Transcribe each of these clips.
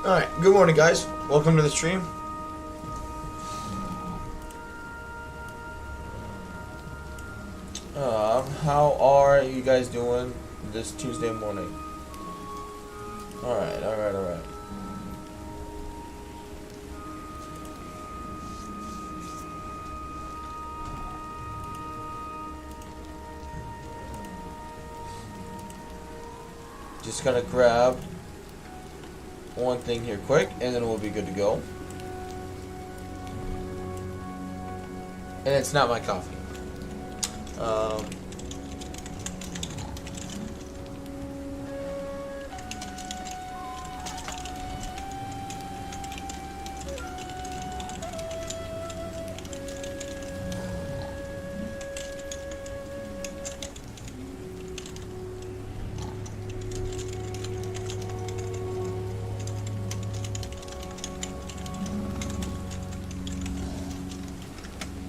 Alright, good morning guys. Welcome to the stream. How are you guys doing this Tuesday morning? Alright. Just gotta grab one thing here quick, and then we'll be good to go. And it's not my coffee.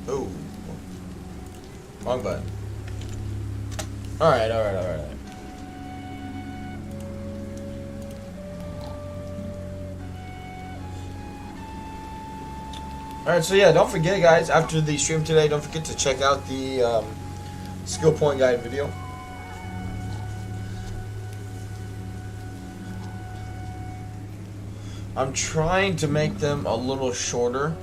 Oh, wrong button. Alright. Alright, so yeah, don't forget guys, after the stream today, don't forget to check out the skill point guide video. I'm trying to make them a little shorter.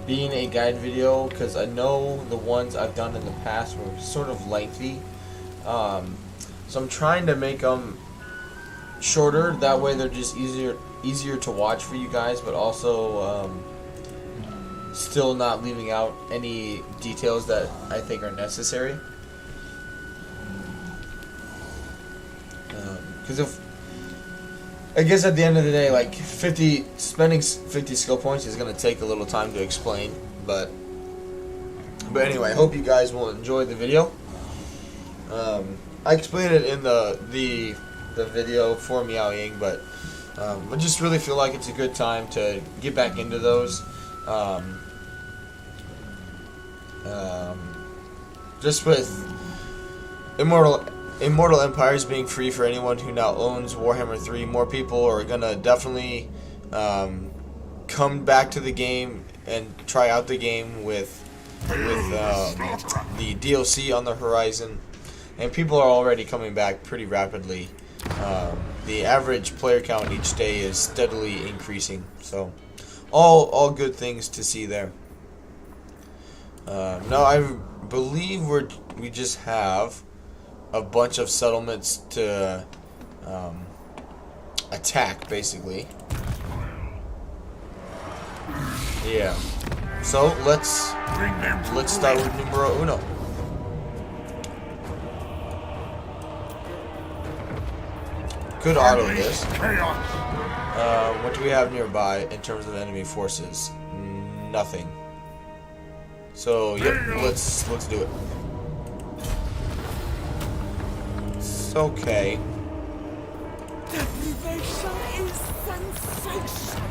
Being a guide video, because I know the ones I've done in the past were sort of lengthy, so I'm trying to make them shorter. That way they're just easier to watch for you guys, but also still not leaving out any details that I think are necessary. Because I guess at the end of the day, like spending 50 skill points is going to take a little time to explain, but anyway, I hope you guys will enjoy the video. I explained it in the video for Meow Ying, but I just really feel like it's a good time to get back into those. Just with Immortal Empires being free for anyone who now owns Warhammer 3, more people are gonna definitely come back to the game and try out the game with the DLC on the horizon, and people are already coming back pretty rapidly. The average player count each day is steadily increasing, so all good things to see there. Now I believe we just have a bunch of settlements to attack, basically. Yeah. So let's start with numero uno. Could auto this. What do we have nearby in terms of enemy forces? Nothing. So yep, let's do it. Okay. Deprivation is sensation.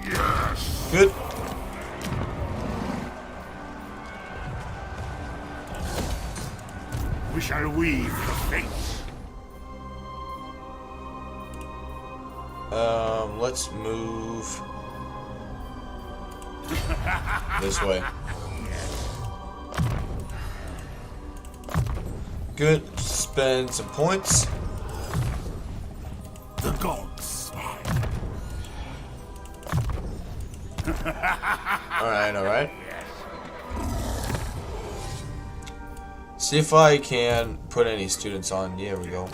Yes. Good. We shall weave the fates. Let's move this way. Good. Spend some points. The gods. Alright. See if I can put any students on. There we go.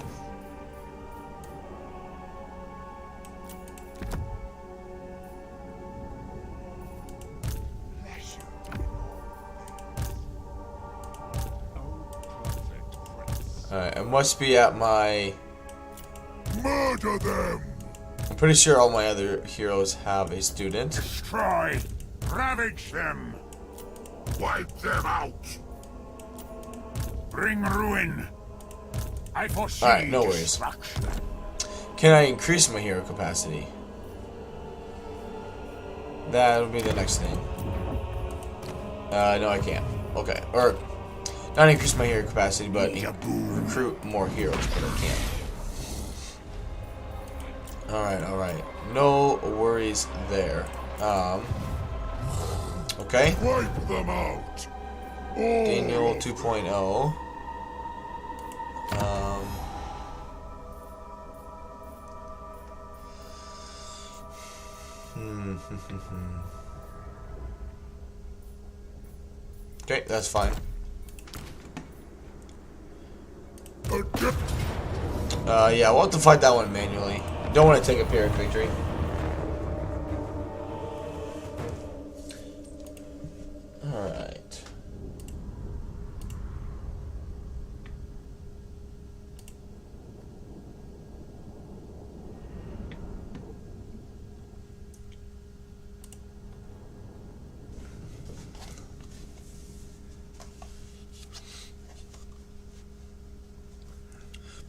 Alright, I must be at my... Murder them. I'm pretty sure all my other heroes have a student. Destroy. Ravage them. Wipe them out. Bring ruin. I foresee Alright, no worries. destruction. Can I increase my hero capacity? That'll be the next thing. No, I can't. Okay, or not increase my hero capacity, but recruit more heroes, but I can't. Alright. No worries there. Okay. Wipe them out. Daniel 2.0. Okay, that's fine. Yeah, we'll have to fight that one manually. Don't want to take a Pyrrhic victory. Alright.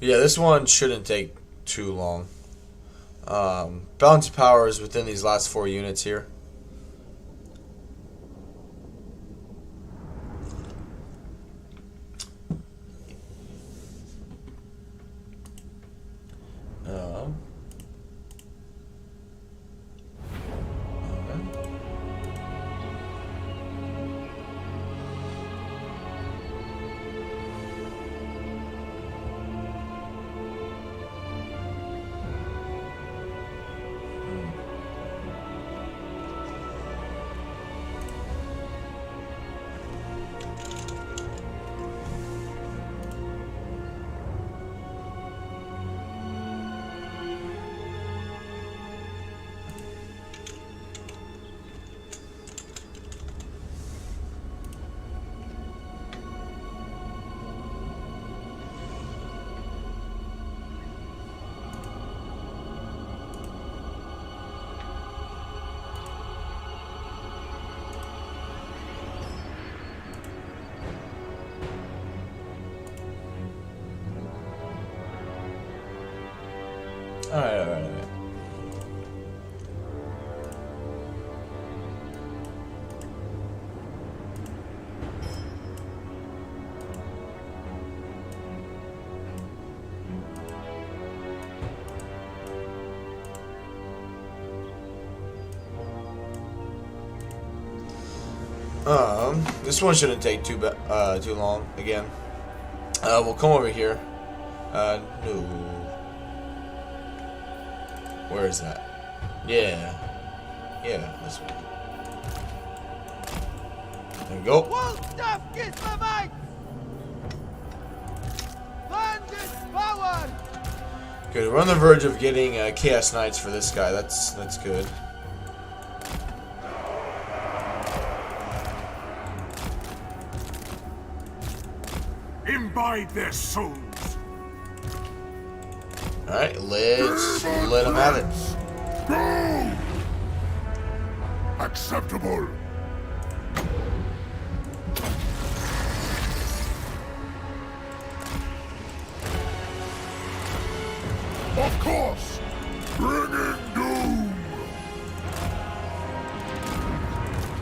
Yeah, this one shouldn't take too long. Balance of power is within these last 4 units here. Alright. This one shouldn't take too long again. We'll come over here. No. Where is that? Yeah, this one. There we go. Good. We're on the verge of getting Chaos Knights for this guy. That's good. Imbibe their souls. Alright, let's let him have it. Go! Acceptable. Of course. Bringing doom.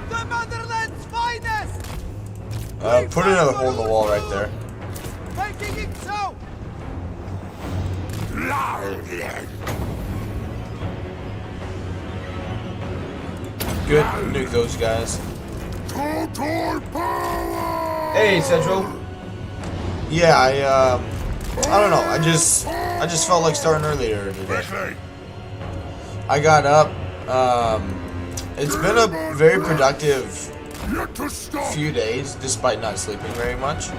The motherland's finest! Put another hole in the wall right there. Making it so! Good, nuke those guys. Total power! Hey, Central. Yeah, I don't know. I just felt like starting earlier today. I got up. It's been a very productive few days, despite not sleeping very much.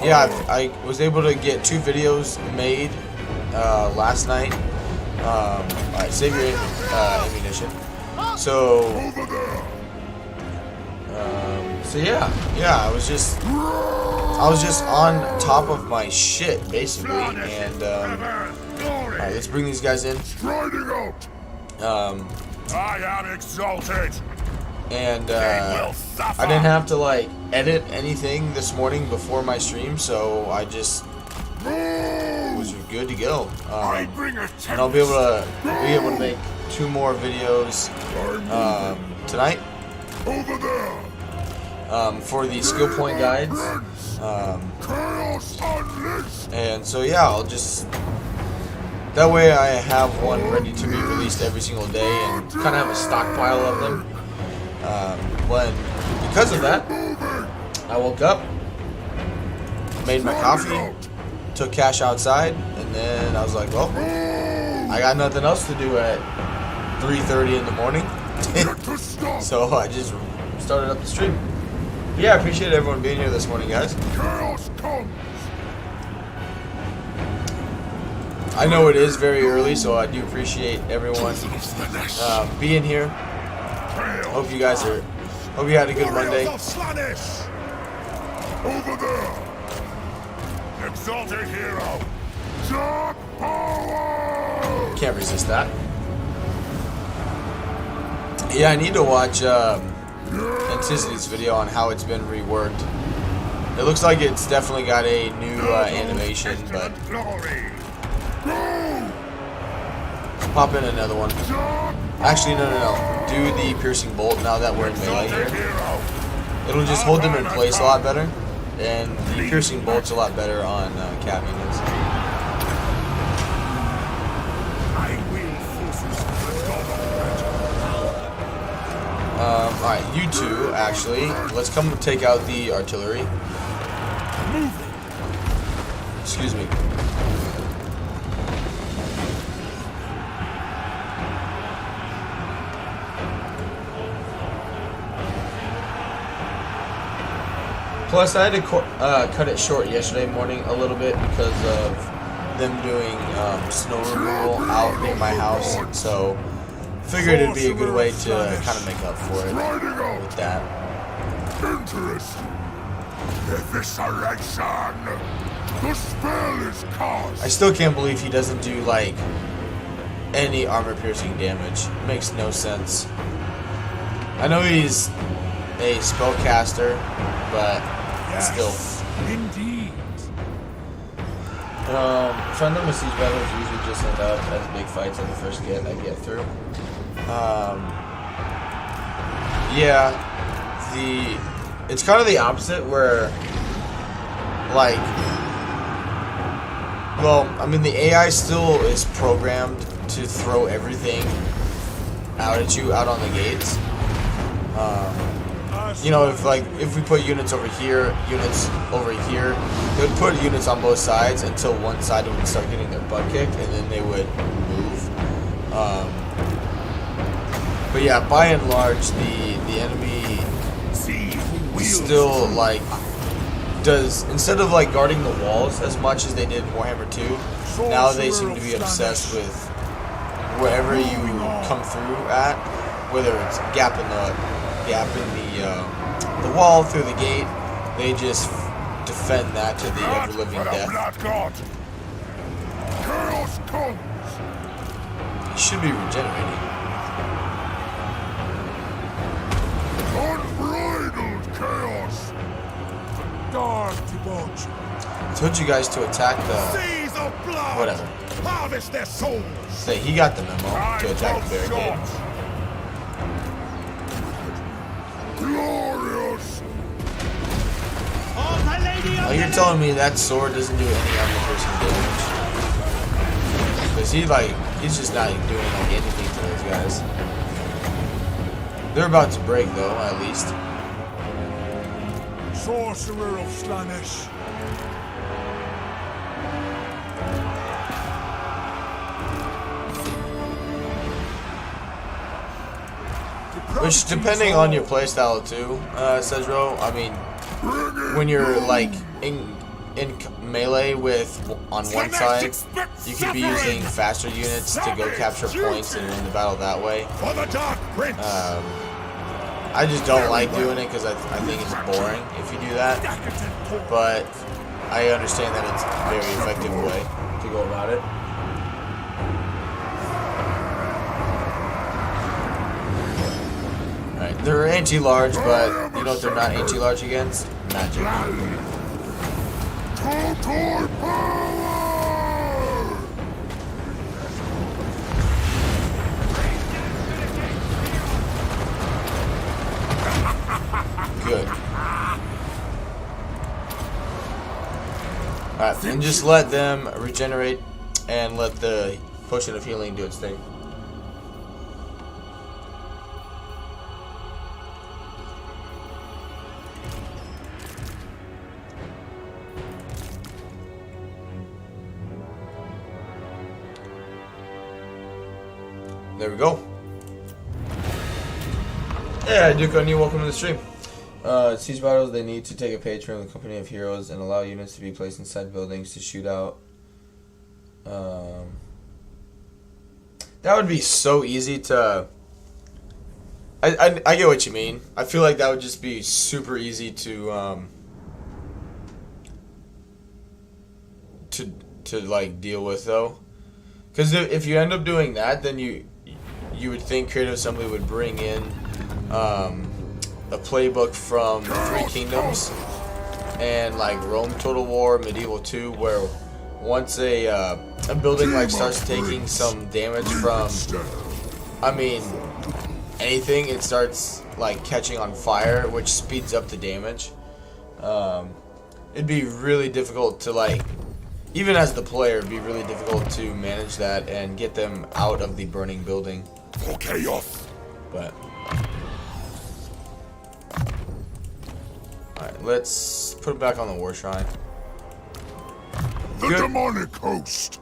Yeah, I was able to get 2 videos made last night. Alright, save your ammunition. So yeah, I was just on top of my shit basically, and alright, let's bring these guys in. I am exalted. And I didn't have to like edit anything this morning before my stream, so I just was good to go. And I'll be able to make 2 more videos tonight for the skill point guides. And so yeah, I'll just That way I have one ready to be released every single day and kind of have a stockpile of them. Because of that, I woke up, made my coffee, took Cash outside, and then I was like, well, I got nothing else to do at 3:30 in the morning. So I just started up the stream. But yeah, I appreciate everyone being here this morning, guys. I know it is very early, so I do appreciate everyone being here. Hope you guys are. Hope you had a good Monday. Over there. Exalted hero. Dark power. Can't resist that. Yeah, I need to watch Anticity's video on how it's been reworked. It looks like it's definitely got a new animation, but pop in another one. Actually, no. Do the piercing bolt now that we're in melee here. It'll just hold them in place a lot better, and the piercing bolt's a lot better on cav units. Alright, you two, actually, let's come take out the artillery. Excuse me. Plus, I had to cut it short yesterday morning a little bit because of them doing snow removal out near my house. So, figured it'd be a good way to kind of make up for it with that. Interesting. Evisceration. The spell is cast. I still can't believe he doesn't do like any armor-piercing damage. Makes no sense. I know he's a spellcaster, but still. Indeed. Frontline siege battles usually just end up as big fights on the first I get through. Yeah, it's kind of the opposite where, like, well, I mean the AI still is programmed to throw everything out at you out on the gates. You know, if we put units over here, they would put units on both sides until one side would start getting their butt kicked, and then they would move. But yeah, by and large, the enemy still like does, instead of like guarding the walls as much as they did in Warhammer 2, now they seem to be obsessed with wherever you come through at, whether it's gap in the wall through the gate, they just defend that to the ever-living death. He should be regenerating. Unbridled chaos. Dark debauchery. I told you guys to attack the whatever. Harvest their souls. Say he got the memo to attack the barricade. Glorious. Oh, you're telling me that sword doesn't do any armor-piercing damage? Because he's just not doing like anything to those guys. They're about to break though, at least. Sorcerer of Slaanesh. Which, depending on your playstyle too, Cedro, I mean, when you're like in melee on one side, you could be using faster units to go capture points and win the battle that way. I just don't like doing it because I think it's boring if you do that. But I understand that it's a very effective way to go about it. Alright, they're anti-large, but you know what they're not anti-large against? Magic. Total power! Good. Alright, and just let them regenerate and let the potion of healing do its thing. There we go. Yeah, Duke O'Neill, welcome to the stream. Siege battles, they need to take a page from the Company of Heroes and allow units to be placed inside buildings to shoot out. That would be so easy to... I get what you mean. I feel like that would just be super easy to like deal with though. Because if you end up doing that, then you would think Creative Assembly would bring in a playbook from the Three Kingdoms and like Rome Total War, Medieval 2, where once a building like starts taking some damage from, I mean, anything, it starts like catching on fire, which speeds up the damage. It'd be really difficult to like, even as the player, it'd be really difficult to manage that and get them out of the burning building. Chaos. But alright, let's put it back on the war shrine. The demonic host.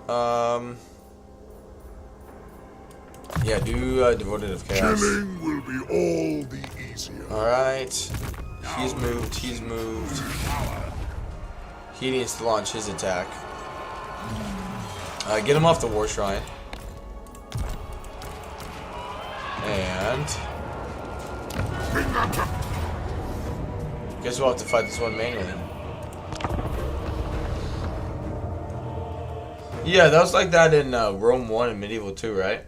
Yeah, do Devoted of Chaos. Killing will be all the easier. Alright. He's moved, he's moved. He needs to launch his attack. Get him off the war shrine. And guess we'll have to fight this one manually. Yeah, that was like that in Rome 1 and Medieval 2, right?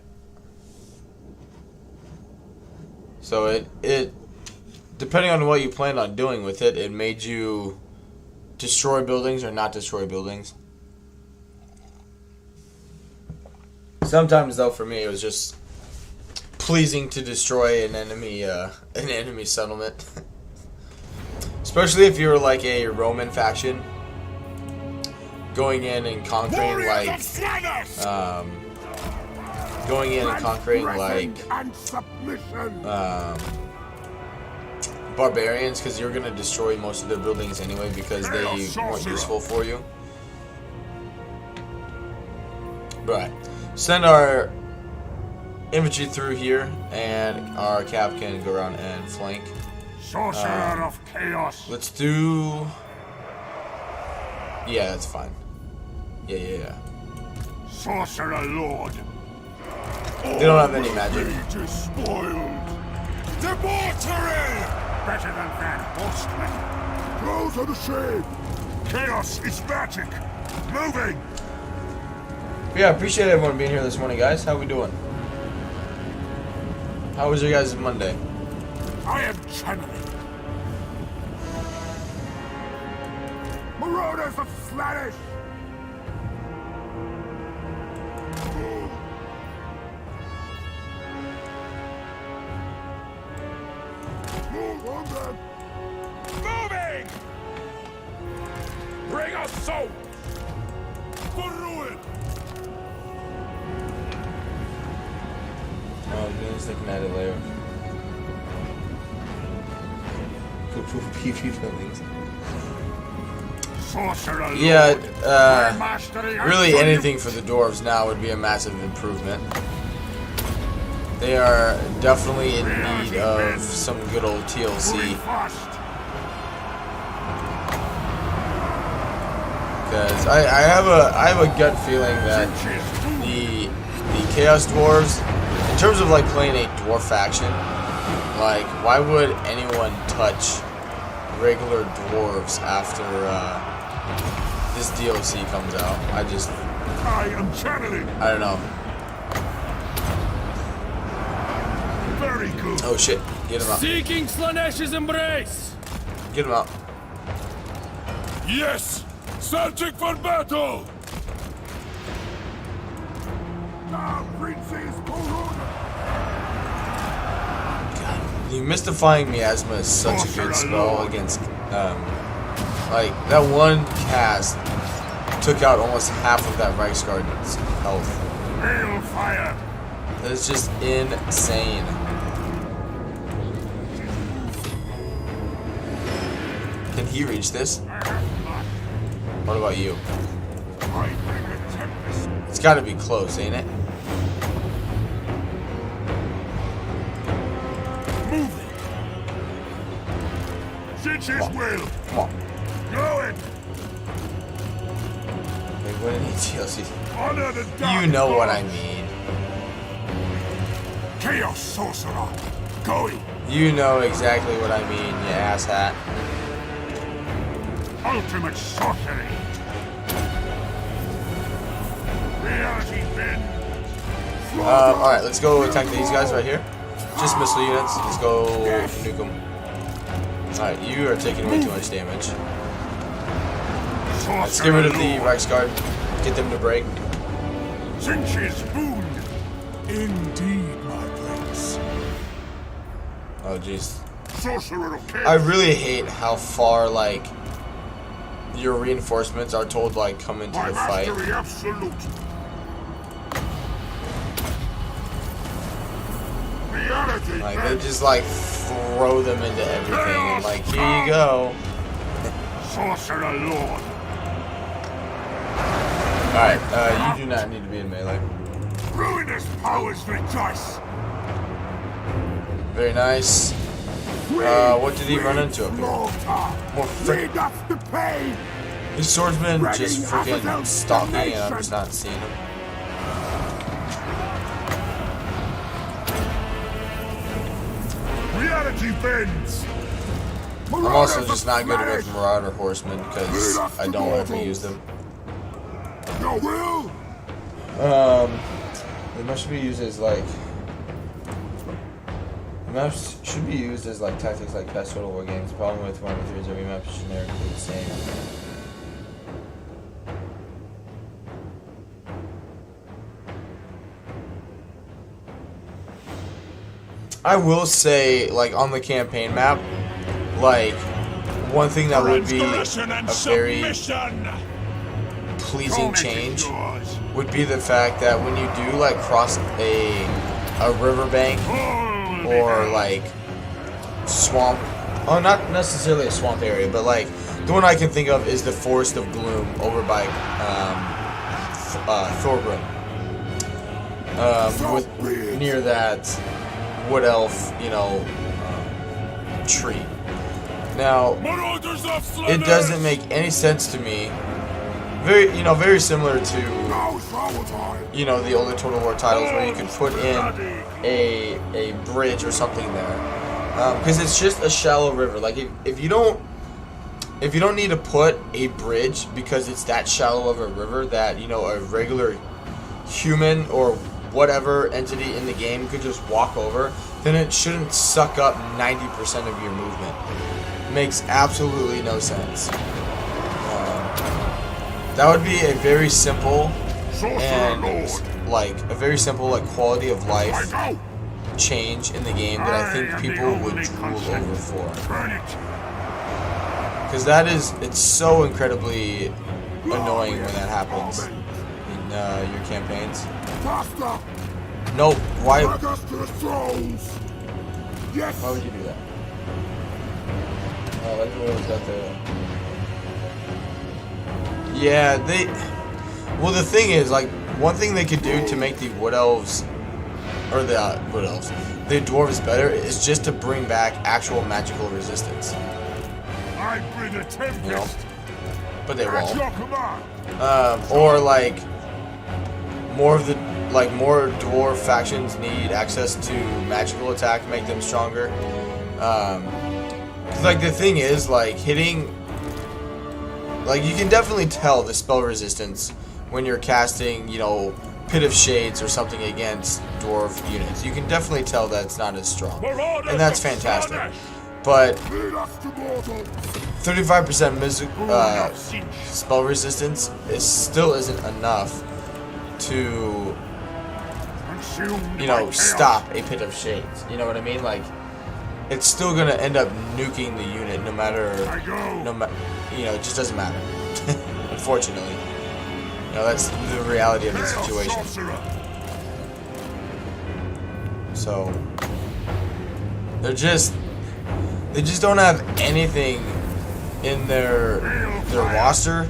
So it depending on what you planned on doing with it, it made you destroy buildings or not destroy buildings. Sometimes though, for me, it was just pleasing to destroy an enemy settlement. Especially if you were like a Roman faction, going in and conquering like barbarians, because you're gonna destroy most of their buildings anyway because they weren't useful for you. Right. Send our infantry through here, and our cap can go around and flank. Sorcerer of Chaos. Let's do... Yeah, that's fine. Yeah. Sorcerer Lord. They don't have any magic. Fate is spoiled. Debauchery! Better than that, horseman. Close on the shade. Chaos is magic. Moving. Yeah, I appreciate everyone being here this morning, guys. How we doing? How was your guys' Monday? I am channeling. Marauders of Slanish. Move on them. Moving! Bring us soul! For ruin. Oh, Moon's looking at it later. PvP buildings. Sorcerer Lord. Yeah, really anything for the dwarves now would be a massive improvement. They are definitely in need of some good old TLC. Because I have a gut feeling that the Chaos Dwarves, in terms of like playing a dwarf faction, like why would anyone touch regular dwarves after this DLC comes out? I am channeling. I don't know. Very good. Oh shit, get him out. Seeking Slanesh's embrace! Get him out. Yes. Searching for battle. Now, Princess Corona. God, the Mystifying Miasma is such a good spell against, like, that one cast took out almost half of that Reichsguard's health. Hail fire! That is just insane. Can he reach this? What about you? I bring the tempest. It's gotta be close, ain't it? Move it! Sinch's will! Come on. Go it! Wait, what did he TLC? Honor the dark You know what lord. I mean. Chaos sorcerer! Going! You know exactly what I mean, you asshat. Ultimate sorcery! Reality bend! Alright, let's go attack these guys right here. Just missile units. Let's go nuke them. Alright, you are taking way too much damage. Let's get rid of the Reichsguard. Get them to break. Sinch's boon! Indeed, my prince. Oh, jeez. Sorcerer of Khaine! I really hate how far, like, your reinforcements are told, like, come into My the fight. mastery absolute! Reality Like, they bend. just, like, throw them into everything. And, like, here you go. Sorcerer lord! Alright, you do not need to be in melee. Ruinous powers rejoice! Very nice. What did he run into up here? More frick. Lead us to pain! His swordsman just freaking stalking and I'm just not seeing him. Reality bends! I'm also just not good with Marauder Horsemen because I don't ever use them. Your will! They must be used as like. The maps should be used as like tactics like past Total War games. The problem with Warhammer 3 is every map is generically the same. I will say, like on the campaign map, like one thing that would be a very pleasing change would be the fact that when you do like cross a riverbank or like swamp, oh not necessarily a swamp area, but like the one I can think of is the Forest of Gloom over by Thorgrim. With near that wood elf, you know, tree. Now, it doesn't make any sense to me. Very similar to, you know, the older Total War titles where you could put in a bridge or something there, because it's just a shallow river. Like if you don't need to put a bridge because it's that shallow of a river that, you know, a regular human or whatever entity in the game could just walk over, then it shouldn't suck up 90% of your movement. Makes absolutely no sense. That would be a very simple and like a very simple like quality of life change in the game that I think people would drool over for. Because it's so incredibly annoying when that happens in your campaigns. Nope. Why? Yes. Why would you do that? Oh, that's what was got the. Yeah, they. Well, the thing is, like, one thing they could do to make the wood elves, or the wood elves, the dwarves better, is just to bring back actual magical resistance. I bring a tempest. You know, but they At your won't. command. Or like more dwarf factions need access to magical attack to make them stronger. 'Cause like the thing is, like hitting, like you can definitely tell the spell resistance when you're casting, you know, Pit of Shades or something against dwarf units. You can definitely tell that it's not as strong, and that's fantastic. But 35% spell resistance still isn't enough to, you know, stop a Pit of Shades. You know what I mean? Like, it's still gonna end up nuking the unit no matter, you know, it just doesn't matter. Unfortunately, you know, that's the reality of the situation. So they just don't have anything in their roster.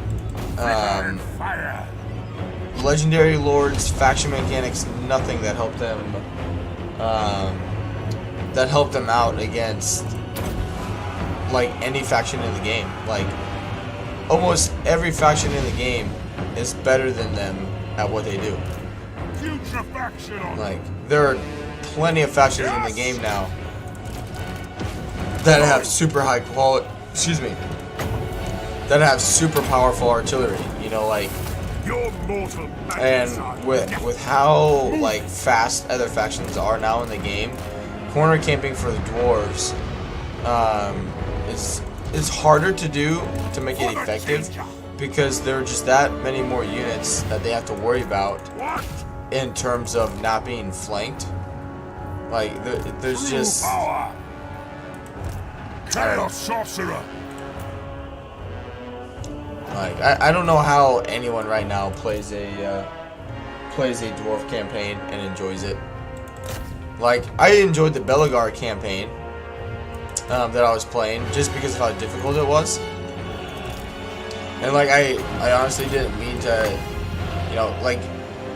Legendary lords, faction mechanics, nothing that helped them out against like any faction in the game. Like almost every faction in the game is better than them at what they do. Future faction on. Like there are plenty of factions in the game now that have super high quality. Excuse me. That have super powerful artillery. You know, like. Your mortal And with how like fast other factions are now in the game, corner camping for the dwarves is harder to do to make it effective because there are just that many more units that they have to worry about in terms of not being flanked. Like there's just Chaos sorcerer. like I don't know how anyone right now plays a dwarf campaign and enjoys it. Like I enjoyed the Belagar campaign that I was playing just because of how difficult it was, and like I honestly didn't mean to, you know, like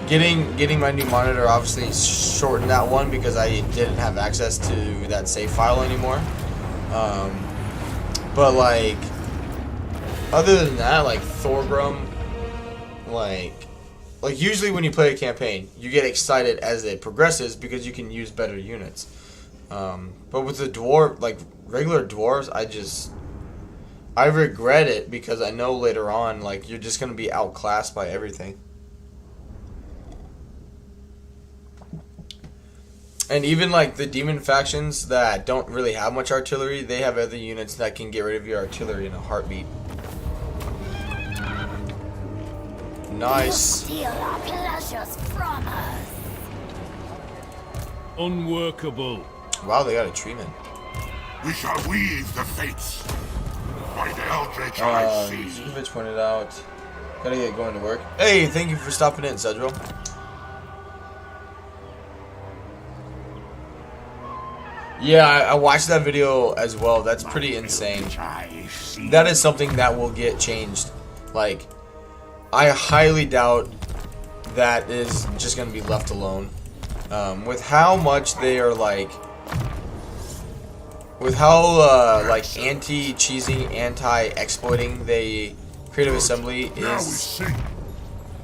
getting my new monitor obviously shortened that one because I didn't have access to that save file anymore. But like. Other than that, like Thorgrim, like usually when you play a campaign, you get excited as it progresses because you can use better units. But with the dwarf, like regular dwarves, I regret it because I know later on, like you're just gonna be outclassed by everything. And even like the demon factions that don't really have much artillery, they have other units that can get rid of your artillery in a heartbeat. Nice. Steal our pleasures from us. Unworkable. Wow, they got a treatment. We shall weave the fates. By the eldritch I see. Zukovic pointed out. Gotta get going to work. Hey, thank you for stopping in, Cedro. Yeah, I watched that video as well. That's pretty insane. That is something that will get changed. Like, I highly doubt that is just going to be left alone. With how much they are like, with how like anti-cheesing, anti-exploiting the Creative Assembly is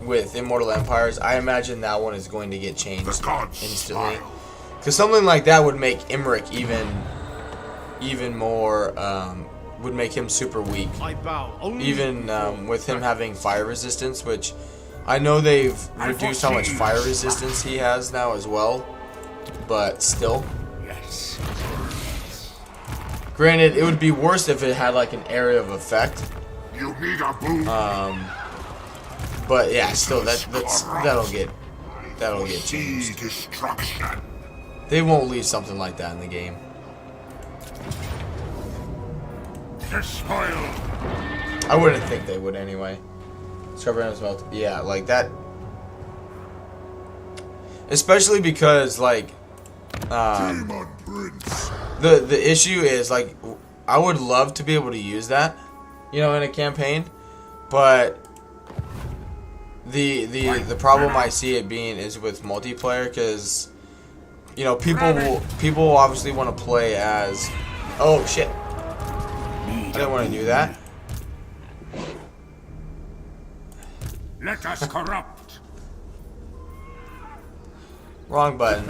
with Immortal Empires, I imagine that one is going to get changed instantly. Because something like that would make Emmerich even more. Would make him super weak. Even with him having fire resistance, which I know they've reduced how much fire resistance he has now as well, but still. Yes. Granted, it would be worse if it had like an area of effect. You need a boom. But yeah, still that'll get changed. Destruction. They won't leave something like that in the game. Despoiled. I wouldn't think they would anyway. Yeah, like that. Especially because like Demon Prince. the issue is like I would love to be able to use that, you know, in a campaign, but the problem I see it being is with multiplayer because you know people obviously want to play as oh shit. I didn't want to do that. Let us corrupt. Wrong button.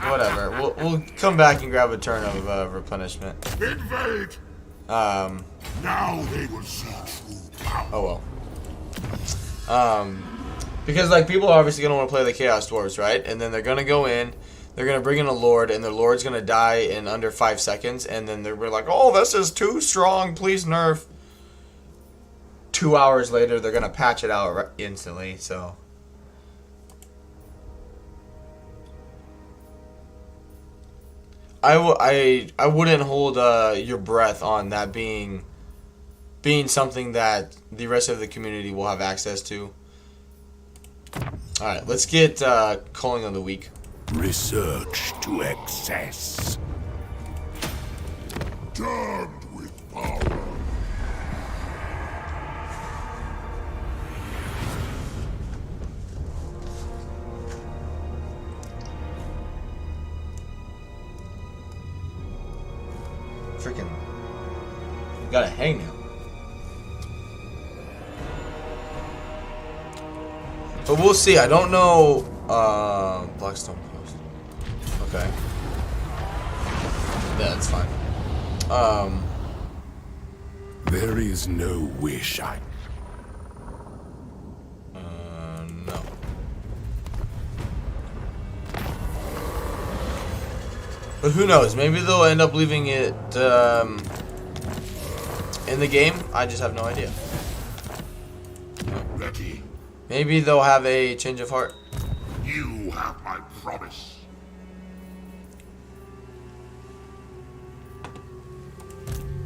Whatever. We'll come back and grab a turn of replenishment. Invade. Now they will see true power. Oh well. Because like people are obviously gonna want to play the Chaos Dwarves, right? And then they're gonna go in. They're gonna bring in a Lord, and the Lord's gonna die in under 5 seconds, and then they're like, "Oh, this is too strong. Please nerf." 2 hours later, they're gonna patch it out instantly. So, I wouldn't hold your breath on that being something that the rest of the community will have access to. All right, let's get calling of the week. Research to excess. Charmed with power. Freaking gotta hang now. But we'll see. I don't know. Blackstone Post. Okay. Yeah, that's fine. There is no wish I... No. But who knows? Maybe they'll end up leaving it in the game. I just have no idea. Ready. Maybe they'll have a change of heart. You have my promise.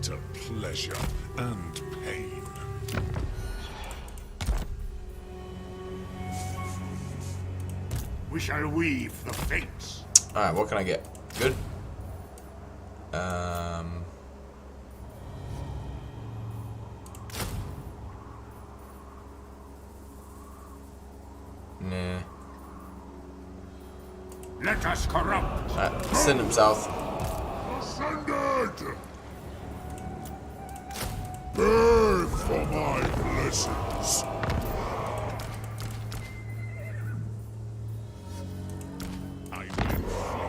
To pleasure and pain. We shall weave the fates. Alright, what can I get? Good. Nah. Let us corrupt. Alright, send him south. Ascended! Burn for my blessings.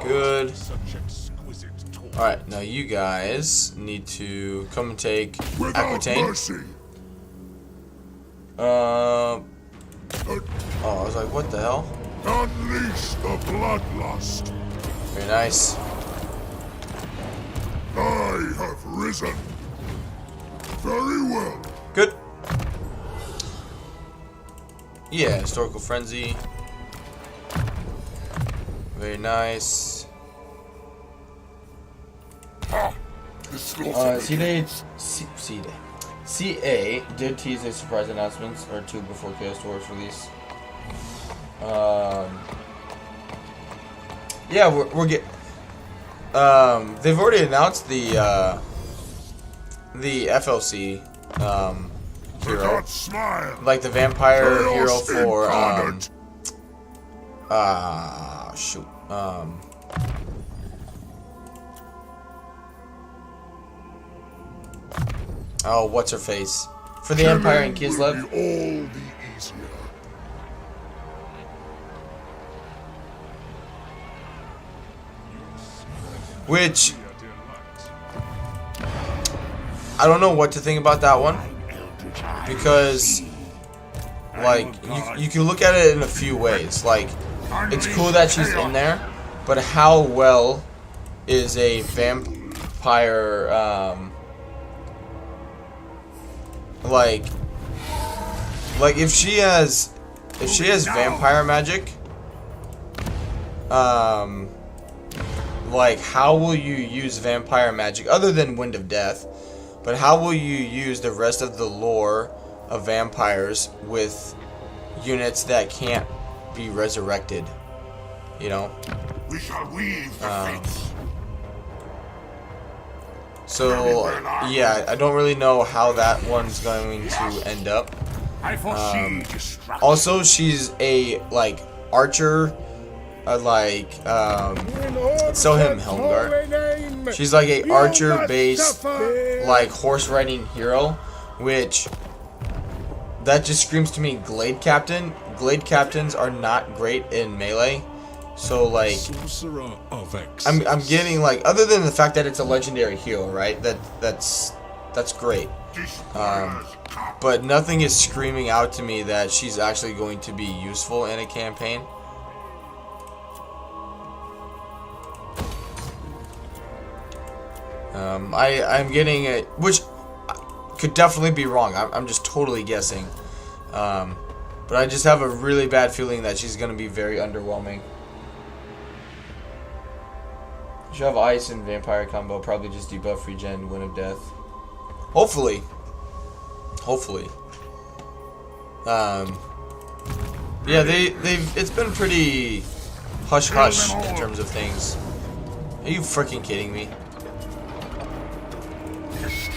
Good. Such exquisite toil. Alright, now you guys need to come and take Without Aquitaine. mercy. Oh, I was like, what the hell? Unleash the bloodlust. Very nice. I have risen. Very well. Good. Yeah, historical frenzy. Very nice. CA did tease a surprise announcements or two before Chaos Dwarf's release. Yeah, we're get. They've already announced the FLC hero, Smile. like the vampire hero Chaos for incarnate. shoot. Oh, what's her face? For the Empire and Killing Kislev. will be all the easier. Which I don't know what to think about that one, because like you can look at it in a few ways. Like, it's cool that she's in there, but how well is a vampire like if she has vampire magic, like, how will you use vampire magic other than Wind of Death? But how will you use the rest of the lore of vampires with units that can't be resurrected? You know? We shall weave the fates. So, yeah, I don't really know how that one's going to end up. I foresee destruction. Also, she's a, like, archer, so him, Helmgart. She's like a archer-based, like, horse riding hero, which that just screams to me Glade Captain. Glade Captains are not great in melee, so like I'm getting, like, other than the fact that it's a legendary hero, right? That's great. But nothing is screaming out to me that she's actually going to be useful in a campaign. I'm getting it, which could definitely be wrong. I'm just totally guessing. But I just have a really bad feeling that she's going to be very underwhelming. She'll have ice and vampire combo, probably just debuff regen, Wind of Death. Hopefully. Hopefully. Yeah, it's been pretty hush hush in terms of things. Are you freaking kidding me?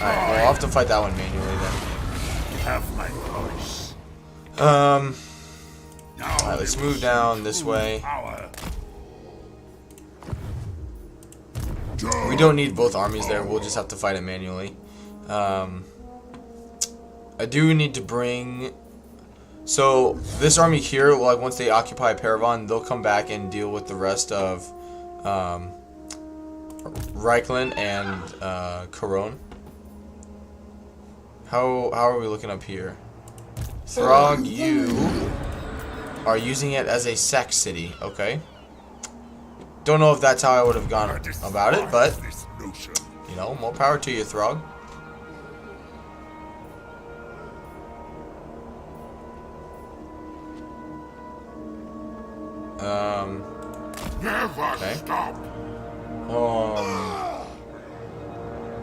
Alright, well, I'll have to fight that one manually then. Have my voice. Alright, let's move down this way. Power. We don't need both armies there, we'll just have to fight it manually. I do need to bring... So, this army here, like once they occupy Paravon, they'll come back and deal with the rest of Reichland and Corone. How are we looking up here? Throg, you are using it as a sack city. Okay. Don't know if that's how I would have gone about it, but, you know, more power to you, Throg. Never Okay. stop.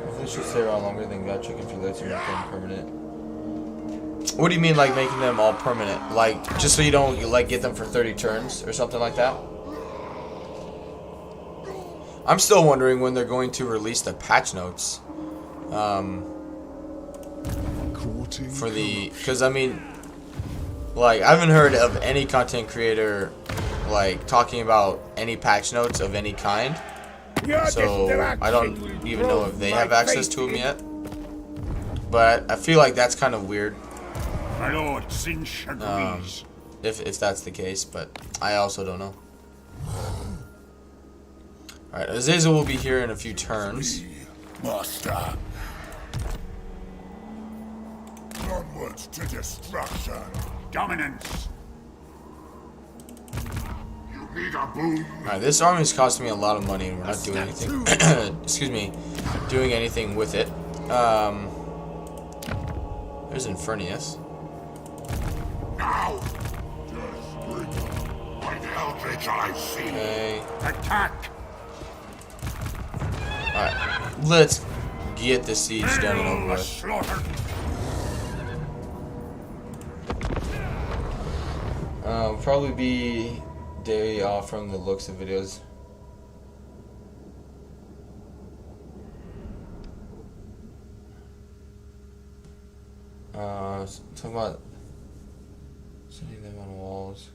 Hopefully should stay around longer than God Chicken for lets you make them permanent. What do you mean, like making them all permanent? Like just so you don't like get them for 30 turns or something like that? I'm still wondering when they're going to release the patch notes. For the, because I mean, like I haven't heard of any content creator like talking about any patch notes of any kind. So I don't even know if they have access to them yet. But I feel like that's kind of weird. My lord Sinch agrees. If that's the case, but I also don't know. Alright, Azazel will be here in a few turns. Master. Onwards to destruction. Dominance. You need a boon. Alright, this army is costing me a lot of money and we're not doing anything. Excuse me, doing anything with it. There's Infernius. Now. By the eldritch I see. Okay. Attack. Alright, let's get the siege done and over with. Slaughter. Probably be day off from the looks of videos. Talk about sending them on walls.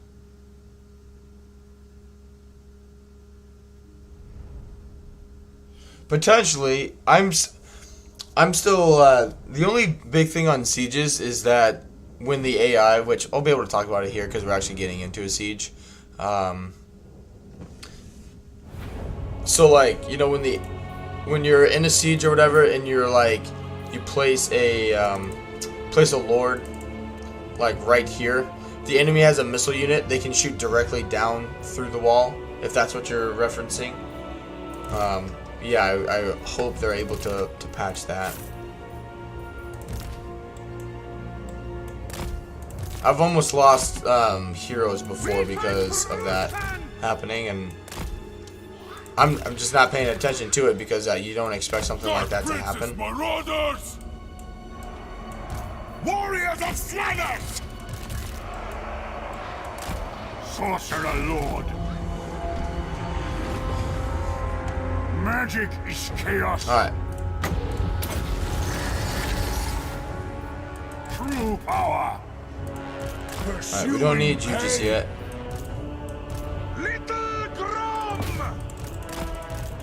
Potentially, I'm still the only big thing on sieges is that when the AI, which I'll be able to talk about it here because we're actually getting into a siege. So like, you know, when you're in a siege or whatever, and you're like, you place a lord like right here. The enemy has a missile unit; they can shoot directly down through the wall. If that's what you're referencing. Yeah, I hope they're able to patch that. I've almost lost heroes before because of that happening, and I'm just not paying attention to it because you don't expect something like that to happen. Marauders! Warriors of Slanesh! Sorcerer Lord! Magic is chaos. Alright. True power. Alright, we don't need you just yet. Little Grom!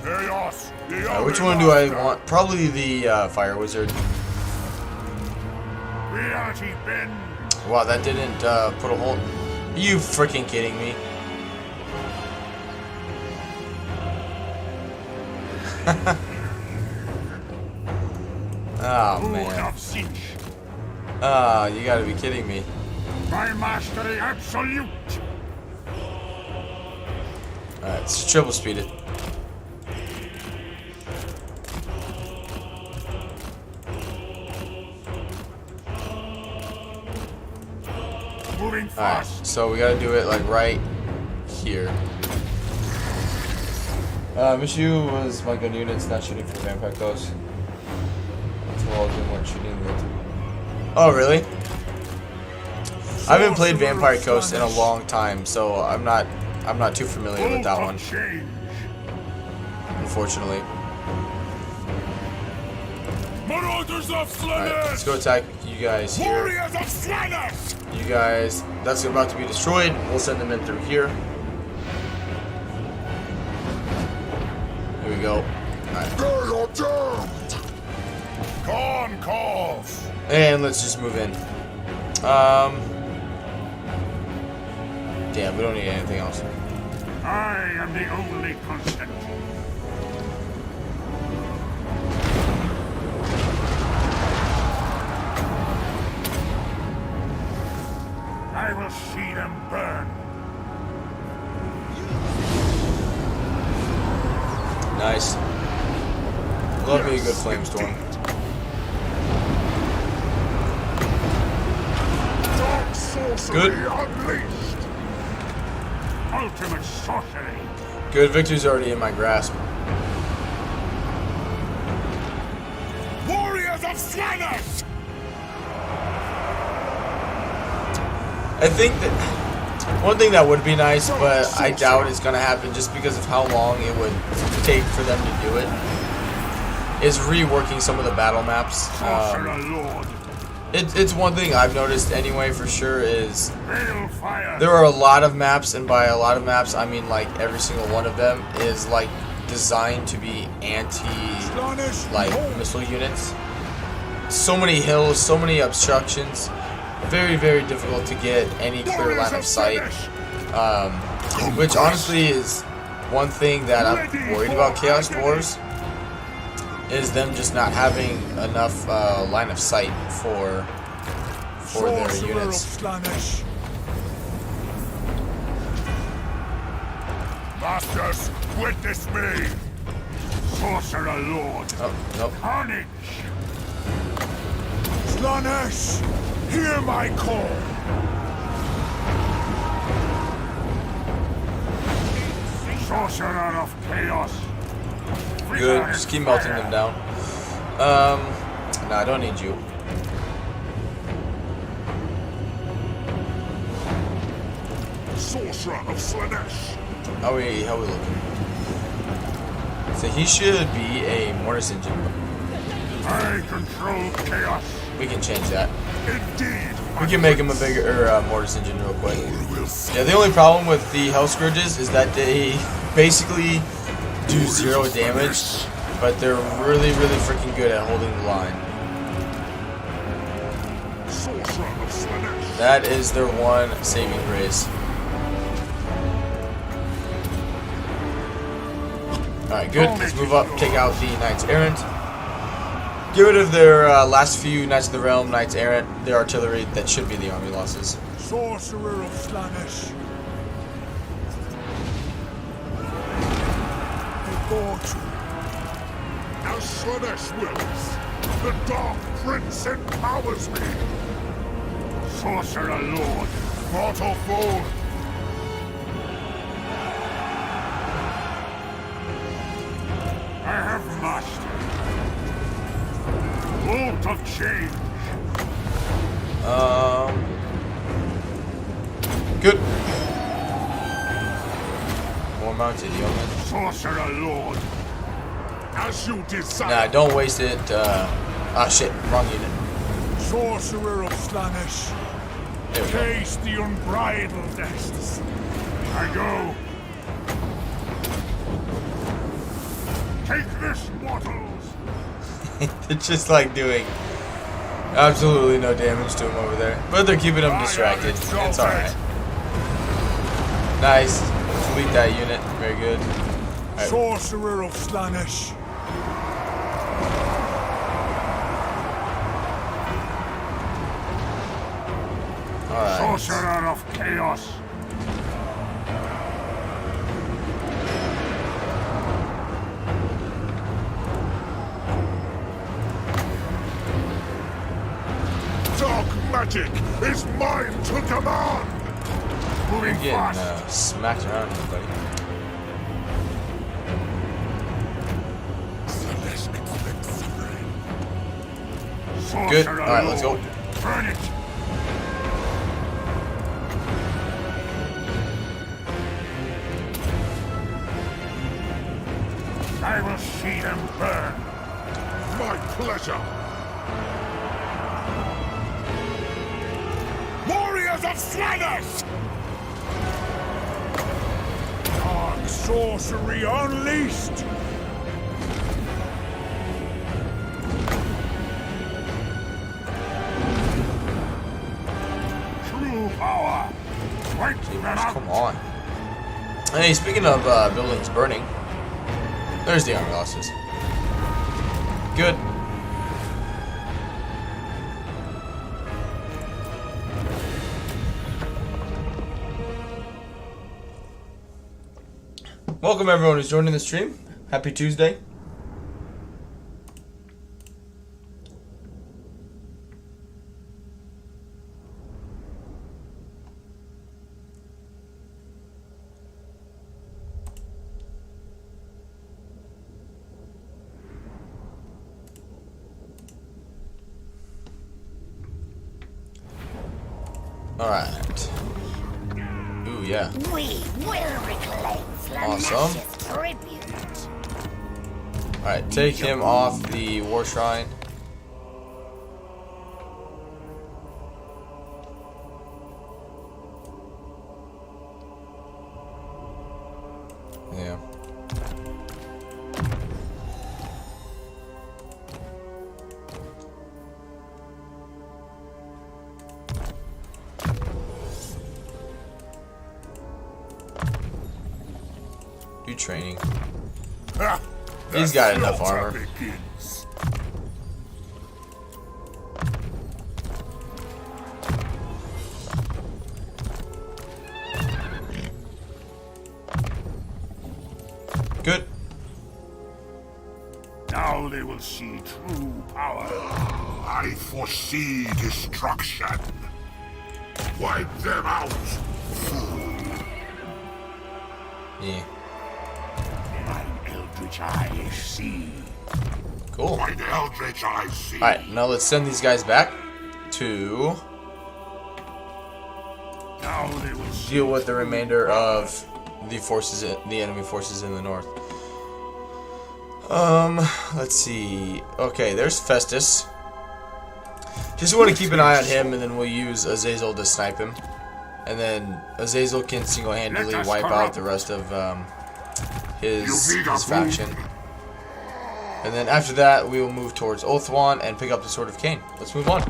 Chaos. Alright, which one do I want? Probably the Fire Wizard. Reality bend. Wow, that didn't put a hole. Are you freaking kidding me? Oh man. You gotta be kidding me. My mastery absolute. Alright, let's triple speed it. Moving Alright, fast. so we gotta do it like right here. Issue was my gun units not shooting for Vampire Coast. Until all of them weren't shooting the... Oh, really? I haven't played Vampire Coast in a long time, so I'm not I'm not too familiar with that one, Change. unfortunately. Marauders of Alright, let's Slanesh! go attack you guys here. Warriors of Slanesh! You guys, that's about to be destroyed. We'll send them in through here. Here we go. Alright. They are damned! Khan calls! And let's just move in. Damn, we don't need anything else. I am the only constant. I will see them burn. Nice. Love me a good flamestorm. Dark sorcery Good. unleashed! Ultimate sorcery. Good, victory's already in my grasp. Warriors of Slanesh! I think that one thing that would be nice, but I doubt it's gonna happen just because of how long it would take for them to do it, is reworking some of the battle maps. Sorcerer Lord. It's one thing I've noticed anyway for sure is Hail fire. there are a lot of maps, and by a lot of maps I mean like every single one of them is like designed to be like missile units. So many hills, so many obstructions. Very, very difficult to get any clear line of sight. Which honestly is one thing that I'm worried about Chaos Dwarves, is them just not having enough line of sight for their units. Masters, witness me. Sorcerer Lord. Oh, nope. Carnage. Slanesh, hear my call! Sorcerer of chaos. Good, just keep melting them down. No, I don't need you. Sorcerer of Slanesh! How we looking? So he should be a Mortis engine. I control chaos. We can change that. Indeed. We can make him a bigger Mortis engine real quick. Yeah, the only problem with the Hell Scourges is that they basically do 0 damage, but they're really, really freaking good at holding the line. Sorcerer of Slanesh! That is their one saving grace. Alright, good. Let's move up, take out the Knights Errant. Get rid of their last few Knights of the Realm, Knights Errant, their artillery. That should be the army losses. Sorcerer of Slanesh! They bought you. As Slanesh wills, the Dark Prince empowers me! Sorcerer Lord. Mortal fool. I have mastered. Bolt of change. Good. More mounted yeomen. Sorcerer Lord. As you desire! Nah, don't waste it. Ah, shit. Wrong unit. Sorcerer of Slanesh! There we go. Taste the unbridled ecstasy! I go. Take this, mortals. They're just like doing absolutely no damage to him over there. But they're keeping him distracted. It's alright. Nice. Delete that unit. Very good. Alright. Sorcerer of Slanesh! Alright. Sorcerer of chaos. Dark magic is mine to command! You're Moving getting fast. smacked around here, buddy. Good. Sorcerer Alright, let's go. Lord. Burn it. I will see them burn. My pleasure. Warriors of Sliders! Dark sorcery unleashed! True power! Wipe them out! Come on. Hey, speaking of buildings burning, there's the armor losses. Good. Welcome everyone who's joining the stream. Happy Tuesday. Alright. Ooh, yeah. We will reclaim Awesome. Flamash's tribute. Alright, take him off the war shrine. Yeah. Do training. Ha! He's The got enough slaughter armor. begins. Good. Now they will see true power. I foresee destruction. Wipe them out, fool. Yeah. Mine eldritch eyes see. Cool. By the eldritch I see. Alright, now let's send these guys back to Now they will see. deal with the remainder of the forces, the enemy forces in the north. Let's see. Okay, there's Festus. Just want to keep an eye on him, and then we'll use Azazel to snipe him. And then Azazel can single-handedly wipe out the rest of his faction. And then after that, we will move towards Ulthuan and pick up the Sword of Khaine. Let's move on.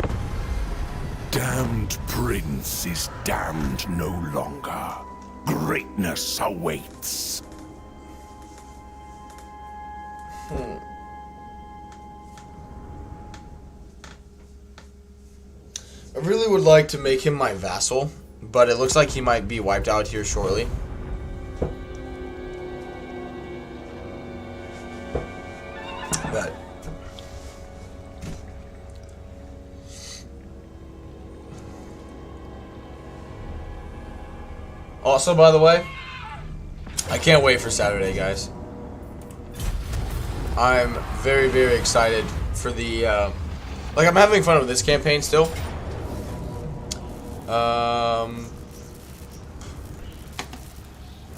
Damned prince is damned no longer. Greatness awaits. I really would like to make him my vassal, but it looks like he might be wiped out here shortly. But also, by the way, I can't wait for Saturday, guys. I'm very, very excited for the like, I'm having fun with this campaign still.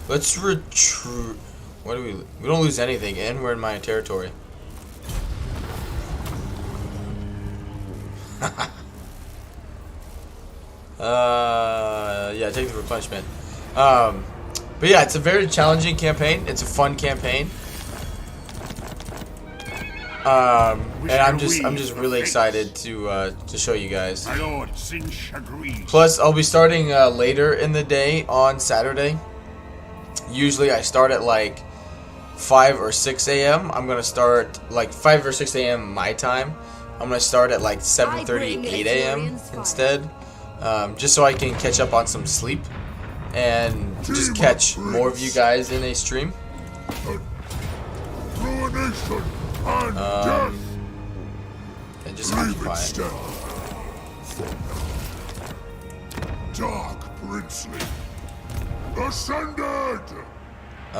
Let's retreat. What do we don't lose anything, and we're in my territory. Yeah, take the replenishment. But yeah, it's a very challenging campaign. It's a fun campaign. And I'm just really excited to show you guys. My lord Sinch agrees. Plus, I'll be starting later in the day on Saturday. Usually, I start at like 5 or 6 a.m. I'm gonna start like 5 or 6 a.m. my time. I'm gonna start at like 7:30, 8 a.m. instead, just so I can catch up on some sleep and just catch more of you guys in a stream. Ruination and death. And just occupy it. Dark princely. Ascended. I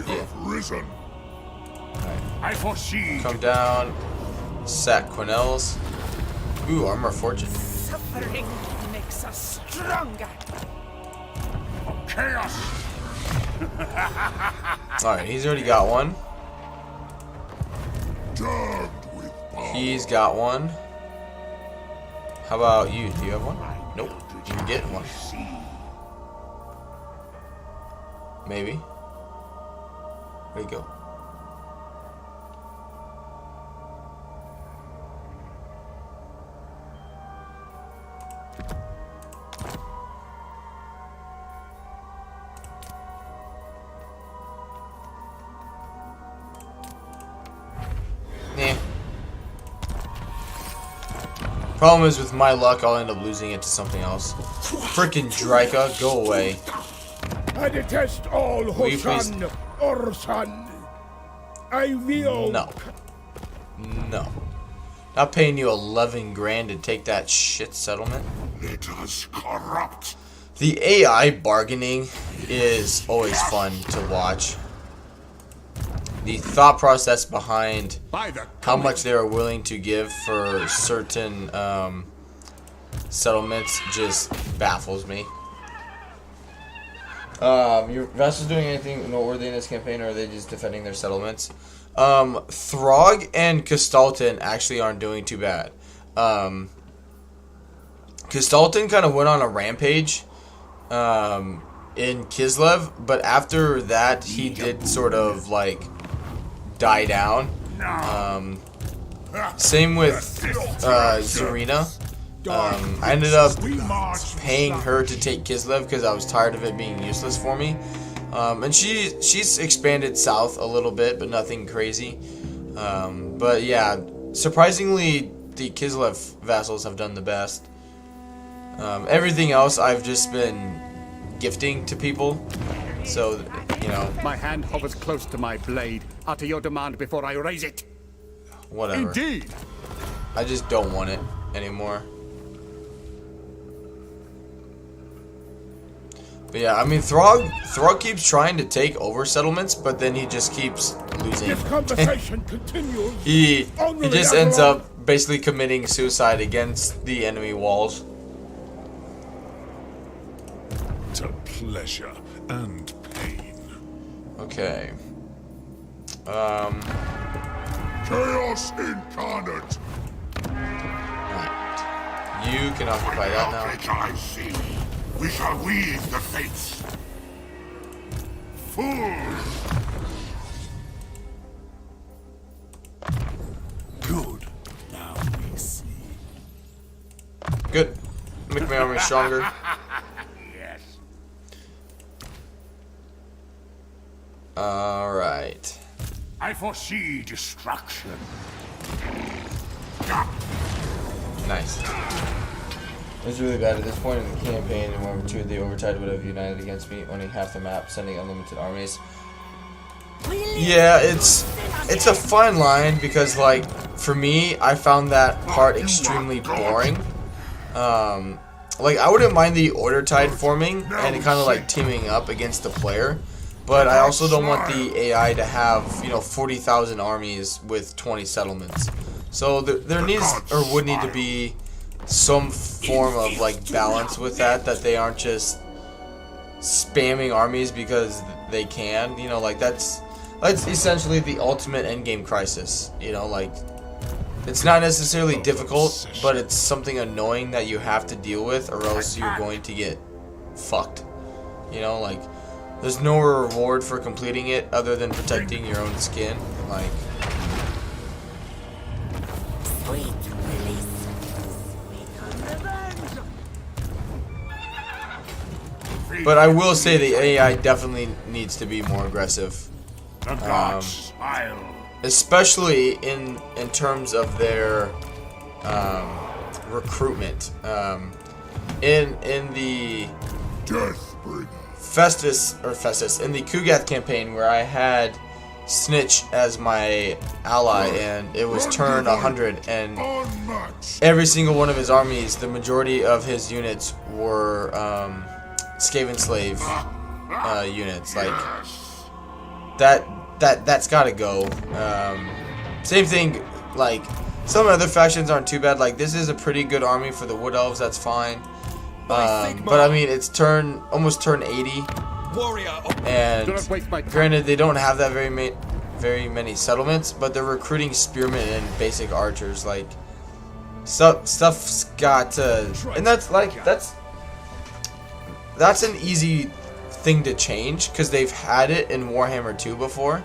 have risen. I foresee. Come down. Sack Quinel's. Ooh, Armor of Fortune. Suffering makes us stronger. Chaos. Alright, he's already got one. Dogged with power. He's got one. How about you? Do you have one? Nope. You can get one. Maybe. Where'd he go? Nah. Problem is, with my luck, I'll end up losing it to something else. Frickin' Drika, go away. I detest all Will you please- Hoshan Orsan. I will. No. No. Not paying you 11 grand to take that shit settlement. Let us corrupt. The AI bargaining is always fun to watch. The thought process behind how much they are willing to give for certain settlements just baffles me. Your vessels doing anything noteworthy in this campaign, or are they just defending their settlements? Throg and Kastalton actually aren't doing too bad. Kastalton kind of went on a rampage in Kislev, but after that he did sort of like die down. Same with Zarina. I ended up paying her to take Kislev because I was tired of it being useless for me. And she's expanded south a little bit, but nothing crazy. But yeah, surprisingly, the Kislev vassals have done the best. Everything else I've just been gifting to people. So, you know, My hand hovers close to my blade. Utter your demand before I raise it. whatever. Indeed. I just don't want it anymore. But yeah, I mean, Throg keeps trying to take over settlements, but then he just keeps losing. If conversation continues, He only just the ends outlaw- up basically committing suicide against the enemy walls. to pleasure and pain. Okay. Chaos incarnate. Right. You can occupy that now. Eldritch I see. We shall weave the fates. Fools. Good. Now we see. Good. Make my army stronger. Yes. Alright. I foresee destruction. Nice. It was really bad at this point in the campaign. In Warhammer 2, the Overtide would have united against me, owning half the map, sending unlimited armies. Yeah, it's a fine line because, like, for me, I found that part extremely boring. Like, I wouldn't mind the Order Tide forming and kind of like teaming up against the player, but I also don't want the AI to have, you know, 40,000 armies with 20 settlements. So there needs or would need to be some form of like balance with that they aren't just spamming armies because they can. You know, like that's essentially the ultimate endgame crisis. You know, like it's not necessarily difficult, but it's something annoying that you have to deal with, or else you're going to get fucked. You know, like there's no reward for completing it other than protecting your own skin. Like. Sweet release. Sweet revenge. But I will say the AI definitely needs to be more aggressive, The gods smile. especially in terms of their recruitment. In the Deathbringer. Festus in the Kugath campaign, where I had Snitch as my ally, and it was turn 100, and Unmatched. every single one of his armies, the majority of his units were Skaven slave units. Like that's gotta go. Same thing, like some other factions aren't too bad. Like this is a pretty good army for the Wood Elves, that's fine. But I mean, it's almost turn 80, warrior. And Do not waste my time. granted, they don't have that very many settlements, but they're recruiting spearmen and basic archers. Like stuff's got to, and that's an easy thing to change because they've had it in Warhammer 2 before.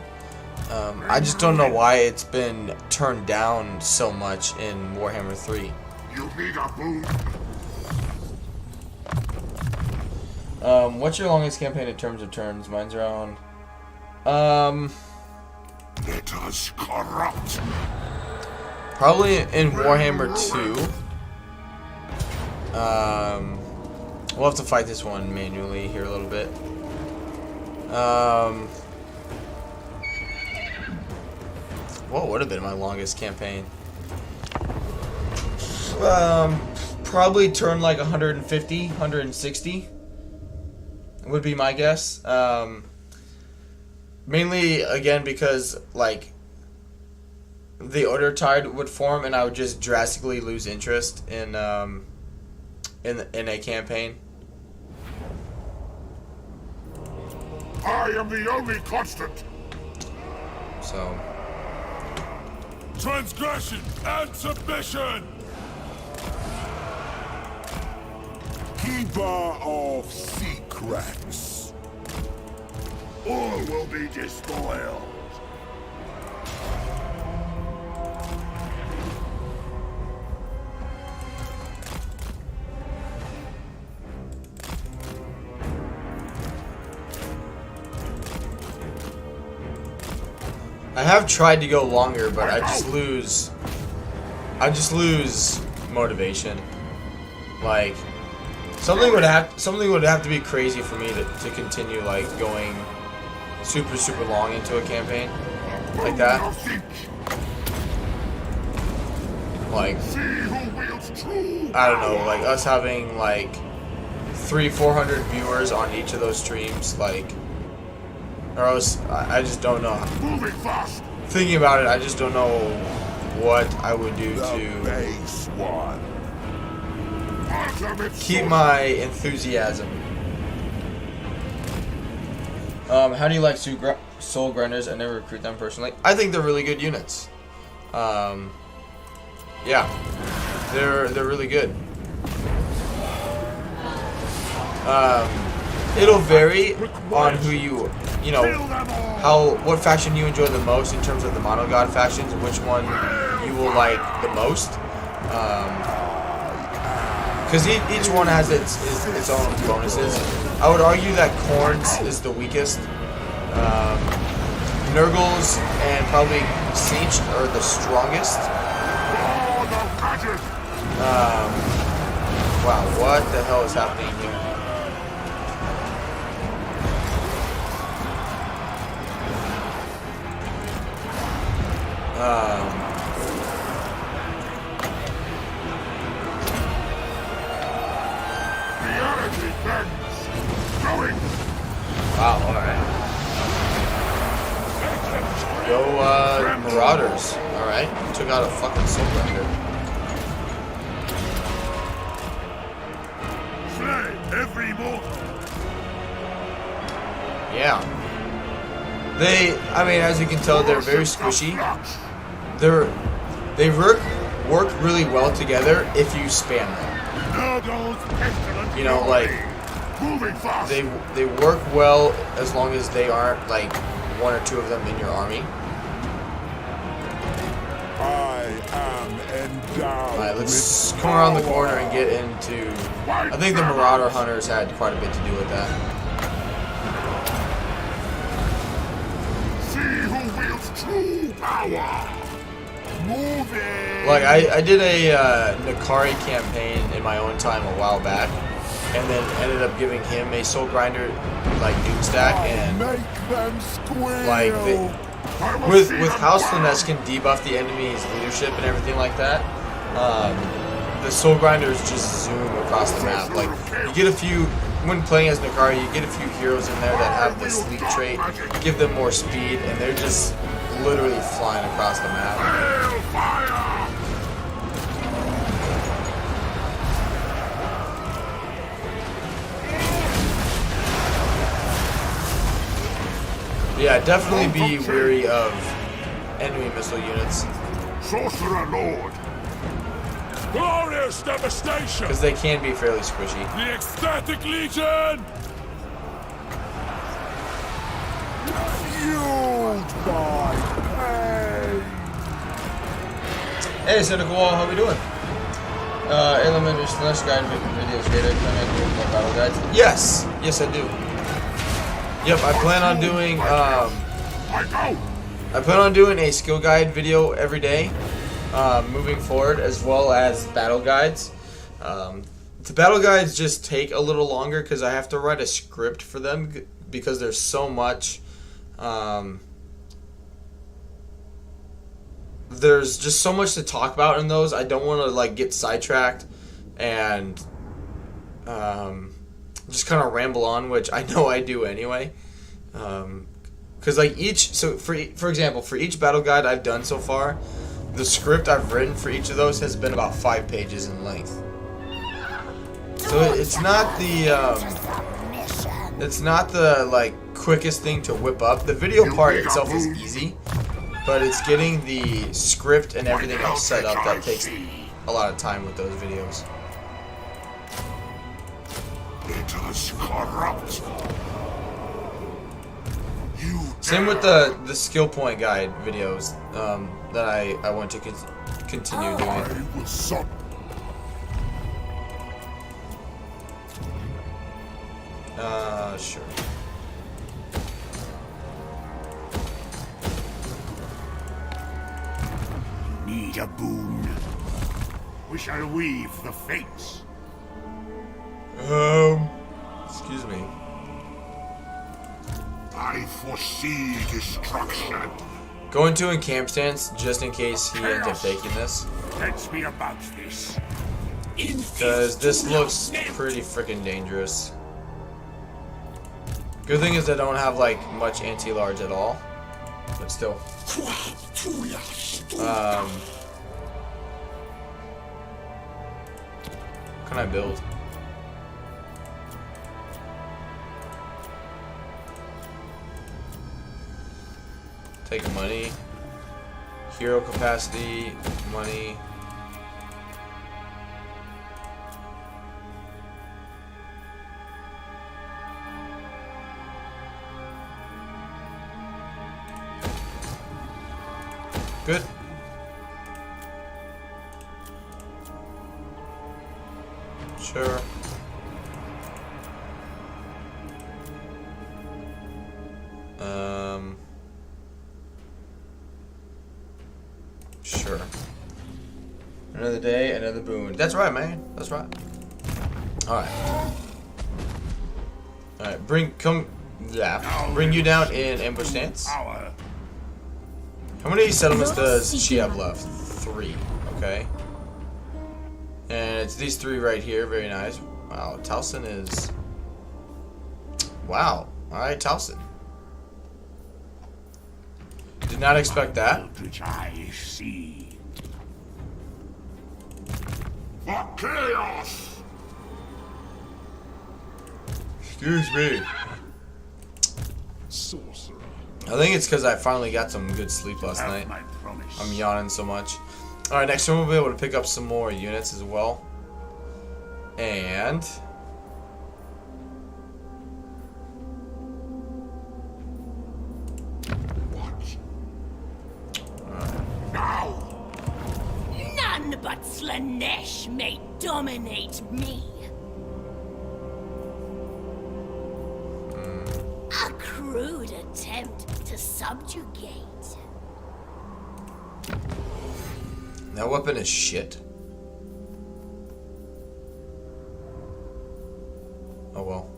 I just don't know why it's been turned down so much in Warhammer 3. You need a boon. What's your longest campaign in terms of turns? Mine's around. Let us corrupt. Probably in Warhammer 2. We'll have to fight this one manually here a little bit. What would have been my longest campaign? Probably turn like 150, 160 would be my guess. Mainly again because like the order tide would form and I would just drastically lose interest in a campaign. I am the only constant. So Transgression and submission. Keeper of secrets. All will be despoiled. I have tried to go longer, but I just lose motivation. Like something would have to be crazy for me to continue like going super long into a campaign like that. Like I don't know, like us having like 300-400 viewers on each of those streams, like. Or else, I just don't know. Moving fast. Thinking about it, I just don't know what I would do The to base one. keep my enthusiasm. How do you like soul grinders? I never recruit them personally. I think they're really good units. Yeah, they're really good. It'll vary on who you know, what faction you enjoy the most in terms of the mono god factions, which one you will like the most. Because each one has its own bonuses. I would argue that Khorne's is the weakest. Nurgle's and probably Siege are the strongest. Wow, what the hell is happening here? Wow, alright. Go, Marauders. Alright, took out a fucking soul grinder. Slay every mortal. Yeah. I mean, as you can tell, they're very squishy. They work really well together if you spam them. You know, like they work well as long as they aren't like one or two of them in your army. I am endowed. Alright, let's come around the corner and get into. I think the Marauder Hunters had quite a bit to do with that. See who wields true power. Moving. Like I did a Nakari campaign in my own time a while back, and then ended up giving him a soul grinder like Doom stack, and Make them squeal. like with House Finesse can debuff the enemy's leadership and everything like that. The soul grinders just zoom across the map. Like you get a few when playing as Nakari, you get a few heroes in there that have this sleep trait, give them more speed, and they're just literally flying across the map. Yeah, definitely be wary of enemy missile units. Sorcerer Lord. Glorious devastation! Because they can be fairly squishy. The Ecstatic Legion! Fueled by pain. Hey, Cynical Wall, how we doing? Elementary slash guide videos later. Can I do more battle guides? Yes! Yes, I do. Yep, I plan on doing, I plan on doing a skill guide video every day, moving forward, as well as battle guides. The battle guides just take a little longer because I have to write a script for them because there's so much. There's just so much to talk about in those. I don't want to like get sidetracked and just kind of ramble on, which I know I do anyway. Because like for example, for each battle guide I've done so far, the script I've written for each of those has been about 5 pages in length. So it's not the like quickest thing to whip up. The video part itself is easy, but it's getting the script and everything else set up that takes a lot of time with those videos. It is corrupt. Same with the skill point guide videos that I want to continue doing. Sure. Need a boon. We shall weave the fates. Excuse me. I foresee destruction. Go into a camp stance just in case he ends up taking this. Let's be about this. Because this looks pretty freaking dangerous. Good thing is I don't have like much anti-large at all. But still. What can I build? Take money. Hero capacity, money. Good. Sure. Sure. Another day, another boon. That's right, man. That's right. Alright. Alright, bring you down in ambush stance. How many settlements does she have left? 3. Okay. And it's these 3 right here. Very nice. Wow, Towson is... Wow. Alright, Towson. Did not expect that. Which I see. For chaos! Excuse me. Sorcerer. I think it's because I finally got some good sleep last night. I'm yawning so much. Alright, next time we'll be able to pick up some more units as well. And... None but Slanesh may dominate me. A crude attempt to subjugate. That weapon is shit. Oh well.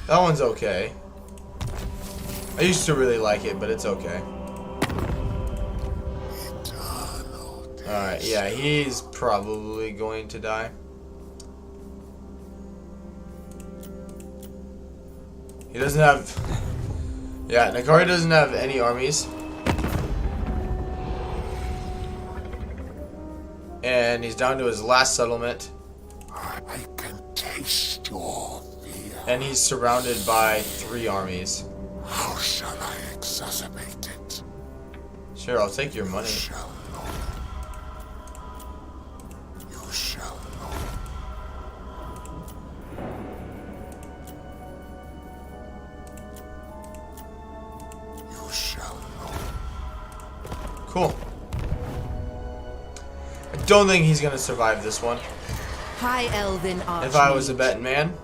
That one's okay. I used to really like it, but it's okay. Alright, yeah, he's probably going to die. He doesn't have... Yeah, Nakari doesn't have any armies. And he's down to his last settlement. I can taste your fear. And he's surrounded by 3 armies. How shall I exacerbate it? Sure, I'll take your money. You shall know. You shall know. You shall know. Cool. I don't think he's gonna survive this one. High Elven Archmage. If I was a betting man.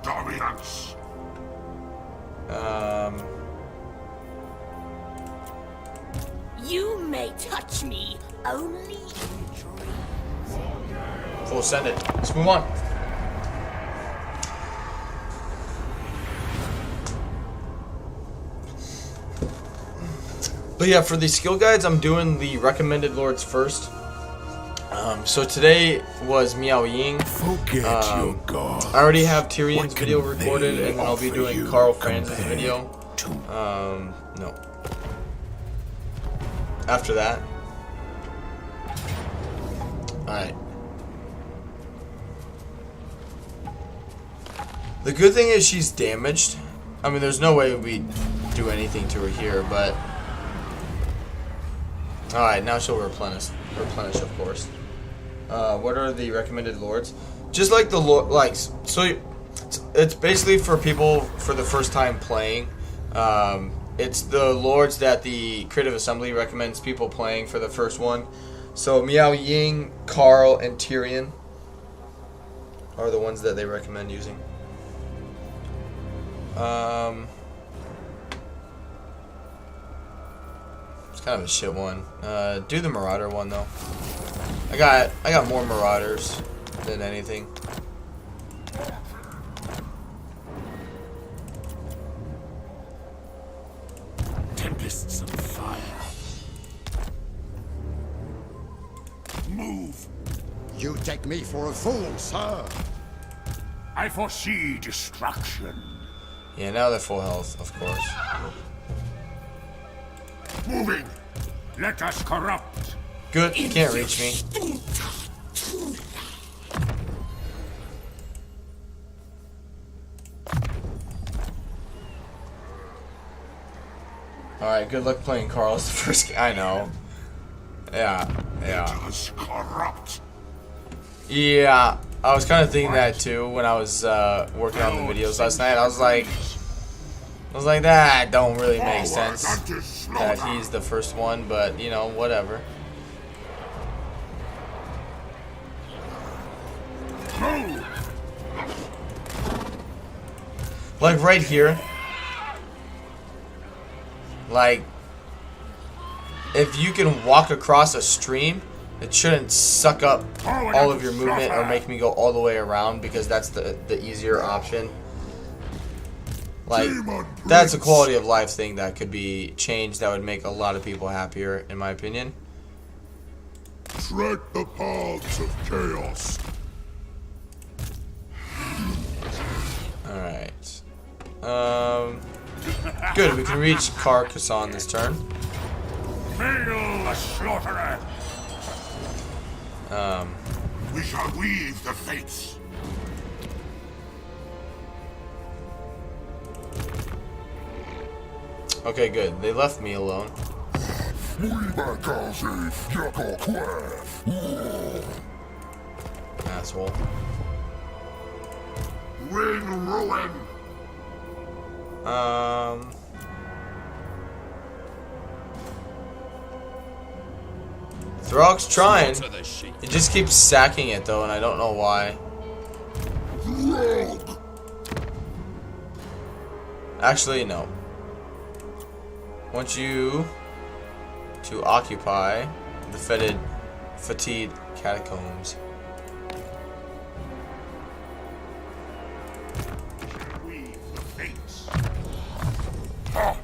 Dominance. You may touch me only in dreams. We'll send it. Let's move on. But yeah, for the skill guides, I'm doing the recommended lords first. So today was Miao Ying. Forget your god. I already have Tyrion's video recorded, and then I'll be doing Carl Franz's video. No. After that. Alright. The good thing is she's damaged. I mean, there's no way we do anything to her here, but... Alright, now she'll replenish, of course. What are the recommended lords? Just like the lord, like, so it's basically for people for the first time playing. It's the lords that the Creative Assembly recommends people playing for the first one. So Miao Ying, Carl, and Tyrion are the ones that they recommend using. It's kind of a shit one. Do the Marauder one though. I got more Marauders than anything. Tempests of fire. Move. You take me for a fool, sir. I foresee destruction. Yeah, now they're full health, of course. Moving. Let us corrupt. Good, you can't reach me. Alright, good luck playing Carl as the first game. I know. Yeah. Let us corrupt. Yeah, I was kind of thinking that too when I was working on the videos last night. I was like, that don't really make sense that he's the first one, but you know, whatever. Like right here, like if you can walk across a stream, it shouldn't suck up all of your movement or make me go all the way around, because that's the easier option. Like, that's a quality of life thing that could be changed that would make a lot of people happier, in my opinion. Tread the paths of chaos. Alright. Good, we can reach Carcassonne this turn. Hail the slaughterer! We shall weave the fates. Okay, good. They left me alone. Asshole. Ring ruin. Throg's trying. He just keeps sacking it though, and I don't know why. Actually, no. I want you to occupy the fatigued catacombs. Weave the fates. Ah,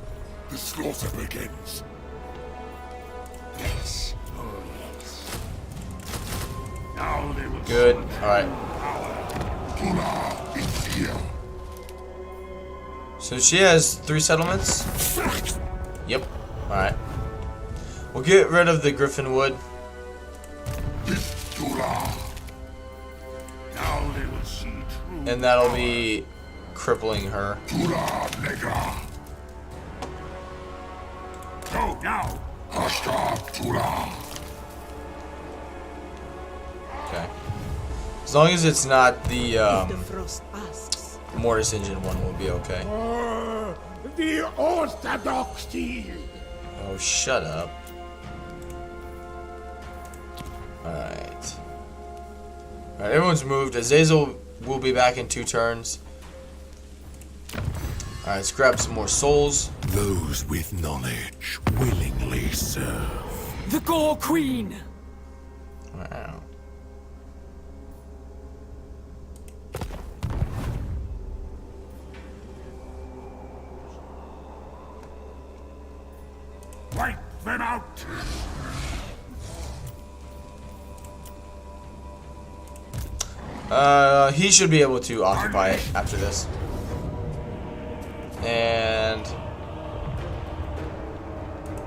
the slaughter begins. Yes. Oh, yes. Now they will. Good. Alright. Tula is here. So she has 3 settlements? Yep. Alright. We'll get rid of the Griffin Wood. Tula. Now they will see and that'll be crippling her. Tula Negra. Go now. Hasta Tula. Okay. As long as it's not the The frost asks. Mortis engine one, will be okay. The orthodoxy. Oh, shut up. Alright. Alright, everyone's moved. Azazel will be back in 2 turns. Alright, let's grab some more souls. Those with knowledge willingly serve. The Gore Queen! Wow. Wipe them out. He should be able to occupy it after this. And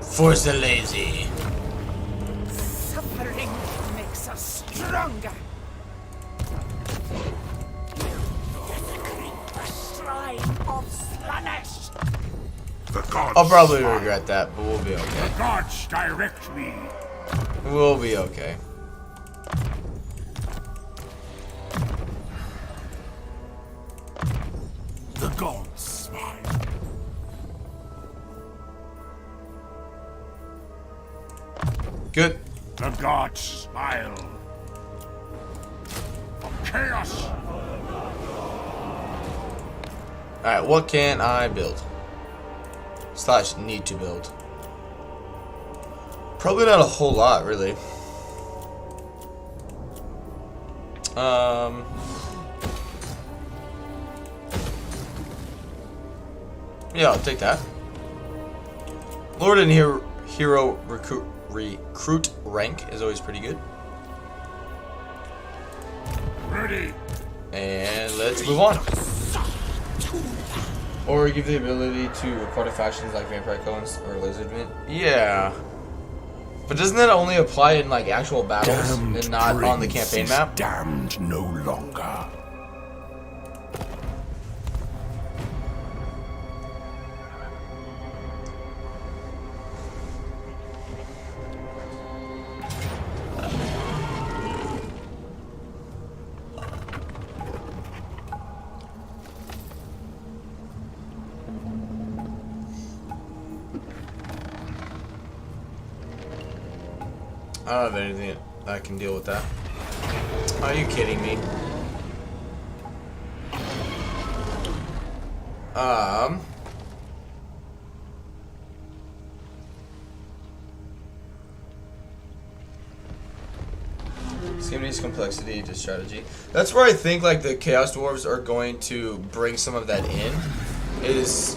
force the lazy. Suffering makes us stronger. Desecrate the shrine of Slanesh. The gods. I'll probably smile. regret that, but we'll be okay. The gods direct me. We'll be okay. The gods smile. Good. The gods smile. Chaos. Alright, what can I build? Slash need to build. Probably not a whole lot, really. Yeah, I'll take that. Lord and hero recruit rank is always pretty good. Ready. And let's move on. Or give the ability to record factions like Vampire Cones or Lizardmen. Yeah. But doesn't that only apply in like actual battles and not on the campaign map? Damned no longer. I don't have anything that can deal with that. Are you kidding me? Schemes, complexity to strategy. That's where I think like the Chaos Dwarves are going to bring some of that in. Is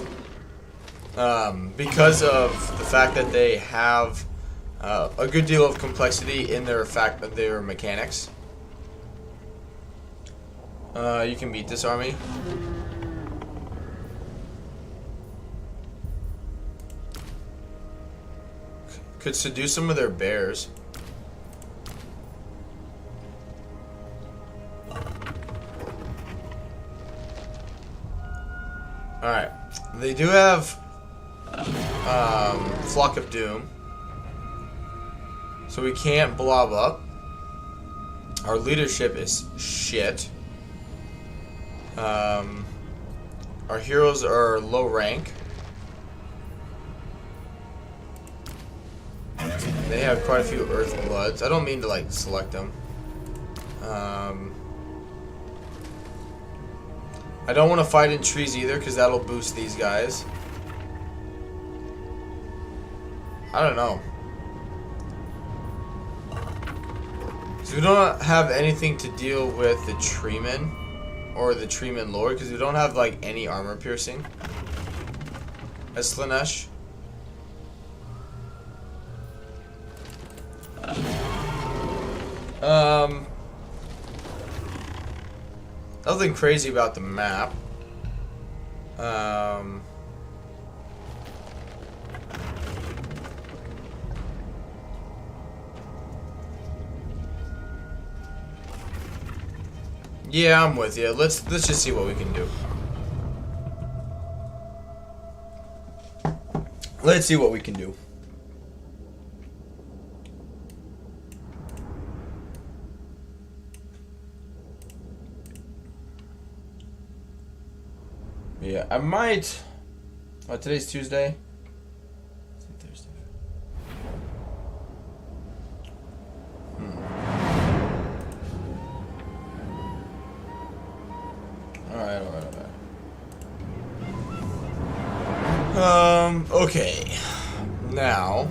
because of the fact that they have a good deal of complexity in their mechanics. You can beat this army. Could seduce some of their bears. Alright. They do have Flock of Doom. So we can't blob up. Our leadership is shit. Our heroes are low rank. They have quite a few Earth Bloods. I don't mean to like select them. I don't want to fight in trees either because that'll boost these guys. I don't know. So we don't have anything to deal with the Treeman or the Treeman Lord because we don't have like any armor piercing as Slanesh. Nothing crazy about the map. Yeah, I'm with you. Let's just see what we can do. Let's see what we can do. Yeah, I might. Oh, today's Tuesday. Thursday. Alright. Okay. Now,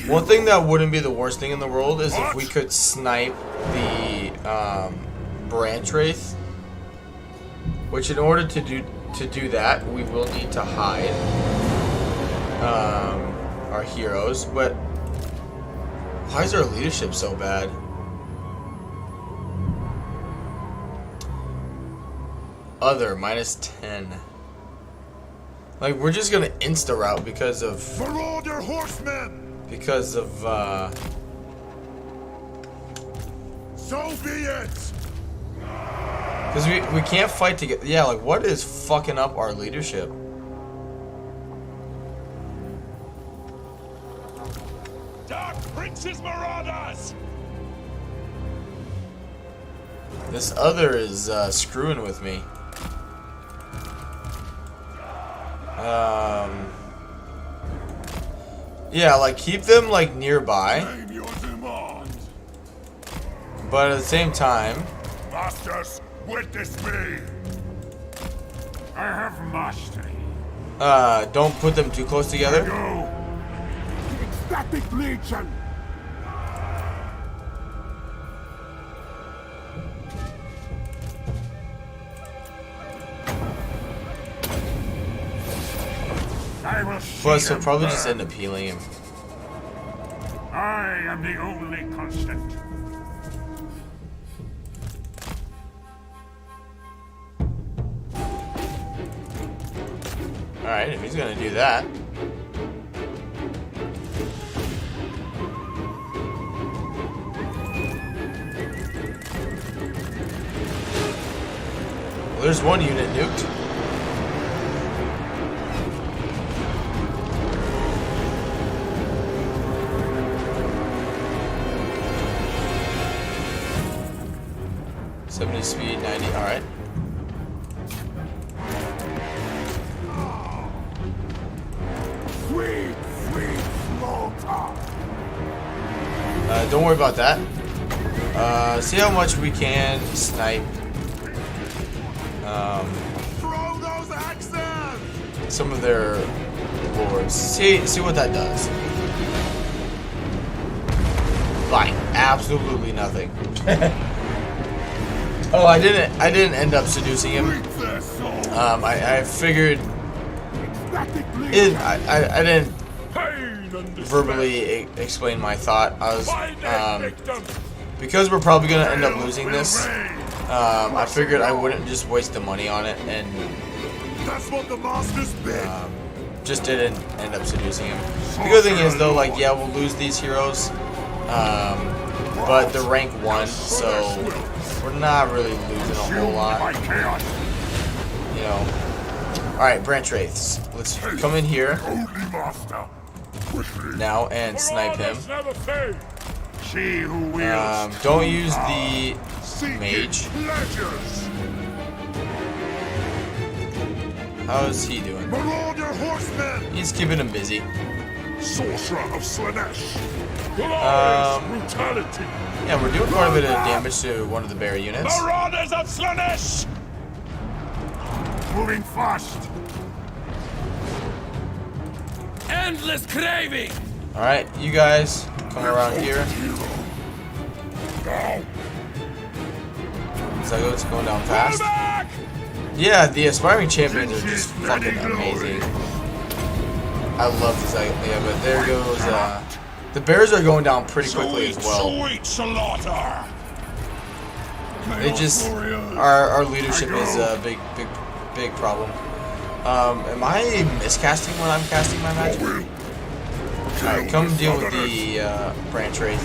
one thing that wouldn't be the worst thing in the world is if we could snipe the branch wraith. Which, in order to do that, we will need to hide our heroes. But why is our leadership so bad? Other -10. Like, we're just gonna insta route because of Marauder horsemen. because of So be it. because we can't fight together. Yeah, like, what is fucking up our leadership? Dark Prince's Marauders! This other is screwing with me. Yeah, like, keep them, like, nearby. Name your demand. But at the same time, Masters, witness me. I have mastery. don't put them too close together. Go. Ecstatic Legion. I will Plus, see he'll them probably just burn. end up healing him. I am the only constant. Alright, if he's gonna do that. Well, there's one unit nuked. Speed 90. All right. Sweet slaughter. Don't worry about that. See how much we can snipe. Throw those axes. Some of their lords. See what that does. Like absolutely nothing. Oh, I didn't end up seducing him. I figured I didn't verbally explain my thought. I was because we're probably gonna end up losing this. I figured I wouldn't just waste the money on it and That's what the masters bid. just didn't end up seducing him. The good thing is though, like, yeah, we'll lose these heroes, but they're rank 1, so we're not really losing a whole lot, you know. Alright, branch wraiths. Let's come in here now and snipe him. She who wields Don't use the mage. pleasures. How is he doing? Marauder horsemen. He's keeping him busy. Sorcerer of Slanesh. Brutality! Yeah, we're doing quite a bit of damage to one of the bear units. Marauders of Slanesh! Moving fast. Endless craving! Alright, you guys come around here. Zygote's going down fast. Yeah, the aspiring champions are just fucking amazing. I love the Zygote. Yeah, but there goes, the bears are going down pretty quickly as well. Sweet slaughter. They just, our leadership is a big problem. Am I miscasting when I'm casting my magic? Alright, come deal with the branch wraith,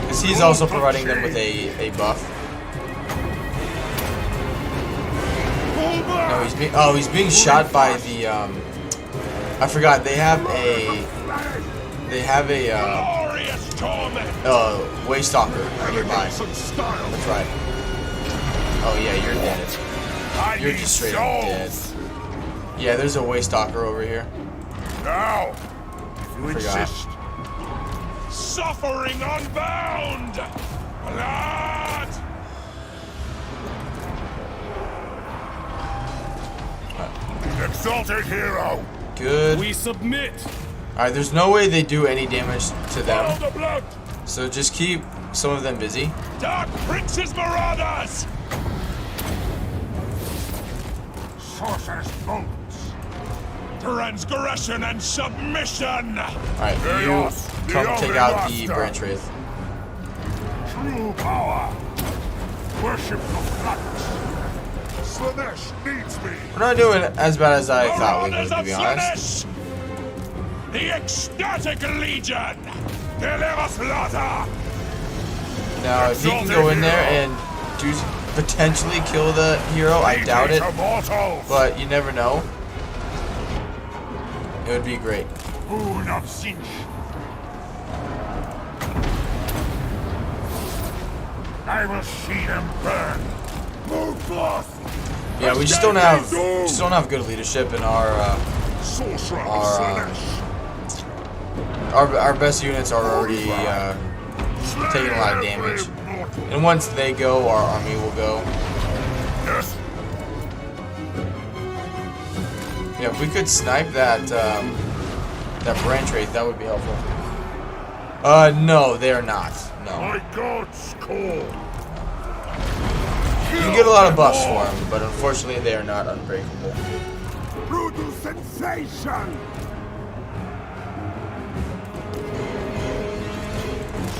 because he's also providing them with a buff. No, he's being shot by the I forgot they have a Glorious torment. Waystalker nearby. That's right. Oh yeah, you're dead. You're just straight up dead. Yeah, there's a Waystalker over here. Now, if you insist. Suffering unbound. Blood. Exalted hero. Good. We submit. Alright, there's no way they do any damage to Follow them. the blood. So just keep some of them busy. Dark Prince's marauders. Sorcerer's bolts. Transgression and submission. Alright, you Chaos, the come take out the Master. branch wraith. True power. Worship the flux. Slanesh needs me. We're not doing as bad as I thought we would, Marauders to of be honest. Slanesh. The ecstatic legion. Deliver slaughter. Now, if he can go in there and potentially kill the hero, I doubt it, but you never know. It would be great. Boon of Sinch. I will see them burn. Move forth. Yeah, we just don't have good leadership in our Sorcerer of our Slanesh. our best units are already taking a lot of damage. And once they go, our army will go. Yes. Yeah, if we could snipe that that branch wraith, that would be helpful. No, they are not. No. My God's call. You can get a lot of buffs for them, but unfortunately they are not unbreakable. Brutal sensation.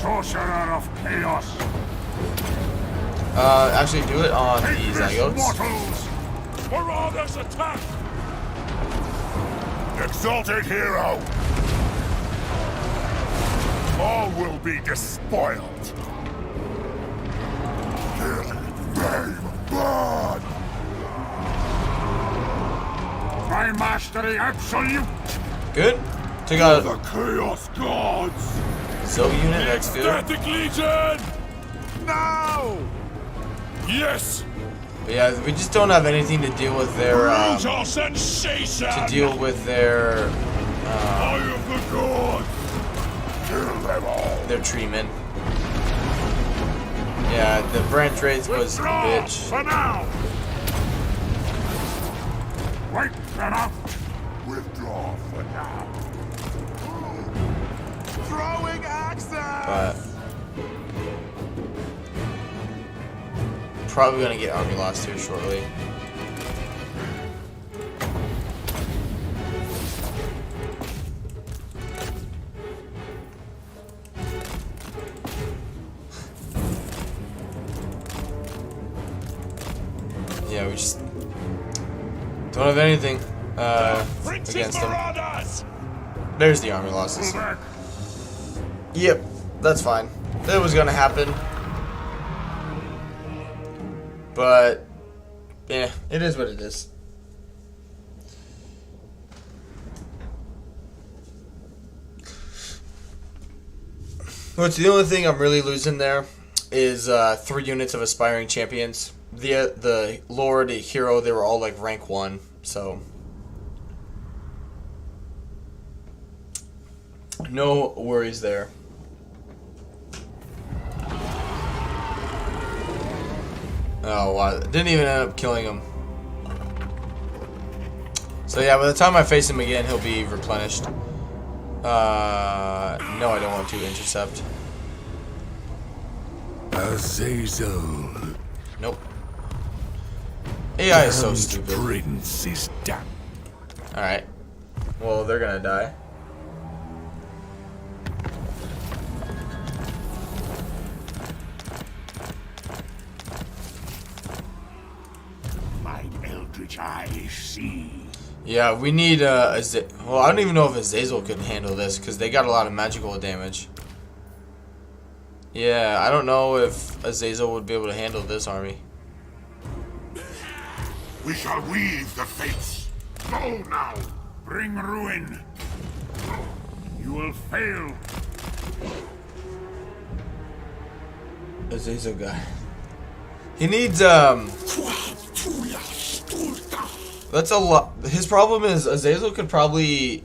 Sorcerer of chaos. Actually do it on the Zygotes. Mortals. Marauders attack. Exalted hero. All will be despoiled. Kill, name, blood. My mastery absolute. Good. Took out The chaos gods. a Zoe unit, that's good. Ecstatic legion. Now. Yes. But yeah, we just don't have anything to deal with their Brutal sensation. Eye of the gods. Kill them all. their treatment. Yeah, the branch wraith was a Withdraw bitch. for now. Wipe them out. Withdraw for now. Throwing axes. But probably gonna get army lost here shortly. Yeah, we just don't have anything against them. There's the army losses. Pull back. Yep, that's fine. That was gonna happen. But yeah, it is what it is. What's the only thing I'm really losing there is 3 units of aspiring champions. The Lord, the hero, they were all like rank 1, so no worries there. Oh wow, didn't even end up killing him. So yeah, by the time I face him again, he'll be replenished. No, I don't want to intercept. Azazel. Nope. AI is so stupid. Prince is done. Alright. Well, they're gonna die. My eldritch eyes see. Yeah, we need well, I don't even know if Azazel can handle this because they got a lot of magical damage. Yeah, I don't know if Azazel would be able to handle this army. We shall weave the fates. Go now. Bring ruin. You will fail. Azazel guy. He needs That's a lot. His problem is Azazel could probably.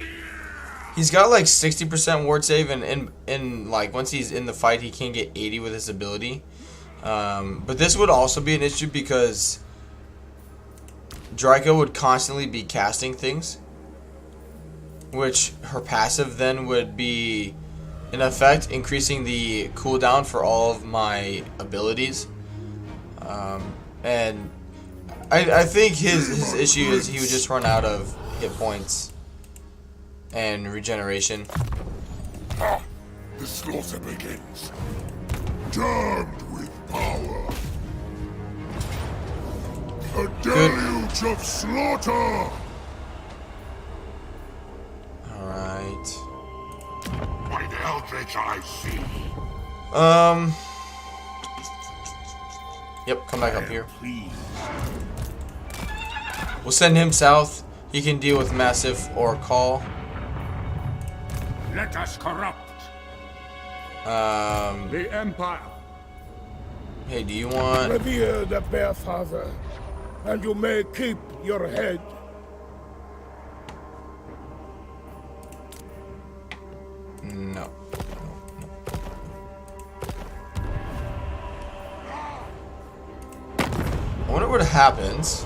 He's got like 60% ward save, and in like once he's in the fight, he can get 80 with his ability. But this would also be an issue because Draco would constantly be casting things, which her passive then would be, in effect, increasing the cooldown for all of my abilities. And I think his issue is he would just run out of hit points and regeneration. Ah, the slaughter begins. Damned with power. A deluge of slaughter. Alright. By the eldritch I see. Yep, come back up here. Please. We'll send him south. He can deal with massive or call. Let us corrupt. The Empire. Hey, do you want... Revere the Bear Father, and you may keep your head. No. I wonder what happens.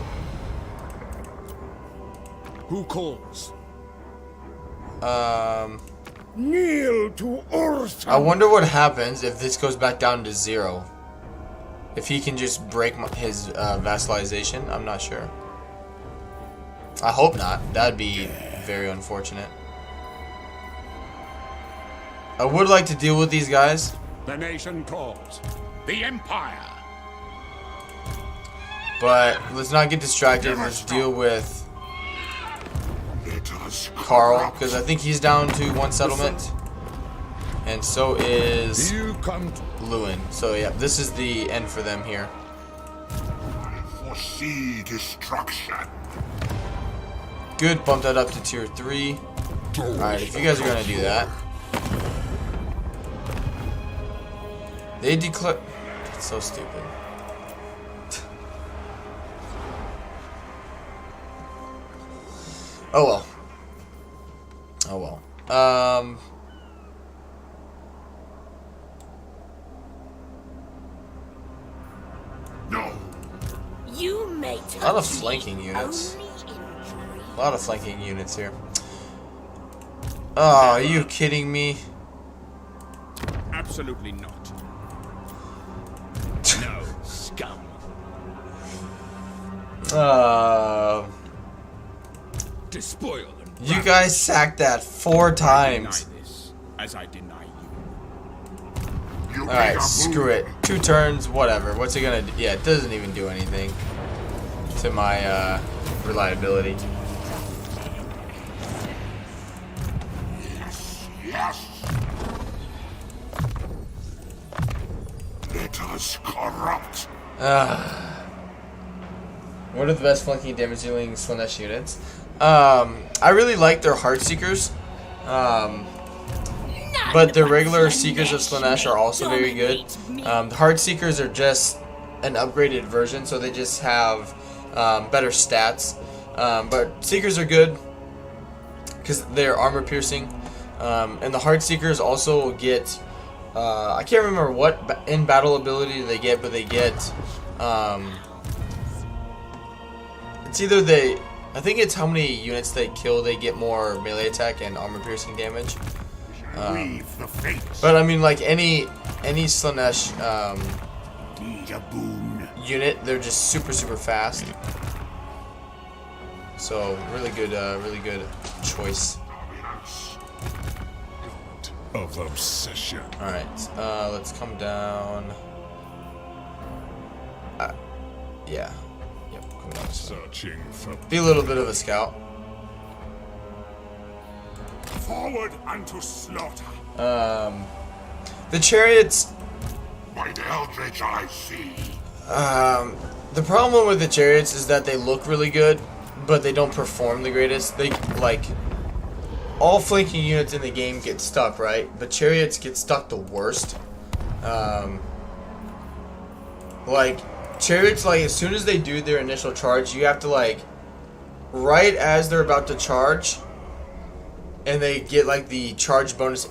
Who calls? Kneel to Ursa. I wonder what happens if this goes back down to 0. If he can just break his vassalization, I'm not sure. I hope not. That'd be very unfortunate. I would like to deal with these guys. The nation calls. The Empire. But let's not get distracted. Let's deal with Let us Carl, because I think he's down to 1 settlement. And so is You come to Lewin. So yeah, this is the end for them here. foresee destruction. Good, bump that up to tier 3. Alright, if you guys are going to do that. They declare... That's so stupid. Oh well. Oh well. No. You may A lot of flanking units. A lot of flanking units here. Oh, are you kidding me? Absolutely not. No, scum. Despoil them. You guys sacked that 4 times. Deny this, as I deny you. You Alright, make a screw move. it. 2 turns, whatever. What's it gonna do? Yeah, it doesn't even do anything to my reliability. Yes. Let us corrupt. What are the best flanking damage dealing Slaanesh units? I really like their Heart Seekers. But the regular Seekers of Slaanesh are also very good. The Heart Seekers are just an upgraded version, so they just have better stats. But Seekers are good because they're armor piercing. And the Heart Seekers also get... I can't remember what in battle ability they get, but they get... it's either they... I think it's how many units they kill, they get more melee attack and armor piercing damage. Weave the fates. But I mean, like any Slaanesh Need a boon. unit, they're just super fast. So really good choice. of obsession. All right, let's come down. Yeah, yep, come down. Searching for Be a little bit of a scout. forward unto slaughter. The chariots. By the eldritch I see. The problem with the chariots is that they look really good, but they don't perform the greatest. They, like, all flanking units in the game get stuck, right? But chariots get stuck the worst. Like, chariots, like, as soon as they do their initial charge, you have to, like, right as they're about to charge, and they get, like, the charge bonus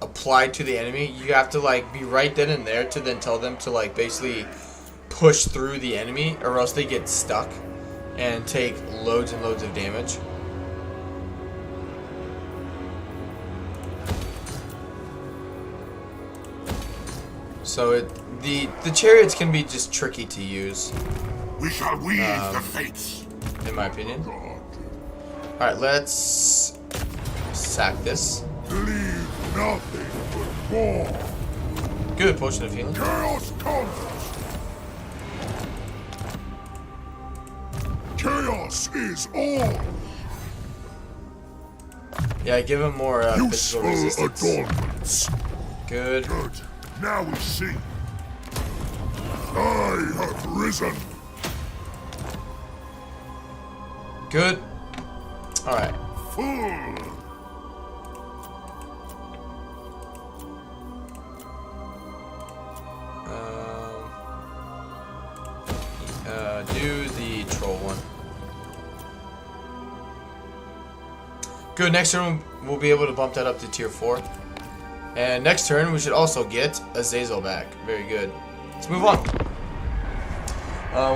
applied to the enemy, you have to, like, be right then and there to then tell them to, like, basically push through the enemy, or else they get stuck and take loads and loads of damage. So the chariots can be just tricky to use. We shall weave the fates. In my opinion. Alright, let's sack this. Leave nothing but war. Good potion of healing. Chaos comes. Chaos is all. Yeah, give him more physical Useful resistance. adornments. Good. Good. Now we see. I have risen. Good. Alright. Full. Do the troll one. Good, next turn we'll be able to bump that up to tier 4. And next turn we should also get Azazel back. Very good. Let's move on.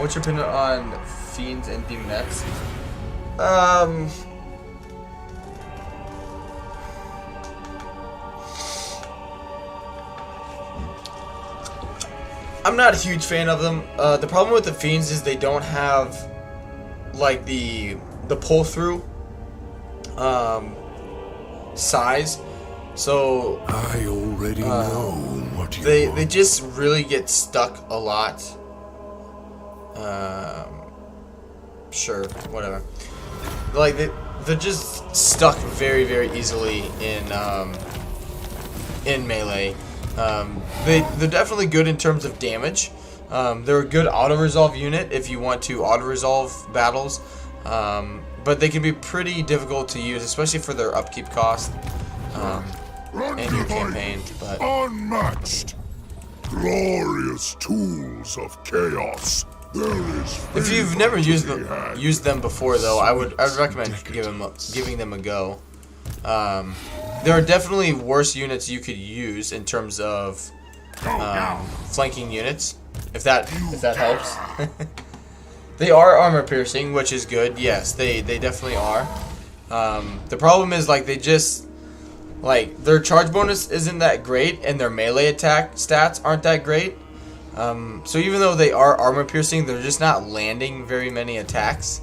What's your opinion on Fiends and Demonettes? I'm not a huge fan of them. The problem with the Fiends is they don't have like the pull through size. So I already know what you they just really get stuck a lot. Sure, whatever. Like they're just stuck very, very easily in melee. They're definitely good in terms of damage. They're a good auto-resolve unit if you want to auto-resolve battles. But they can be pretty difficult to use, especially for their upkeep cost in your campaign. But unmatched, glorious tools of chaos. There is if you've never used them before, though, I would recommend giving them a go. There are definitely worse units you could use in terms of flanking units, if that helps. They are armor piercing, which is good. Yes, they definitely are. The problem is like their charge bonus isn't that great, and their melee attack stats aren't that great. So even though they are armor piercing, they're just not landing very many attacks.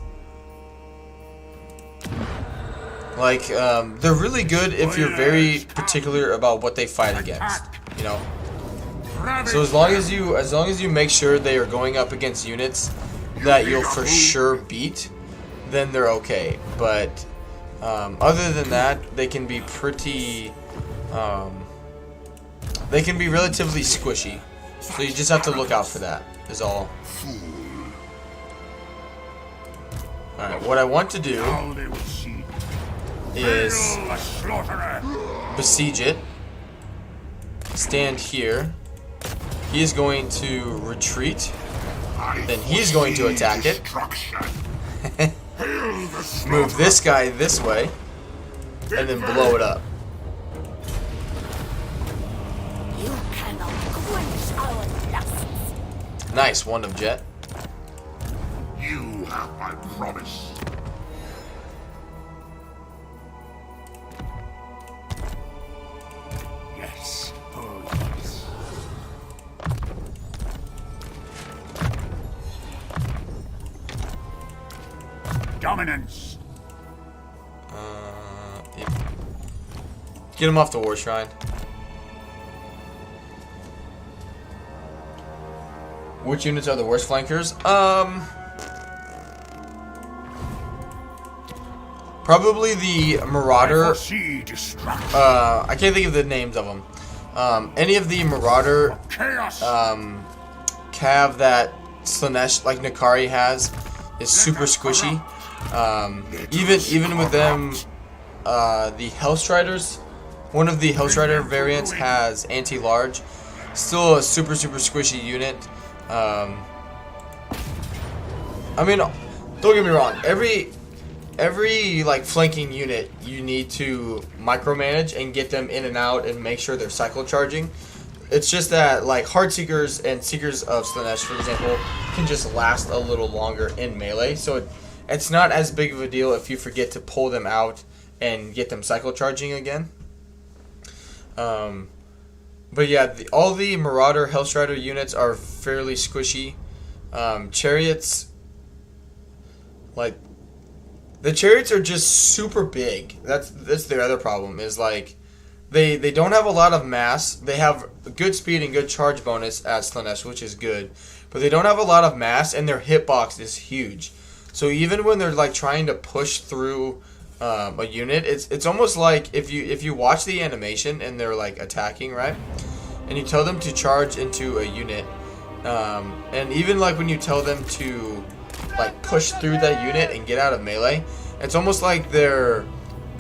Like, they're really good if you're very particular about what they fight against, you know. So as long as you make sure they are going up against units that you'll for sure beat, then they're okay. But other than that, they can be pretty, they can be relatively squishy. So you just have to look out for that, is all. Alright, what I want to do is besiege it. Stand here. He is going to retreat. Then he's going to attack it. Move this guy this way. And then blow it up. You cannot quench our lusts. Nice, one of jet. You have my promise. Yes. Oh, yes. Dominance. Yeah. Get him off the war shrine. Which units are the worst flankers? Probably the Marauder. I can't think of the names of them. Any of the Marauder cav that Slaanesh, like Nakari has, is super squishy. Even with them, the Hellstriders, one of the Hellstrider variants has anti-large, still a super squishy unit. I mean, don't get me wrong, every like flanking unit you need to micromanage and get them in and out and make sure they're cycle charging. It's just that like Heartseekers and Seekers of Slaanesh, for example, can just last a little longer in melee, so it's not as big of a deal if you forget to pull them out and get them cycle charging again. But yeah, all the Marauder Hellstrider units are fairly squishy. Chariots, like, the Chariots are just super big. That's their other problem, is like they don't have a lot of mass. They have good speed and good charge bonus at Slaanesh, which is good, but they don't have a lot of mass, and their hitbox is huge. So even when they're like trying to push through a unit, it's almost like if you watch the animation and they're like attacking, right, and you tell them to charge into a unit, and even like when you tell them to like push through that unit and get out of melee, it's almost like their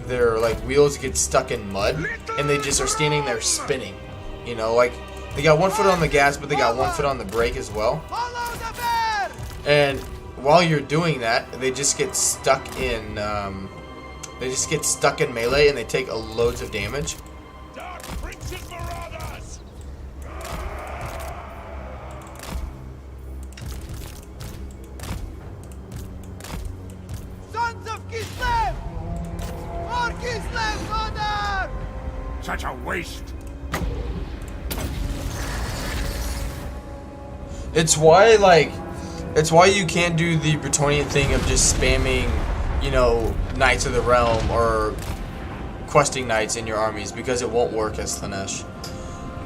like wheels get stuck in mud and they just are standing there spinning. You know, like they got one foot on the gas, but they got one foot on the brake as well. And while you're doing that, they just get stuck in melee and they take loads of damage. Dark Prince's Marauders! Sons of Kislev! For Kislev's honor! Such a waste. It's why you can't do the Bretonnian thing of just spamming, you know, Knights of the Realm or questing Knights in your armies, because it won't work as Slaanesh.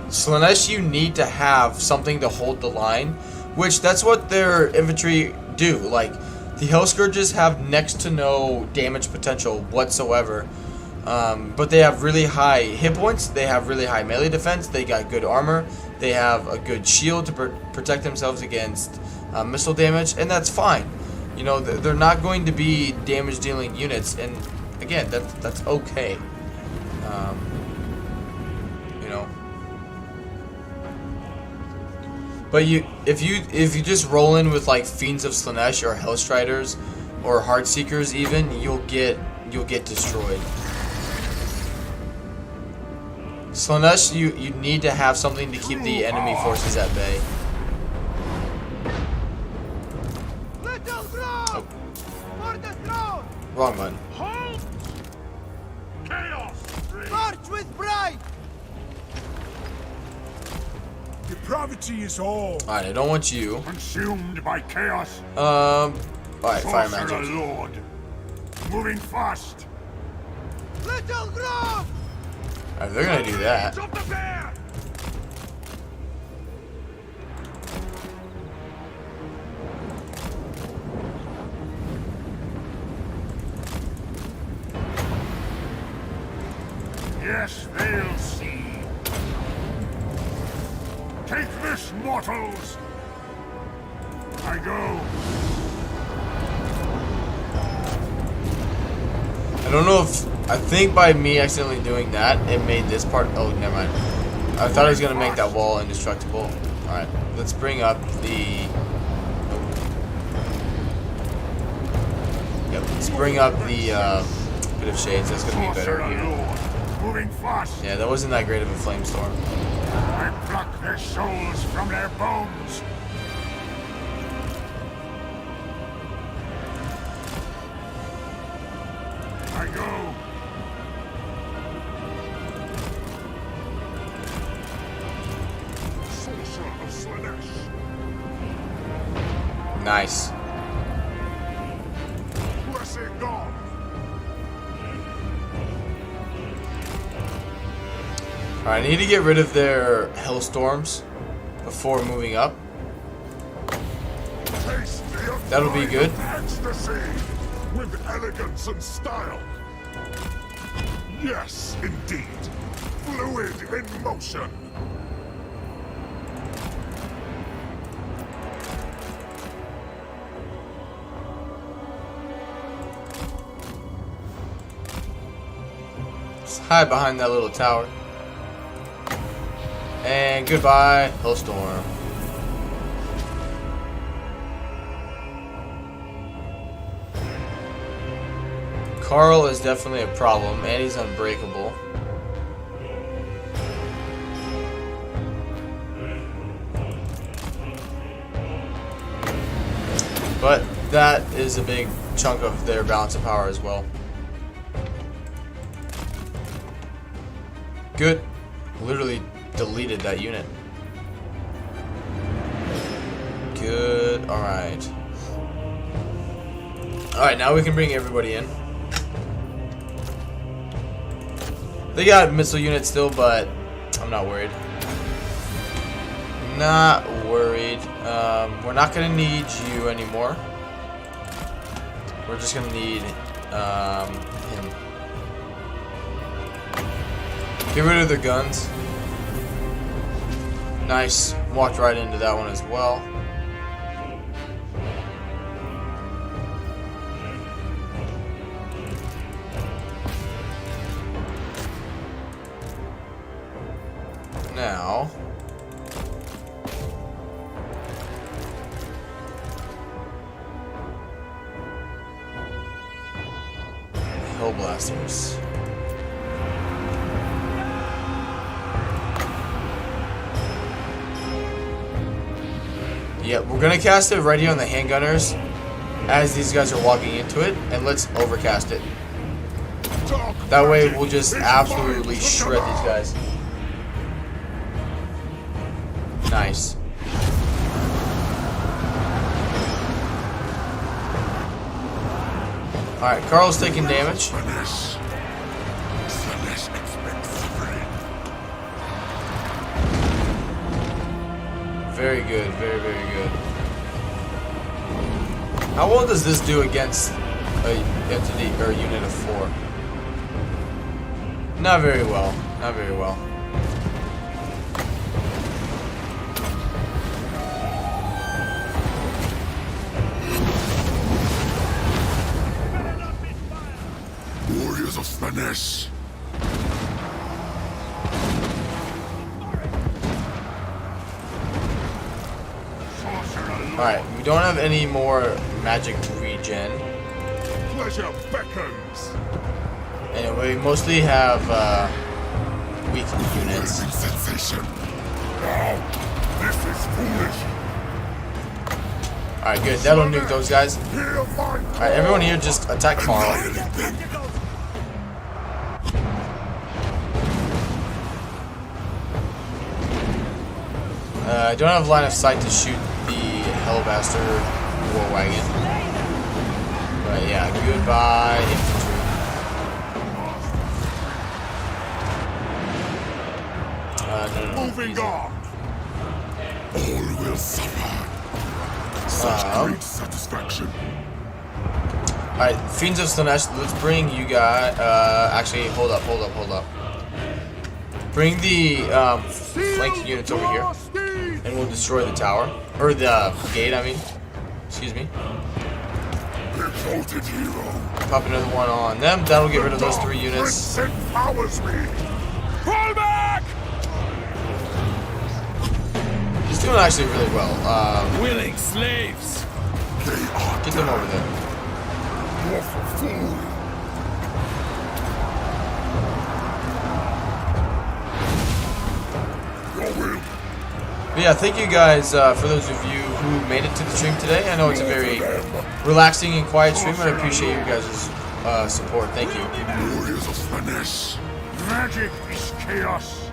Slaanesh, you need to have something to hold the line, which that's what their infantry do. Like, the Hellscourges have next to no damage potential whatsoever, but they have really high hit points, they have really high melee defense, they got good armor, they have a good shield to protect themselves against missile damage, and that's fine. You know, they're not going to be damage dealing units, and again, that's okay. You know, but if you just roll in with like Fiends of Slaanesh or Hellstriders or Heartseekers, even you'll get destroyed. Slaanesh, you need to have something to keep the enemy forces at bay. Oh. Wrong button. Halt! Chaos! March with pride! Depravity is all. Alright, I don't want you. Consumed by chaos. Alright, fire Sorcerer magic. Lord. Moving fast. Little Grove! Alright, they're gonna do that. Of the bear! Yes, they'll see. Take this, mortals! I go. I don't know if... I think by me accidentally doing that, it made this part... Oh, never mind. I thought I was going to make that wall indestructible. Alright, let's bring up the... Yep, let's bring up the bit of shades. That's going to be better Sorcerer here. Lord. Moving fast. Yeah, that wasn't that great of a flame storm. I pluck their souls from their bones. I go. Sorcerer of Slaanesh. Nice. Blessed God. Alright, I need to get rid of their Hellstorms before moving up. Taste the That'll be good. ecstasy with elegance and style. Yes, indeed. Fluid in motion. Let's hide behind that little tower. And goodbye, Hellstorm. Carl is definitely a problem, and he's unbreakable. But that is a big chunk of their balance of power as well. Good. Literally deleted that unit. Good. Alright. Alright, now we can bring everybody in. They got missile units still, but I'm not worried. Not worried. We're not gonna need you anymore. We're just gonna need him. Get rid of their guns. Nice. Walked right into that one as well. Now, Hell Blasters. Yeah, we're gonna cast it right here on the handgunners as these guys are walking into it, and let's overcast it. That way we'll just absolutely shred these guys. Nice. Alright, Carl's taking damage. Very good, very, very good. How well does this do against a entity or a unit of 4? Not very well. Not very well. Warriors of Slanesh. Alright, we don't have any more magic regen. Pleasure beckons. Anyway, we mostly have weak units. Sensation. Now, this is foolish. Alright, good. That'll nuke those guys. Hear my Alright, everyone here just attack Carl. I don't have line of sight to shoot the Hellblaster war wagon. But yeah, goodbye infantry. No. moving on. All will suffer. Such great satisfaction. Alright, Fiends of Slanesh, let's bring you guys. Actually, hold up. Bring the flank units over here, and we'll destroy the tower. Or the gate, I mean. Excuse me. Devoted hero. Pop another one on them. That'll get rid of those 3 units. Empowers me. Fall back! He's doing actually really well. Willing slaves! They are Get them over there. awful fool. Your will. But yeah, thank you guys for those of you who made it to the stream today. I know it's a very relaxing and quiet stream. I appreciate you guys' support. Thank you. Warriors of Slanesh. Magic is chaos.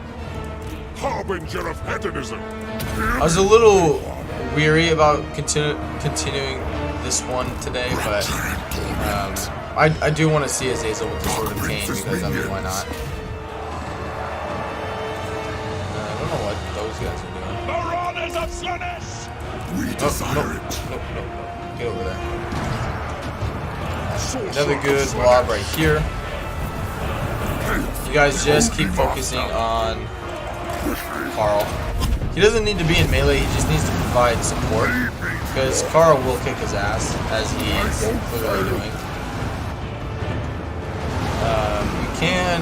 Harbinger of hedonism. I was a little weary about continuing this one today, but I do want to see Azazel with the Sword of Khaine, because I mean, why not? I don't know what those guys are doing. Marauders of Slanesh! We desire it. Nope. Get over there. Another good blob right here. You guys just keep focusing on Carl. He doesn't need to be in melee, he just needs to provide support, because Carl will kick his ass, as he is clearly doing. You can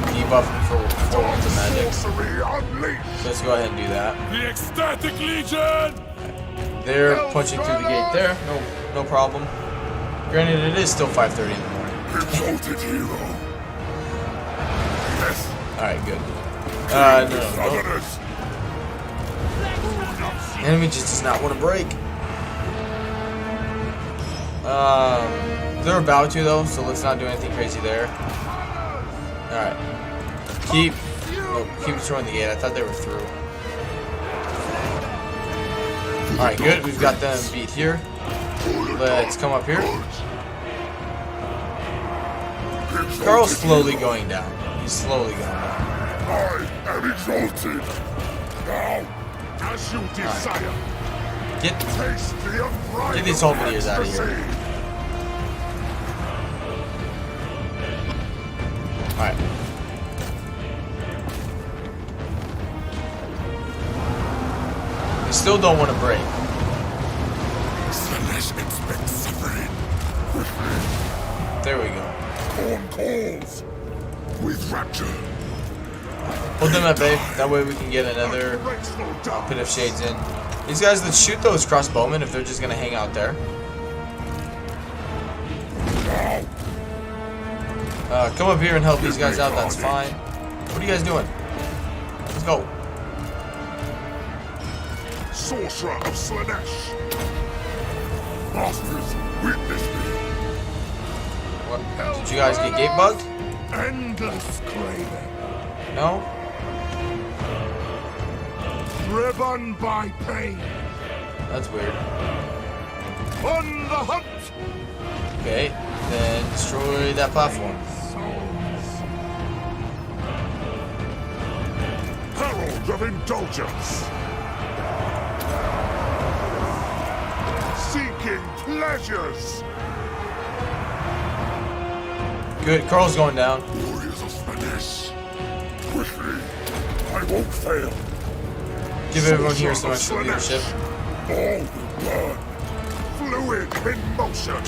debuff him for 4 wounds of magic. Sorcery unleashed! So let's go ahead and do that. The Ecstatic Legion! They're punching through the gate there. No problem. Granted, it is still 5:30 in the morning. Exalted hero! Yes! Alright, good. No. Southerners! Enemy just does not want to break. They're about to though, so let's not do anything crazy there. Alright. Keep destroying the gate. I thought they were through. Alright, good. We've got them beat here. Let's come up here. Carl's slowly going down. He's slowly going down. I am exalted! Now, as you desire, taste the unbridled Get these halberdiers out of here. ecstasy. Alright. They still don't want to break. Slanesh expects suffering. There we go. Corn calls with rapture. Hold them at bay. That way we can get another Pit of Shades in. These guys, let's shoot those crossbowmen if they're just going to hang out there. Come up here and help these guys out. That's fine. What are you guys doing? Let's go. Sorcerer of Slanesh. Masters, witness me. What? Did you guys get gate bugged? Endless craving. No? Driven by pain. That's weird. On the hunt. Okay, then destroy that platform. Herald of indulgence. Seeking pleasures. Good, Carl's going down. Warriors of Slanesh. With me, I won't fail. Give everyone here some extra leadership. All the blood. Fluid in motion.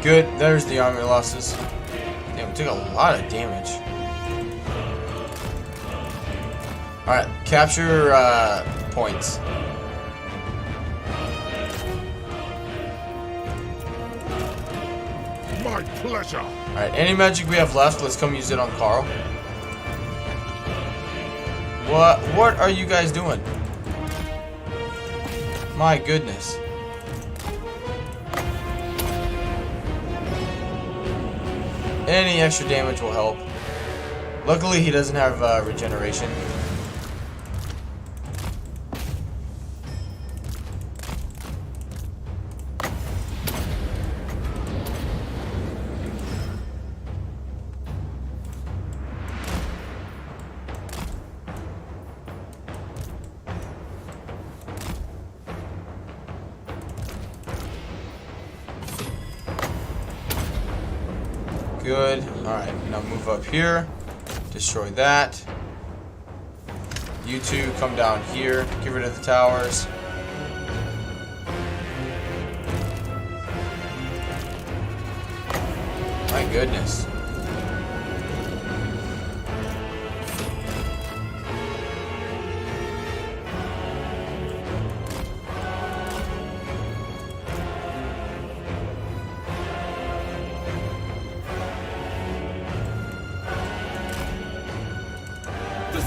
Good, there's the armor losses. Damn, we took a lot of damage. Alright, capture points. My pleasure. Alright, any magic we have left, let's come use it on Carl. What are you guys doing? My goodness. Any extra damage will help. Luckily, he doesn't have regeneration. Good. Alright, now move up here. Destroy that. You two come down here. Get rid of the towers. My goodness.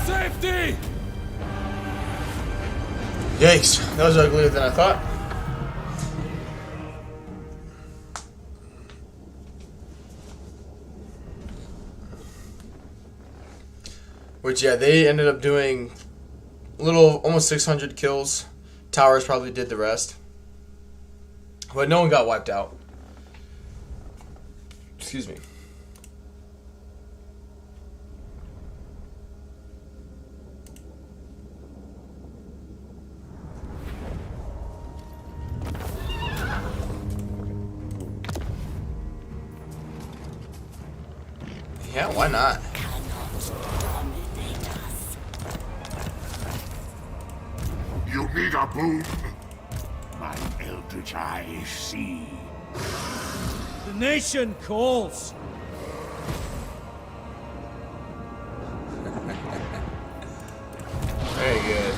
Safety! Yikes, that was uglier than I thought. Which, yeah, they ended up doing a little, almost 600 kills. Towers probably did the rest. But no one got wiped out. Excuse me. Yeah, why not? You need a boon? My eldritch eyes see. The nation calls. Very good.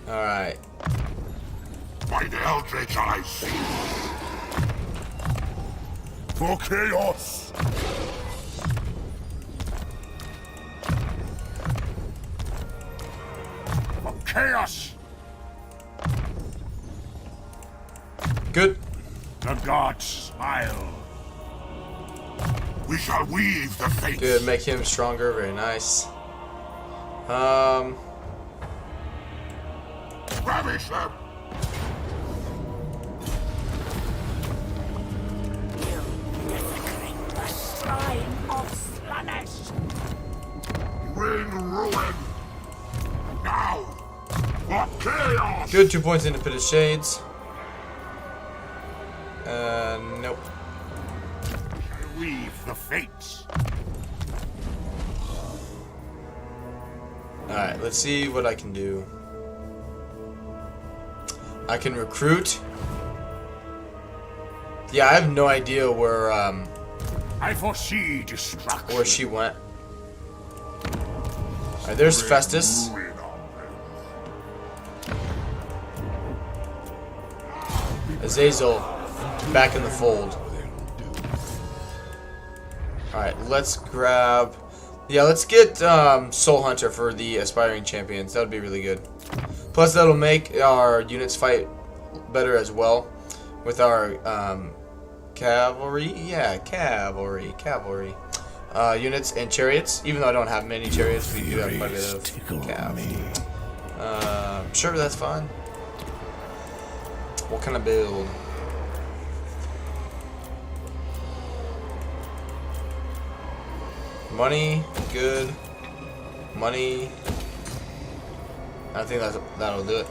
Alright. My eldritch eyes see. For chaos! For chaos! Good. The gods smile. We shall weave the fates. Good. Make him stronger. Very nice. Ravish them! Desecrate the shrine of Slaanesh. Bring ruin! Now! For chaos! Good. 2 points into Pit of Shades. Nope. Weave the fates. Alright, let's see what I can do. I can recruit. Yeah, I have no idea where I foresee destruction. where she went. Alright, there's Festus. Ruin on them. Azazel back in the fold. Alright, let's grab... Yeah, let's get Soul Hunter for the aspiring champions. That would be really good. Plus, that'll make our units fight better as well. With our cavalry. Yeah, cavalry. Units and chariots. Even though I don't have many chariots, we do have quite a bit of cav. Sure, that's fine. What kind of build? Money, good. Money. I think that'll do it.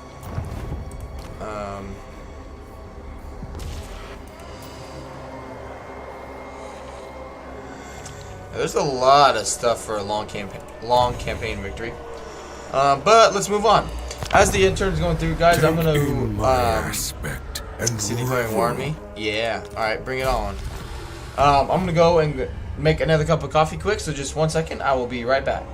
There's a lot of stuff for a long campaign victory. But let's move on. As the intern's going through, guys, I'm gonna see declaring war on me. Yeah. All right, bring it on. I'm gonna go and make another cup of coffee quick. So just 1 second. I will be right back.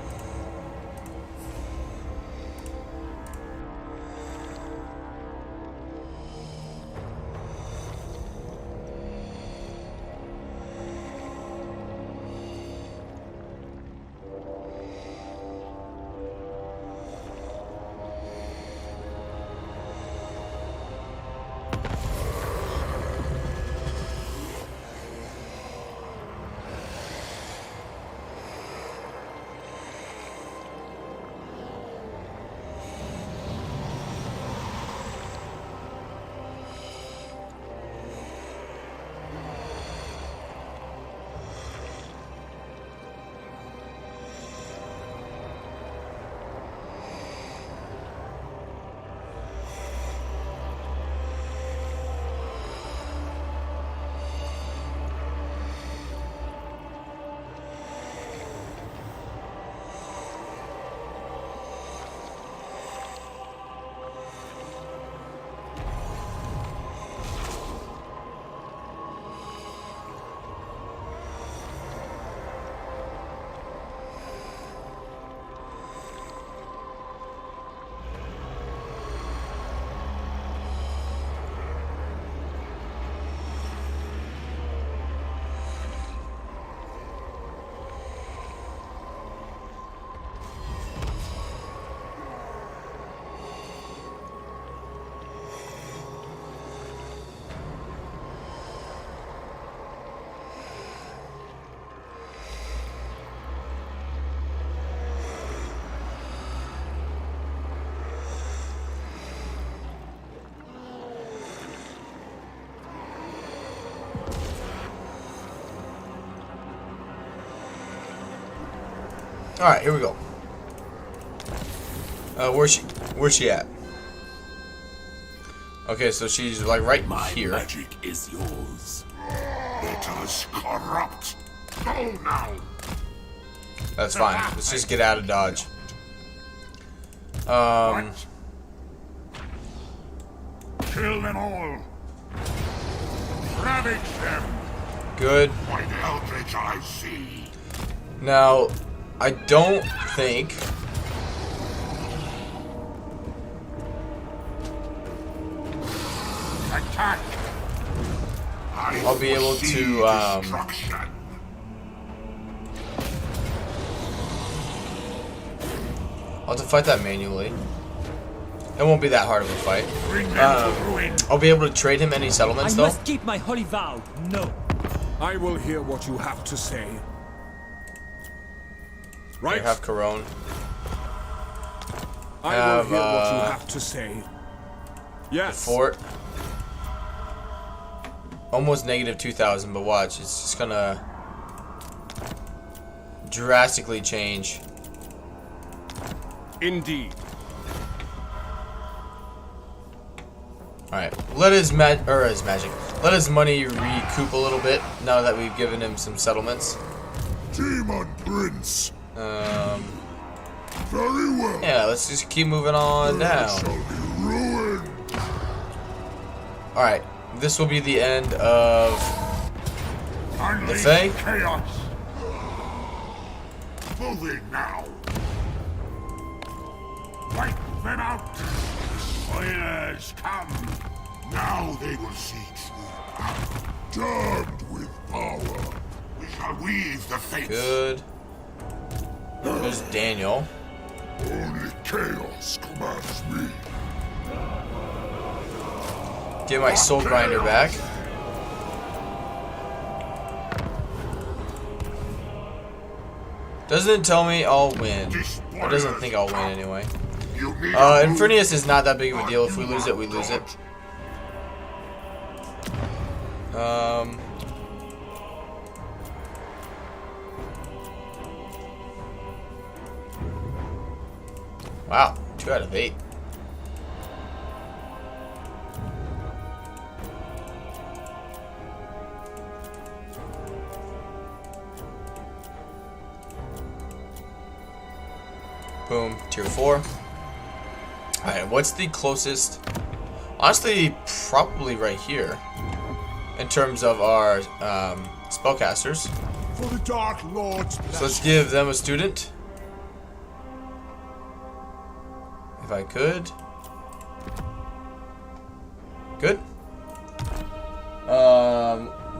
All right, here we go. Where's she at? Okay, so she's like right here. Magic is yours. Let us corrupt Go now. That's fine. Let's just get out of dodge. What? Kill them all. Ravage them. Good. What eldritch I see. Now, I don't think Attack. I'll be able to, Destruction. I'll have to fight that manually. It won't be that hard of a fight. Bring them to ruin. I'll be able to trade him any I settlements, though. must keep my holy vow. No. I will hear what you have to say. I Right? have Corone. I have, will hear what you have to say. Yes. Fort. Almost negative 2,000, but watch. It's just gonna drastically change. Indeed. Alright. Let his magic. Let his money recoup a little bit now that we've given him some settlements. Demon Prince. Very well. Yeah, let's just keep moving on down. Shall be ruined. Alright. This will be the end of Unleash Fae? chaos. Moving now. Wipe them out. Spoilers come. Now they will see true power. Damned with power. We shall weave the fates. good. There's Daniel. Only chaos commands me. Get my soul grinder back. Doesn't it tell me I'll win? Or doesn't think I'll win anyway. You need Infernius is not that big of a deal. If we lose it, we lose it. Wow, 2 out of 8. Boom, tier 4. Alright, what's the closest? Honestly, probably right here. In terms of our spellcasters. For the Dark Lord's So let's give them a student. If I could. Good.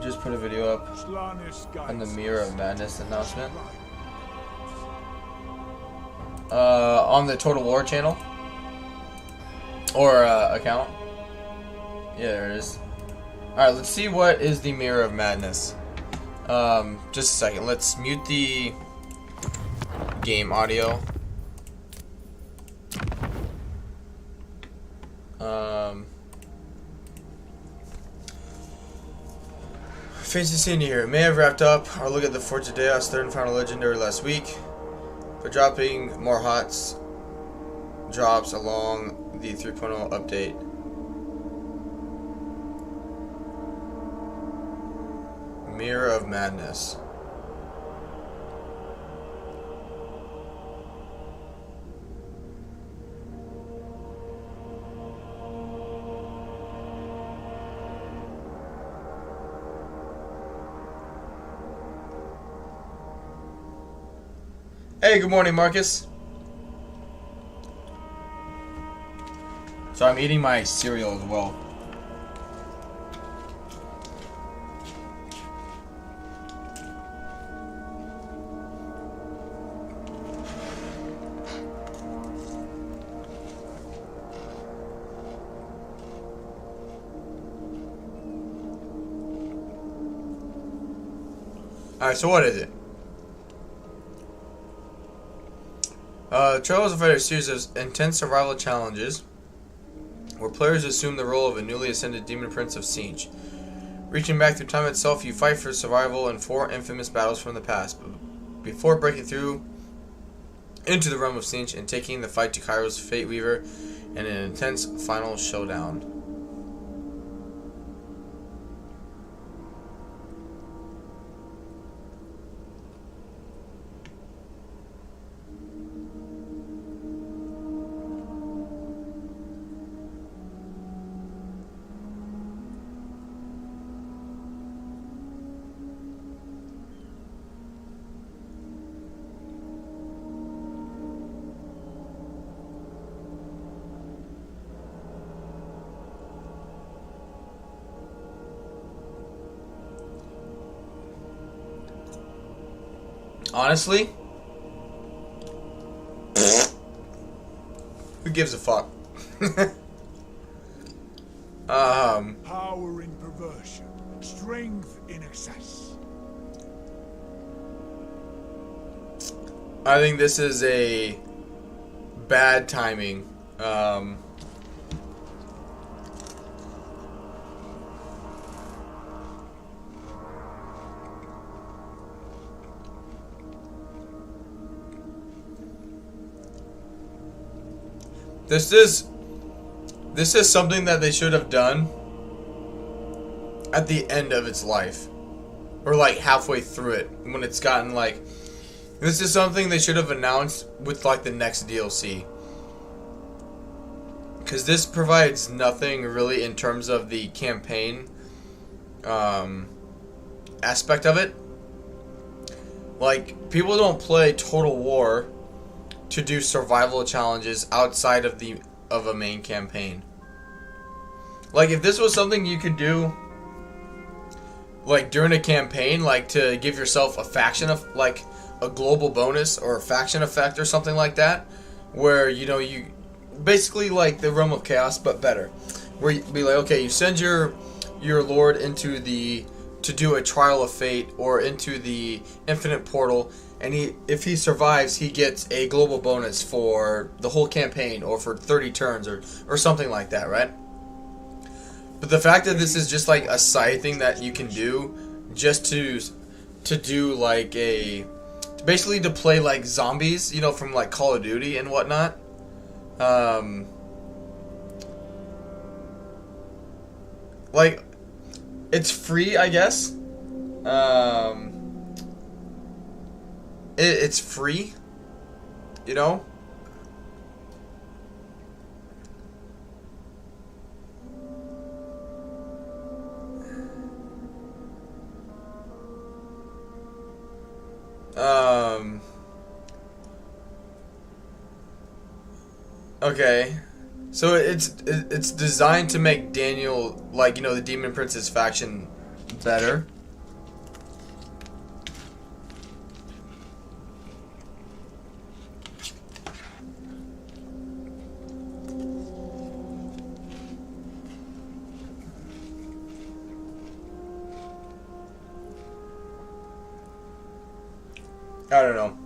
Just put a video up on the Mirror of Madness announcement. On the Total War channel. Or account. Yeah, there it is. Alright, let's see what is the Mirror of Madness. Just a second. Let's mute the game audio. Face the scene here. May have wrapped up our look at the Forge of Deos third and final legendary last week. But dropping more HOTS drops along the 3.0 update. Mirror of Madness. Hey, good morning, Marcus. So I'm eating my cereal as well. Alright, so what is it? Trails of Fighter series of intense survival challenges where players assume the role of a newly ascended Demon Prince of Siege. Reaching back through time itself, you fight for survival in 4 infamous battles from the past, before breaking through into the realm of Siege and taking the fight to Cairo's Fate Weaver in an intense final showdown. Honestly, who gives a fuck? Power in perversion, strength in excess. I think this is a bad timing. This is something that they should have done at the end of its life, or like halfway through it, when it's gotten like. This is something they should have announced with like the next DLC, because this provides nothing really in terms of the campaign aspect of it. Like, people don't play Total War to do survival challenges outside of a main campaign. Like, if this was something you could do like during a campaign, like to give yourself a faction of like a global bonus or a faction effect or something like that, where you basically like the Realm of Chaos but better, where you be like, okay, you send your lord into to do a trial of fate or into the infinite portal, and if he survives, he gets a global bonus for the whole campaign or for 30 turns or something like that, right? But the fact that this is just like a side thing that you can do just to do like basically to play like zombies, from like Call of Duty and whatnot. Like, it's free, I guess. It's free, Okay, so it's designed to make Daniel, like, the Demon Prince's faction better. I don't know.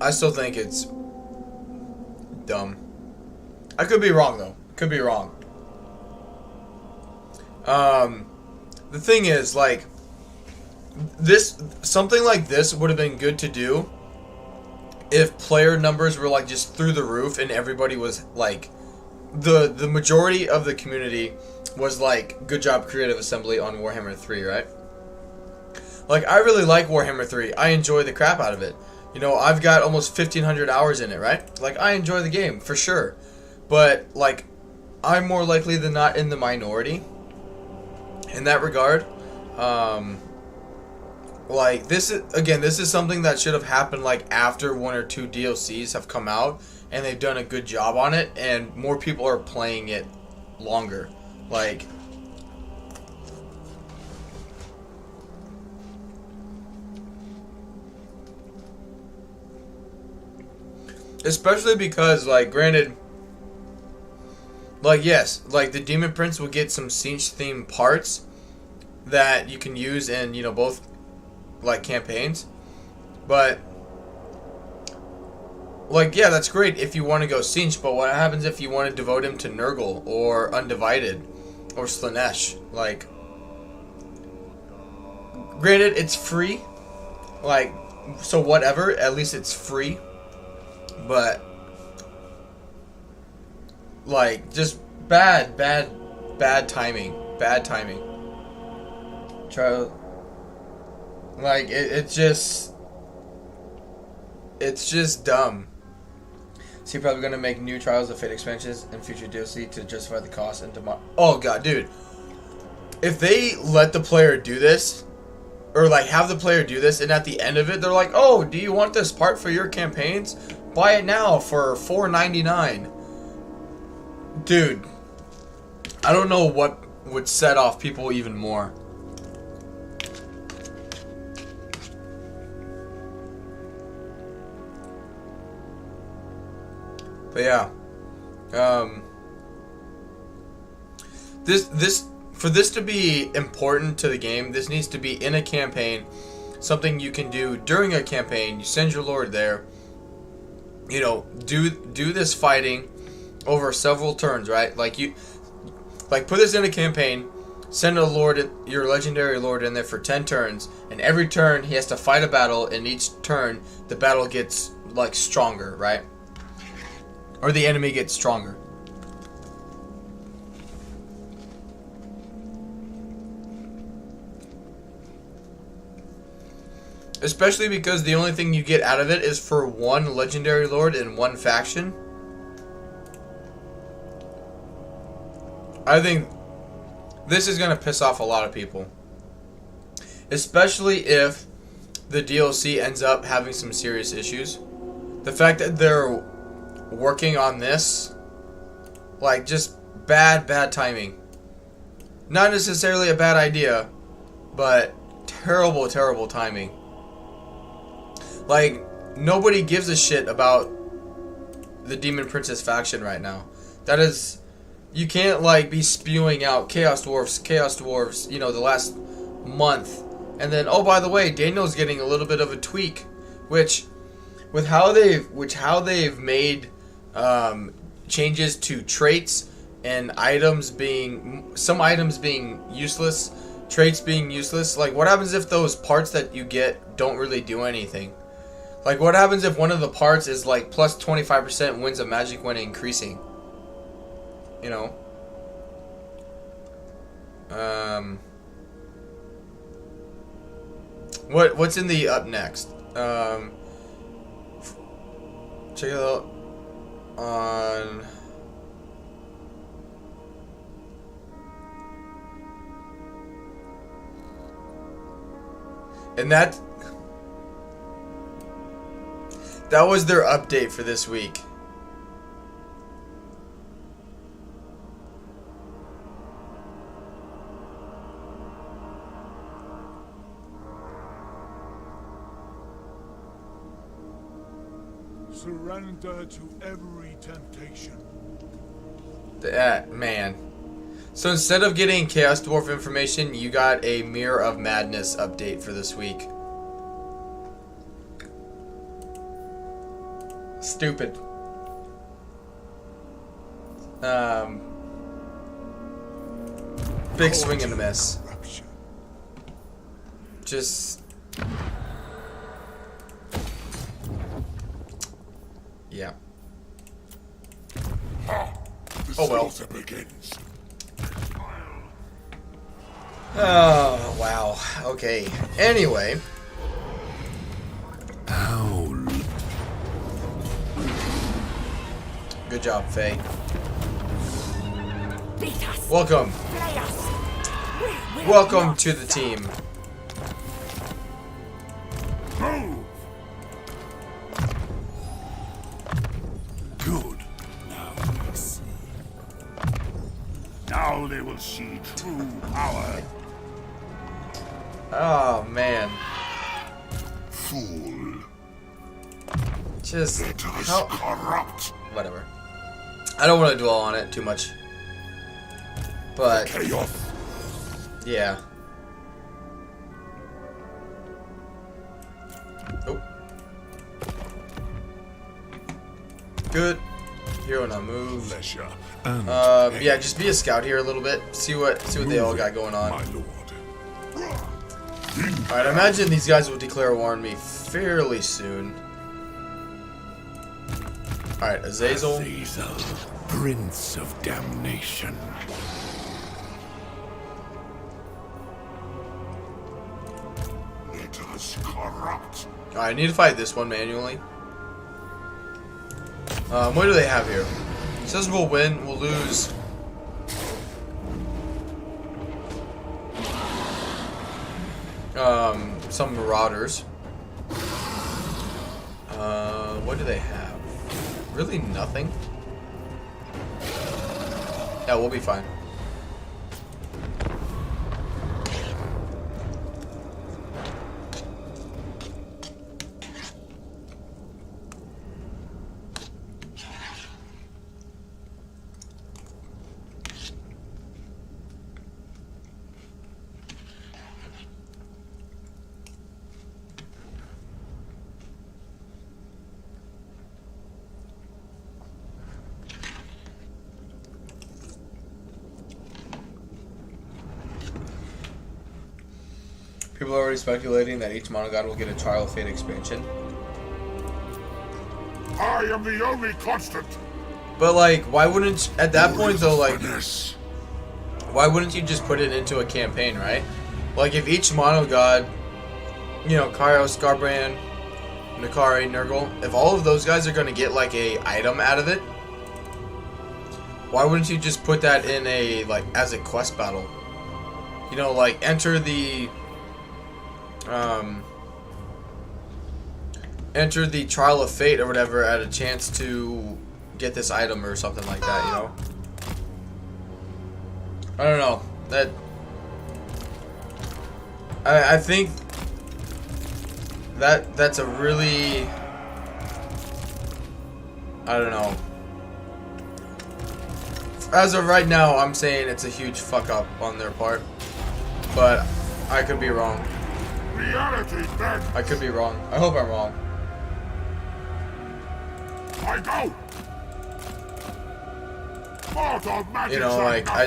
I still think it's dumb. I could be wrong though. Could be wrong. The thing is, like, something like this would have been good to do if player numbers were like just through the roof and everybody was like, the majority of the community was like, good job Creative Assembly on Warhammer 3, right? Like, I really like Warhammer 3. I enjoy the crap out of it. I've got almost 1,500 hours in it, right? Like, I enjoy the game, for sure. But, like, I'm more likely than not in the minority in that regard. Like, this is something that should have happened, like, after 1 or 2 DLCs have come out, and they've done a good job on it, and more people are playing it longer. Like, especially because, like, granted, like, yes, like, the Demon Prince will get some Siege-themed parts that you can use in, both, like, campaigns. But, like, yeah, that's great if you want to go Siege, but what happens if you want to devote him to Nurgle or Undivided or Slaanesh? Like, granted, it's free. Like, so whatever, at least it's free. But, like, just bad timing. Bad timing. Like, it's just dumb. So you're probably going to make new Trials of Fate expansions and future DLC to justify the cost and demand. Oh, God, dude. If they let the player do this, or, like, have the player do this, and at the end of it, they're like, oh, do you want this part for your campaigns? Buy it now for $4.99. Dude, I don't know what would set off people even more. But yeah, for this to be important to the game, this needs to be in a campaign, something you can do during a campaign. You send your lord there, you know, do this fighting over several turns, right? Like put this in a campaign, send a lord, your legendary lord, in there for 10 turns, and every turn he has to fight a battle, and each turn the battle gets like stronger, right? Or the enemy gets stronger. Especially because the only thing you get out of it is for one legendary lord in one faction. I think this is going to piss off a lot of people. Especially if the DLC ends up having some serious issues. The fact that they're working on this, like, just bad timing. Not necessarily a bad idea, but terrible timing. Like, nobody gives a shit about the Demon Princess faction right now. That is, you can't, like, be spewing out Chaos Dwarfs, you know, the last month. And then, oh, by the way, Daniel's getting a little bit of a tweak, which, with how they've made changes to traits and some items being useless, traits being useless. Like, what happens if those parts that you get don't really do anything? Like, what happens if one of the parts is like plus 25% wins of magic when increasing? You know? What's in the up next? Check it out on... And that was their update for this week. Surrender to every temptation. Man. So instead of getting Chaos Dwarf information, you got a Mirror of Madness update for this week. Stupid. Big swing and a miss. Just... yeah. Oh well. Oh, wow. Okay. Anyway. Good job, Faye. Welcome. Welcome to the team. Move! Good. Now we see. Now they will see true power. Oh, man. Fool. Just... Let us how... corrupt. Whatever. I don't want to dwell on it too much. But... chaos. yeah. Oh. Good. Hero now move. Pleasure. Yeah, just be a scout here a little bit. See what they all got going on. My lord. Alright, I imagine these guys will declare war on me fairly soon. Alright, Azazel. Azazel, Prince of Damnation. Let us corrupt. Alright, I need to fight this one manually. What do they have here? It says we'll win, we'll lose. Some marauders. What do they have? Really nothing? Yeah, we'll be fine. People are already speculating that each monogod will get a Trial of Fate expansion. I am the only constant. But like, why wouldn't at that point though, like, Finesse. why wouldn't you just put it into a campaign, right? Like if each monogod, you know, Kairos, Scarbrand, Nakari, Nurgle, if all of those guys are gonna get like a item out of it, why wouldn't you just put that in a like as a quest battle? You know, like enter the Trial of Fate or whatever at a chance to get this item or something like that, you know? I don't know. That I think that's a really, I don't know. As of right now, I'm saying it's a huge fuck up on their part, but I could be wrong. Reality then. I could be wrong. I hope I'm wrong. I go. Mortal magic. You know, like I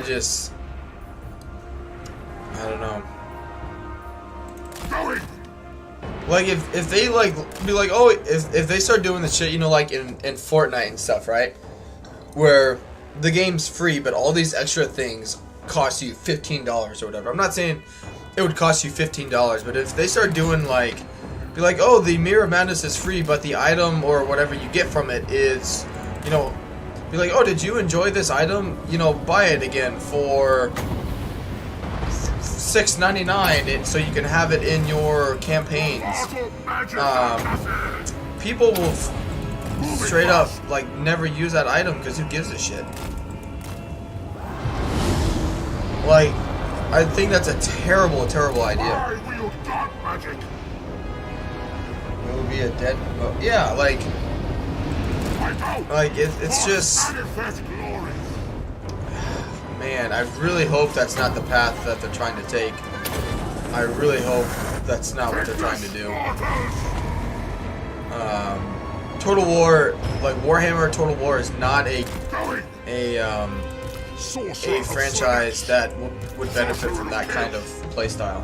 don't know. Going. Like if they like be like, oh, if they start doing this shit, you know, like in Fortnite and stuff, right? Where the game's free, but all these extra things cost you $15 or whatever. I'm not saying it would cost you $15, but if they start doing like, be like, oh, the Mirror of Madness is free, but the item or whatever you get from it is, you know, be like, oh, did you enjoy this item? You know, buy it again for $6.99, so you can have it in your campaigns. People will straight up like never use that item because who gives a shit? Like, I think that's a terrible idea. I wield dark magic. It would be a dead. Oh, yeah, like I go. it's just. Manifest glory. Man, I really hope that's not the path that they're trying to take. I really hope that's not what they're trying to do. Total War, like Warhammer Total War, is not a franchise that would benefit from that kind of playstyle.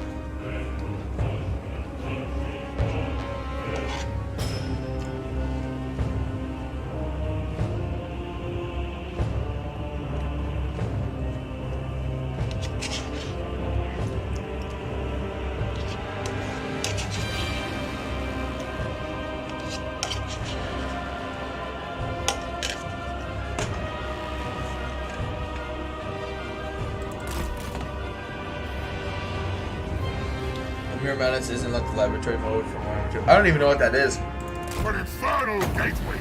Mirror Madness isn't like the laboratory mode from Warhammer 2. I don't even know what that is. An infernal gateway.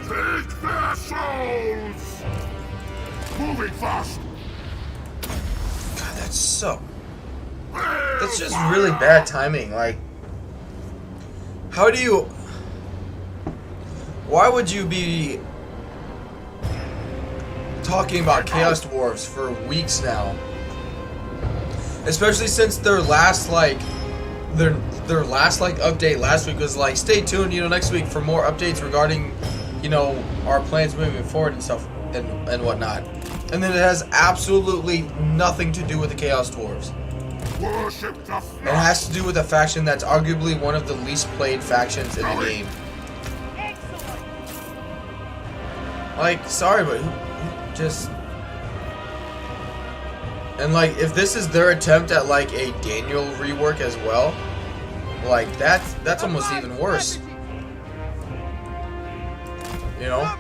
Take their souls. Moving fast. God, that's just really bad timing. Like, how do you? Why would you be talking about Chaos Dwarves for weeks now? Especially since their last update last week was like, stay tuned, you know, next week for more updates regarding, you know, our plans moving forward and stuff and whatnot. And then it has absolutely nothing to do with the Chaos Dwarves. Worship the It has to do with a faction that's arguably one of the least played factions in the game. Like, sorry, but who just... And like, if this is their attempt at like a Daniel rework as well, like that's almost even worse. You know?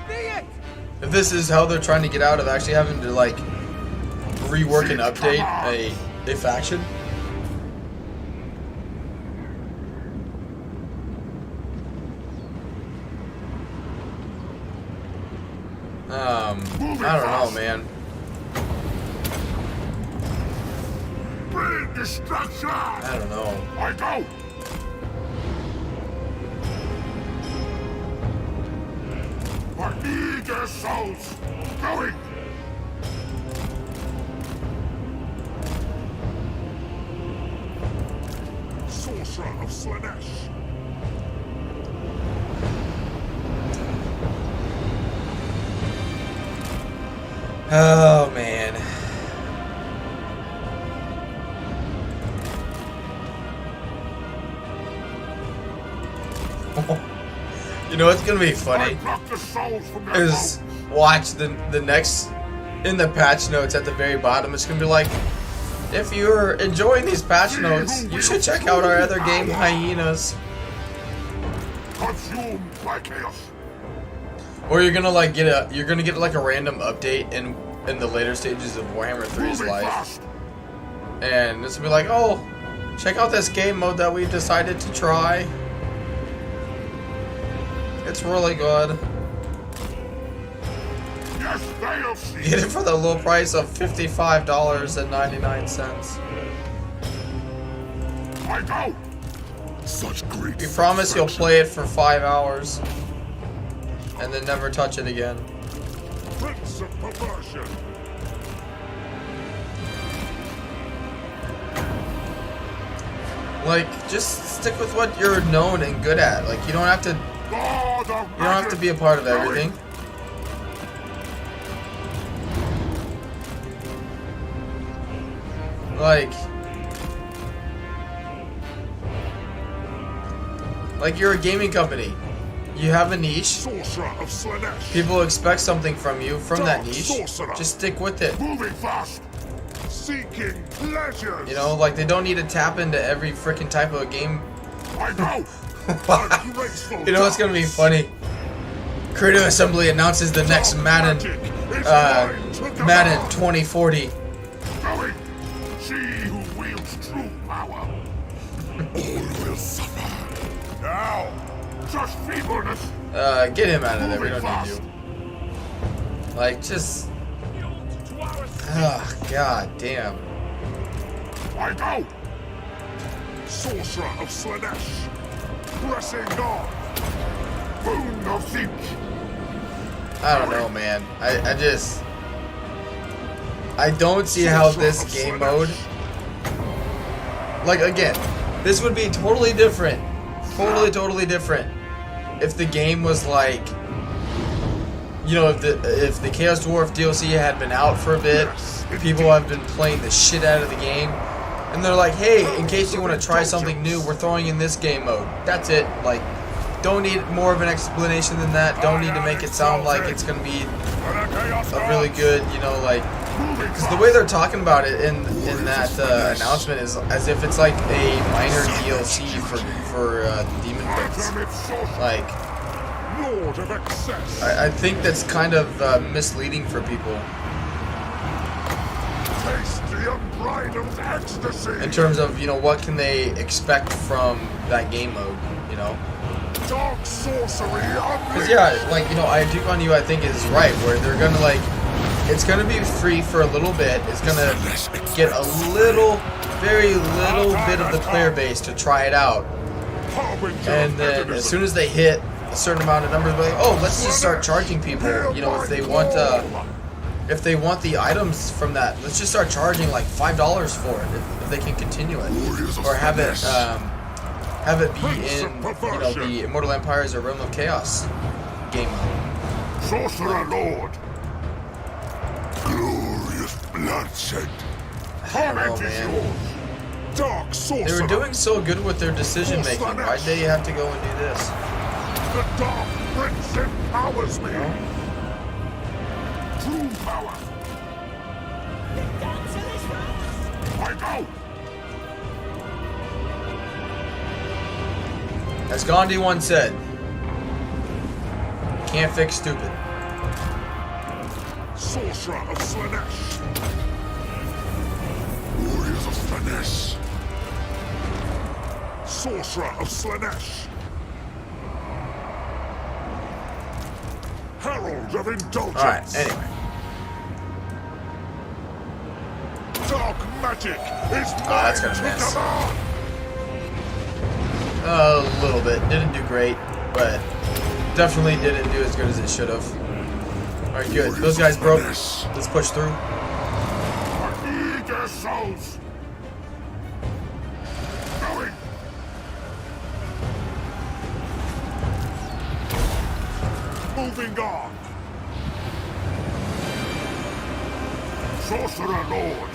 If this is how they're trying to get out of actually having to like rework and update a faction. I don't know, man. Bring destruction. I don't know. I go. My eager souls going. Sorcerer of Slanesh. Oh man. know what's gonna be I funny pluck the souls from their is watch the next in the patch notes at the very bottom. It's gonna be like, if you're enjoying these patch notes, you should check out our other game, Hyenas. consumed by chaos. Or you're gonna like get like a random update in the later stages of Warhammer 3's Moving life, fast. and this will be like, oh, check out this game mode that we've decided to try. It's really good. Yes, they'll see. Get it for the low price of $55.99. I go. Such great We promise you'll satisfaction. play it for 5 hours, and then never touch it again. Prince of perversion. Like, just stick with what you're known and good at. Like, you don't have to be a part of everything. Like you're a gaming company. You have a niche. Sorcerer of Slanesh. People expect something from you from that Dark niche. sorcerer. Just stick with it. Moving fast. Seeking pleasures. You know, like they don't need to tap into every freaking type of game. I go. A graceful You know what's gonna be dance. funny? Creative Assembly announces the next Dark Madden, magic is mine to command. Madden 2040. Going. She who wields true power. All will suffer. Now. Just feebleness. Get him out of there. We don't need you. Like, just. God damn. I go. Sorcerer of Slanesh. Pressing on. Boon of Zinch. I don't know, man. I don't see how this game mode. Like, again, this would be totally different. Totally different. If the game was like, you know, if the Chaos Dwarf DLC had been out for a bit, people have been playing the shit out of the game, and they're like, hey, in case you want to try something new, we're throwing in this game mode. That's it. Like, don't need more of an explanation than that. Don't need to make it sound like it's gonna be a really good, you know, like, because the way they're talking about it in that announcement is as if it's like a minor DLC for the Demon Prince. Like, Lord of excess. I think that's kind of misleading for people Taste the unbridled ecstasy. in terms of, you know, what can they expect from that game mode, you know? Dark sorcery. Because yeah, like, you know, I Duke on You, I think is right, where they're gonna like, it's gonna be free for a little bit. It's gonna get a little, very little bit of the player base to try it out, and then as soon as they hit a certain amount of numbers, they're like, oh, let's just start charging people. You know, if they want the items from that, let's just start charging like $5 for it if they can continue it, or have it be in, you know, the Immortal Empires or Realm of Chaos game mode. Sorcerer Lord. Glorious bloodshed. I don't know, Torment is man. yours. Dark sorcerer. They were doing so good with their decision making. Why'd they have to go and do this? The Dark Prince empowers me. True power. I go. As Gandhi once said, can't fix stupid. Sorcerer of Slanesh. Warriors of Slanesh. Sorcerer of Slanesh. Herald of Indulgence. Alright, anyway. Dark magic is that's mine gonna to miss. command. A little bit. Didn't do great, but definitely didn't do as good as it should have. Alright, good. Those guys broke. Let's push through. Eager souls. Going. Moving on. Sorcerer Lord.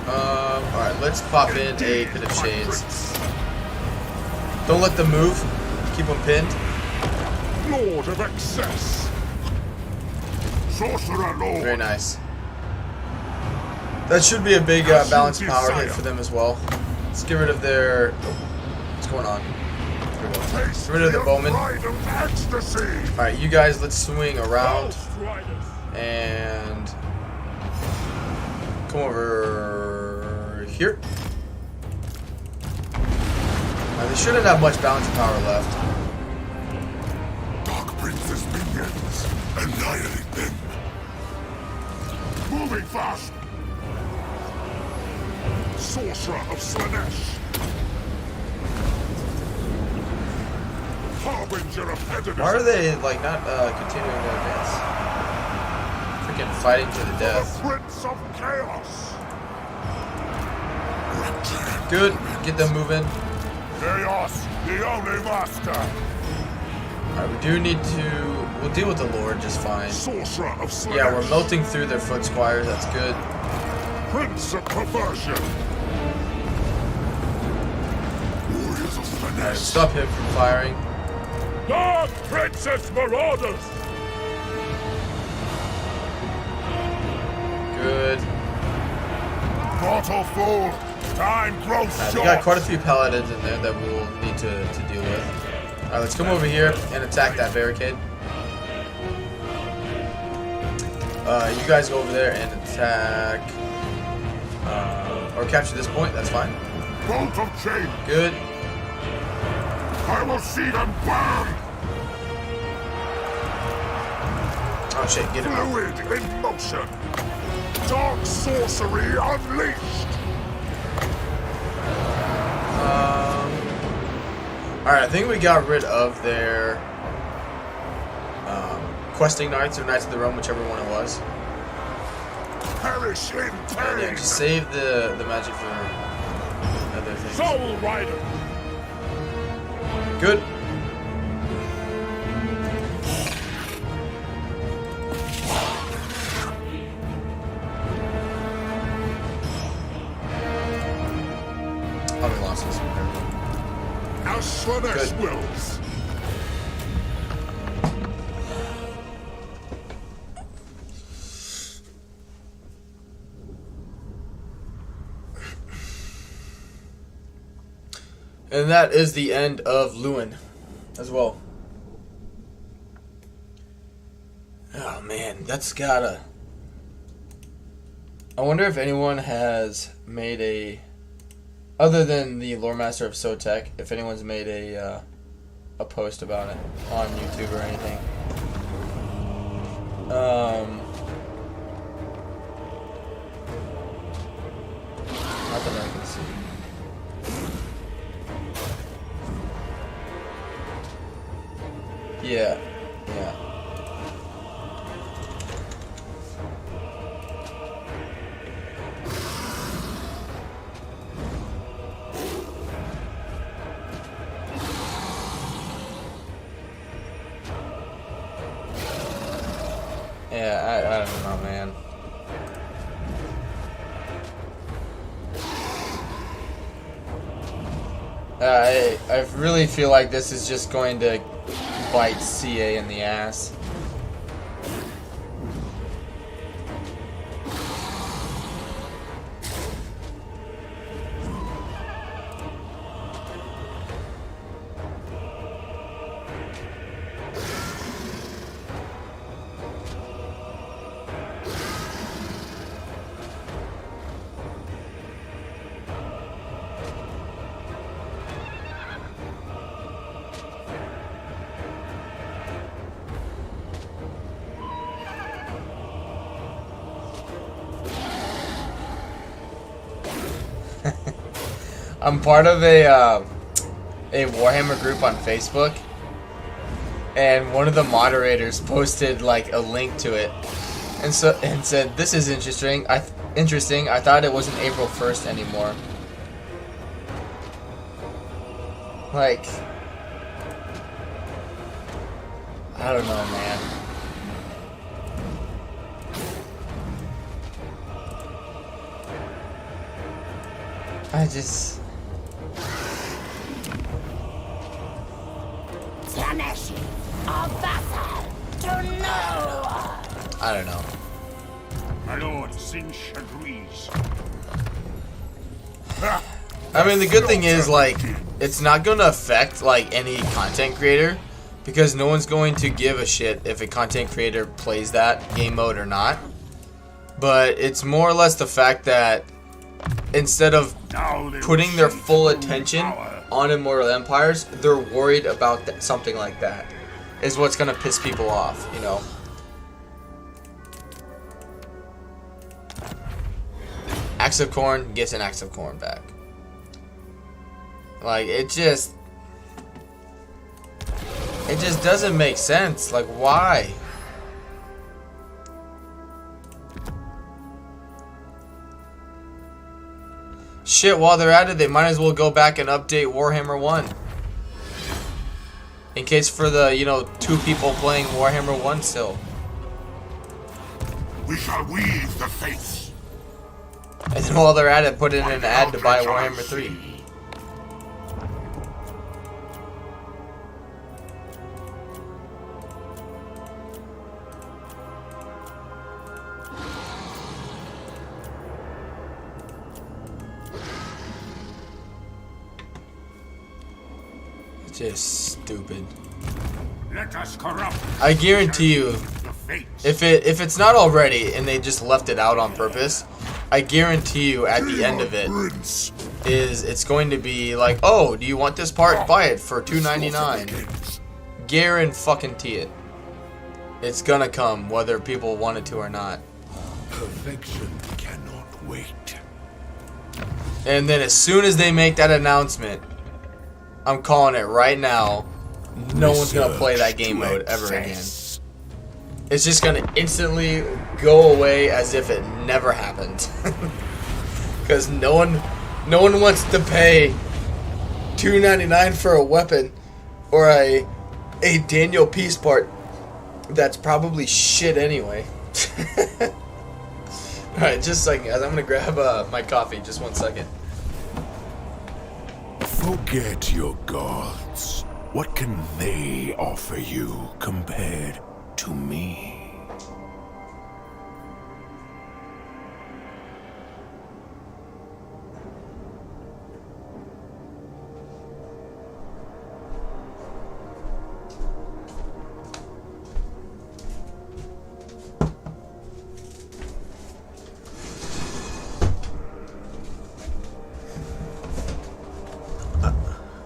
Alright, let's pop in a Pit of Shades. Don't let them move. Keep them pinned. Lord of Excess. Sorcerer Lord. Very nice. That should be a big balance power hit for them as well. Let's get rid of their... What's going on? There we go. Get rid of the bowman. Alright, you guys, let's swing around. And... come over here. They shouldn't have much balance power left. Dark Prince's minions. Annihilate them. Moving fast. Sorcerer of Slanesh. Harbinger of Hedonism. Why are they like not continuing to advance? Freaking fighting to the death. The Prince of Chaos. Good. Get them moving. Chaos, the only master. Alright, we do need to... We'll deal with the Lord just fine. Sorcerer of Slanesh. Yeah, we're melting through their foot squires. That's good. Prince of Perversion. Warriors of Alright, Slanesh. stop him from firing. Dark Princess Marauders. Good. Mortal fool. Time grows We short. got quite a few paladins in there that we'll need to deal with. Alright, let's come over here and attack that barricade. You guys go over there and attack... or capture this point, that's fine. Bolt of chain. Good. I will see them burn. Oh shit, get him out. Fluid in motion. Dark sorcery unleashed. Alright, I think we got rid of their questing knights or knights of the realm, whichever one it was. Perish in And yeah, pain. just save the magic for other things. Soul Rider. Good. How many losses? As Slanesh Good. wills. And that is the end of Lewin as well. Oh man, that's gotta... I wonder if anyone has made a... Other than the Lore Master of Sotek, if anyone's made a post about it on YouTube or anything. Not that I can see. Yeah, yeah. Yeah, I don't know, man. I really feel like this is just going to bite CA in the ass. I'm part of a Warhammer group on Facebook, and one of the moderators posted like a link to it, and said, "This is interesting. I thought it wasn't April 1st anymore." Like, I don't know, man. I just... Slanesh are I don't know. My lord, Sinch agrees. I mean, the good thing is, like, it's not going to affect, like, any content creator, because no one's going to give a shit if a content creator plays that game mode or not. But it's more or less the fact that instead of putting their full attention on Immortal Empires, they're worried about something like that. Is what's going to piss people off, you know. Axe of Corn gets an Axe of Corn back. Like, it just doesn't make sense. Like, why? Shit, while they're at it, they might as well go back and update Warhammer 1. In case for the, you know, 2 people playing Warhammer 1 still. We shall weave the fates. And then while they're at it, put in an ad to buy Warhammer 3. Just stupid. Let us corrupt. I guarantee you, The fates. if it's not already and they just left it out on purpose, I guarantee you at the end of it Prince. it's going to be like, oh, do you want this part? Buy it for $2.99. Guarantee it. It's gonna come whether people want it to or not. Perfection cannot wait. And then as soon as they make that announcement, I'm calling it right now, no one's gonna play that game mode ever again. It's just gonna instantly go away as if it never happened. Because no one wants to pay $2.99 for a weapon or a Daniel Peace part that's probably shit anyway. Alright, just a second guys, I'm gonna grab my coffee, just 1 second. Forget your gods. What can they offer you compared to me?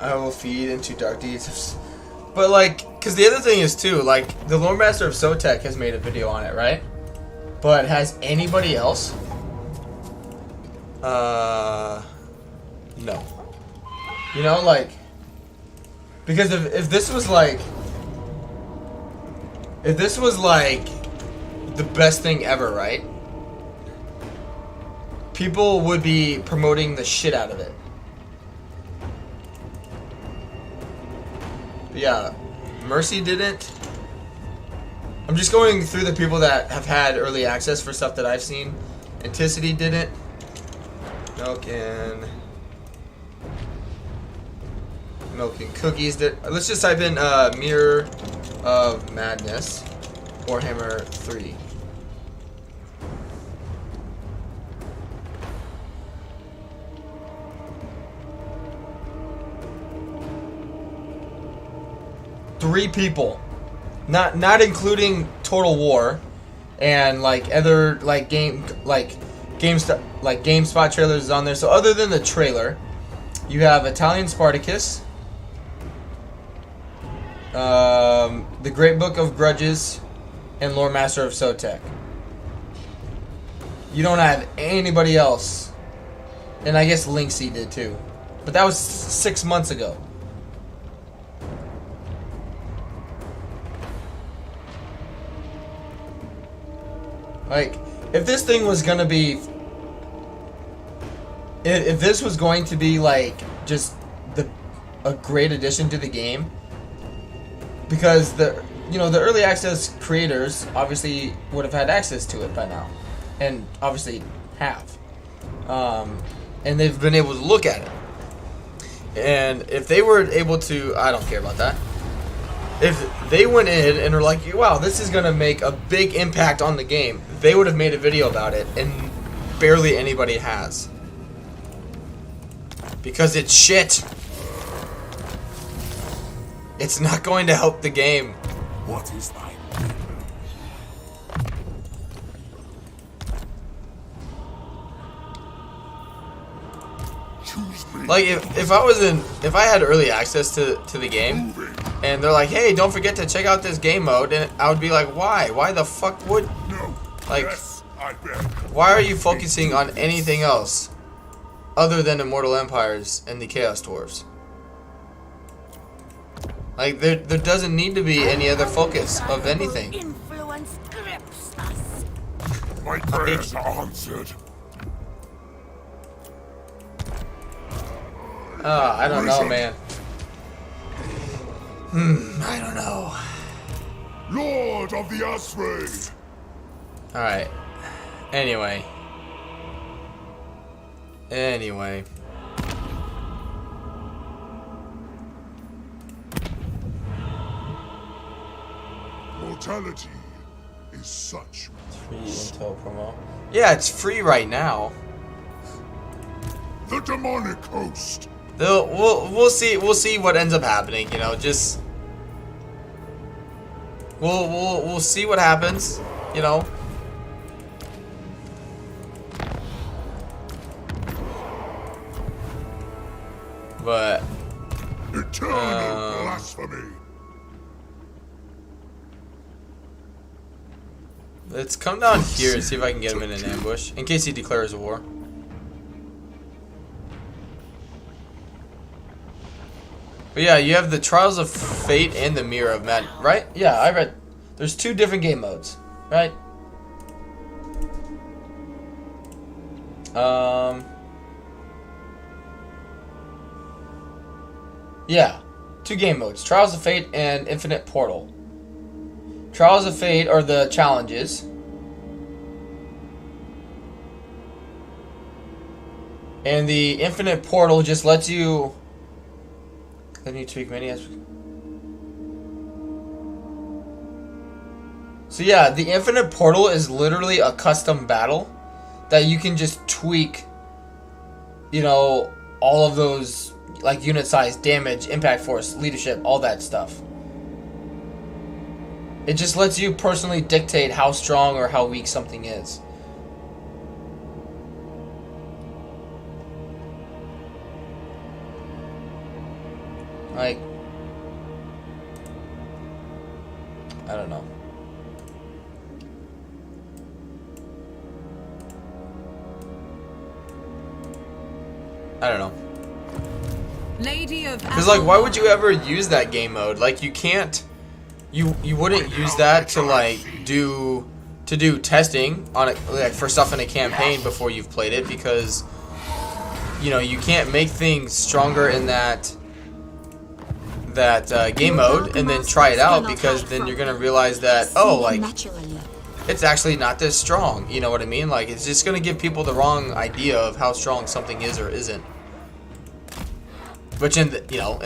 I will feed into dark deeds. But like, because the other thing is too, like, the Lore Master of Sotek has made a video on it, right? But has anybody else? No. You know, like, because if this was like, the best thing ever, right? People would be promoting the shit out of it. Yeah, Mercy didn't. I'm just going through the people that have had early access for stuff that I've seen. Anticity didn't. Milk and Cookies did. Let's just type in Mirror of Madness, Warhammer 3. Three people, not including Total War, and like other like GameSpot trailers is on there. So other than the trailer, you have Italian Spartacus, the Great Book of Grudges, and Lore Master of Sotek. You don't have anybody else, and I guess Linksy did too, but that was 6 months ago. Like, if this thing was gonna be, if this was going to be like just a great addition to the game, because the early access creators obviously would have had access to it by now, and obviously have, and they've been able to look at it, and if they were able to, I don't care about that. if they went in and were like, wow, this is gonna make a big impact on the game, they would have made a video about it, and barely anybody has. Because it's shit. It's not going to help the game. What is thy choose me? Like if I had early access to the game, and they're like, hey, don't forget to check out this game mode, and I would be like, why? Why the fuck would? No. Like, Yes, I beg. why are you focusing on anything else other than Immortal Empires and the Chaos Dwarves? Like, there doesn't need to be any other focus of anything. Influence grips us. My prayers are answered. I don't know, man. I don't know. Lord of the Asray. Alright. Anyway. Mortality is such. Free intel promo. Yeah, it's free right now. The demonic host. We'll see what ends up happening, you know, just we'll see what happens, you know. But Eternal blasphemy. let's come down here and see if I can get him in an ambush in case he declares war. But yeah, you have the Trials of Fate and the Mirror of Madness, right? Yeah, I read. There's 2 different game modes, right? Yeah, 2 game modes: Trials of Fate and Infinite Portal. Trials of Fate are the challenges. And the Infinite Portal just lets you... Let me tweak many aspects. So yeah, the Infinite Portal is literally a custom battle that you can just tweak, you know, all of those, like unit size, damage, impact force, leadership, all that stuff. It just lets you personally dictate how strong or how weak something is. Like, I don't know. I don't know. Lady of Because, like, why would you ever use that game mode? Like, you can't... You wouldn't use that to, like, do testing on it, like, for stuff in a campaign before you've played it, because, you know, you can't make things stronger in that game mode and then try it out, because then you're gonna realize that, oh, like, it's actually not this strong. You know what I mean? Like, it's just gonna give people the wrong idea of how strong something is or isn't, which in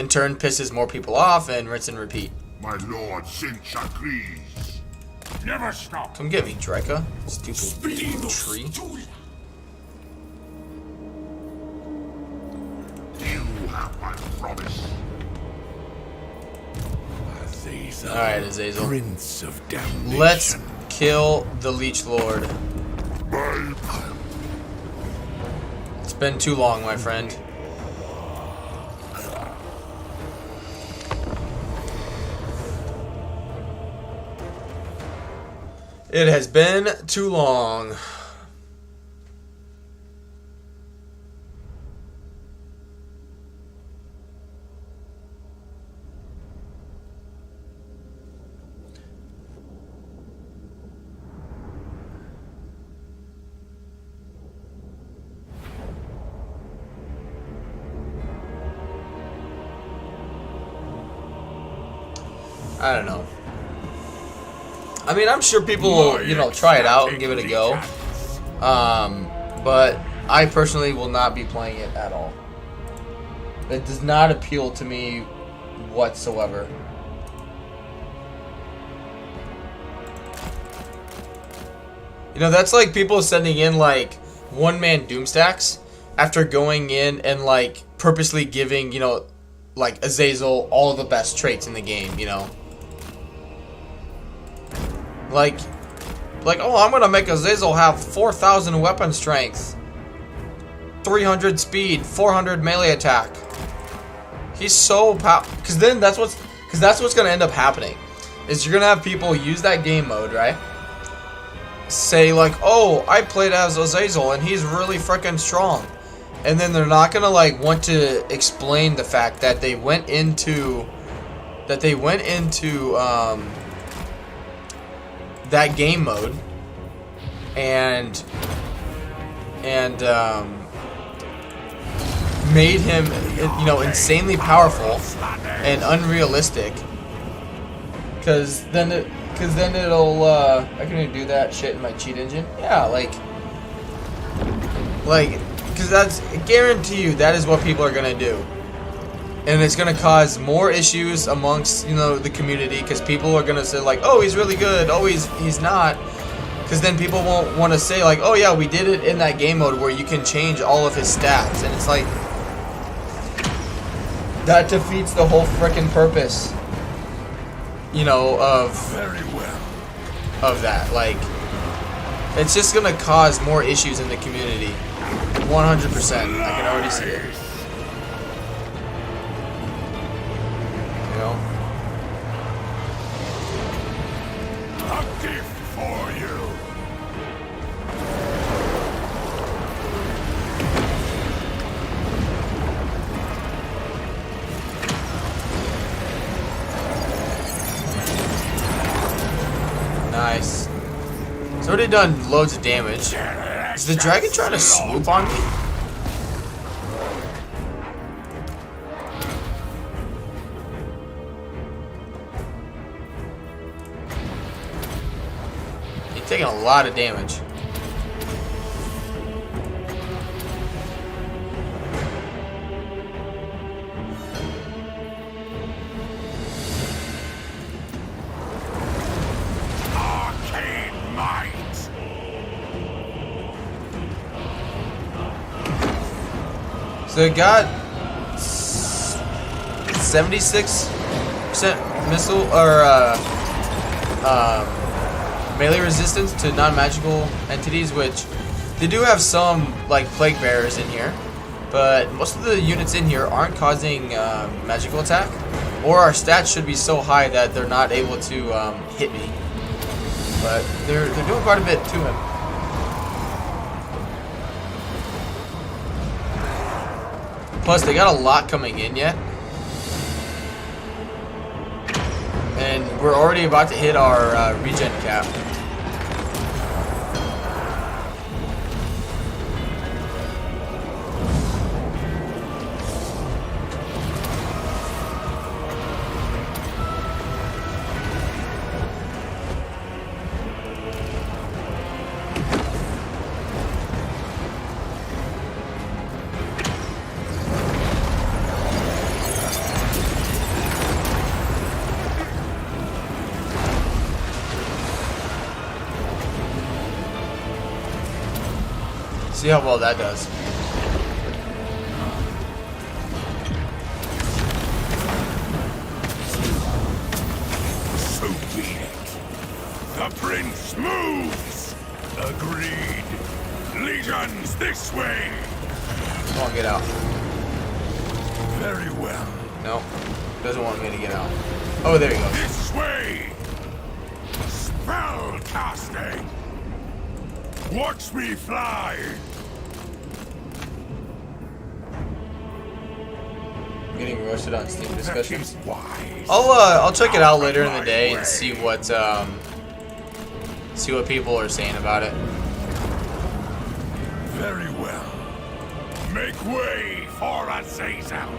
turn pisses more people off, and rinse and repeat. My lord Saint Chakris. Never stop. Come get me, Dreka. Stupid tree. You have my promise. Alright, Azazel. Prince of damnation. Let's kill the Leech Lord. It's been too long, my friend. It has been too long. I don't know. I mean, I'm sure people will, you know, try it out and give it a go. But I personally will not be playing it at all. It does not appeal to me whatsoever. You know, that's like people sending in like one-man doom stacks after going in and like purposely giving, you know, like Azazel all of the best traits in the game, you know. Like, oh, I'm gonna make Azazel have 4,000 weapon strength, 300 speed, 400 melee attack. He's so powerful. Because that's what's gonna end up happening. Is you're gonna have people use that game mode, right? Say like, oh, I played as Azazel and he's really freaking strong, and then they're not gonna like want to explain the fact that they went into that game mode and made him, you know, insanely powerful and unrealistic. Cause then it'll I can do that shit in my cheat engine. Yeah, like, cause that's, I guarantee you that is what people are gonna do, and it's gonna cause more issues amongst, you know, the community, because people are gonna say like, oh, he's really good, oh, he's not, because then people won't want to say like, oh yeah, we did it in that game mode where you can change all of his stats, and it's like that defeats the whole frickin' purpose, you know, of that. Like, it's just gonna cause more issues in the community. 100%. I can already see it. You know? A gift for you. Nice. It's already done loads of damage. Is the dragon trying to swoop on me? He's taking a lot of damage. So it got 76% missile or melee resistance to non-magical entities, which they do have some like plague bearers in here, but most of the units in here aren't causing magical attack, or our stats should be so high that they're not able to hit me. But they're doing quite a bit to him. Plus, they got a lot coming in yet. And we're already about to hit our regen cap. See how well that does. So be it. The prince moves. Agreed. Legions this way. Come on, get out. Very well. No, doesn't want me to get out. Oh, there he goes. This way. Spell casting. Watch me fly. Getting roasted on Steam discussions. Wise. I'll check it out later in the day and see what people are saying about it. Very well. Make way for Azazel.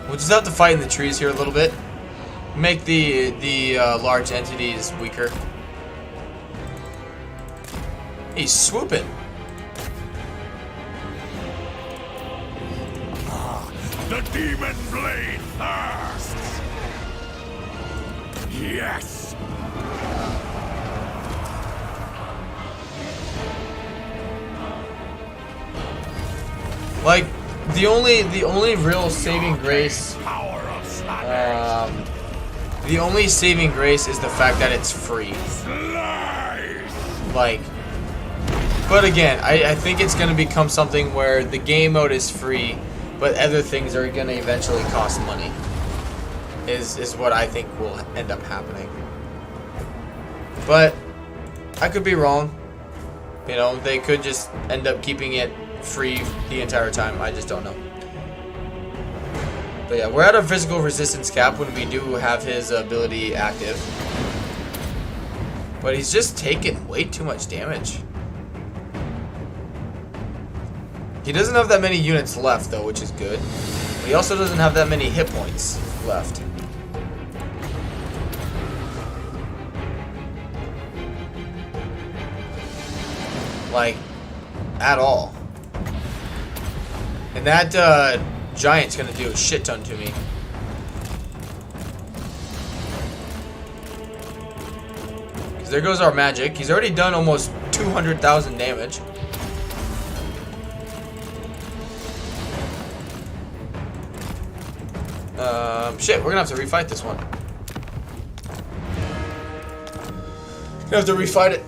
We'll just have to fight in the trees here a little bit. Make the large entities weaker. He's swooping. The demon blade thirsts. Yes. Like, the only real saving grace, the only saving grace is the fact that it's free. Like, but again, I think it's gonna become something where the game mode is free, but other things are gonna eventually cost money. Is what I think will end up happening. But I could be wrong. You know, they could just end up keeping it free the entire time. I just don't know. But yeah, we're at a physical resistance cap when we do have his ability active. But he's just taking way too much damage. He doesn't have that many units left though, which is good. But he also doesn't have that many hit points left. Like, at all. And that giant's gonna do a shit ton to me. Cause there goes our magic. He's already done almost 200,000 damage. Shit, we're gonna have to refight this one. Gonna have to refight it.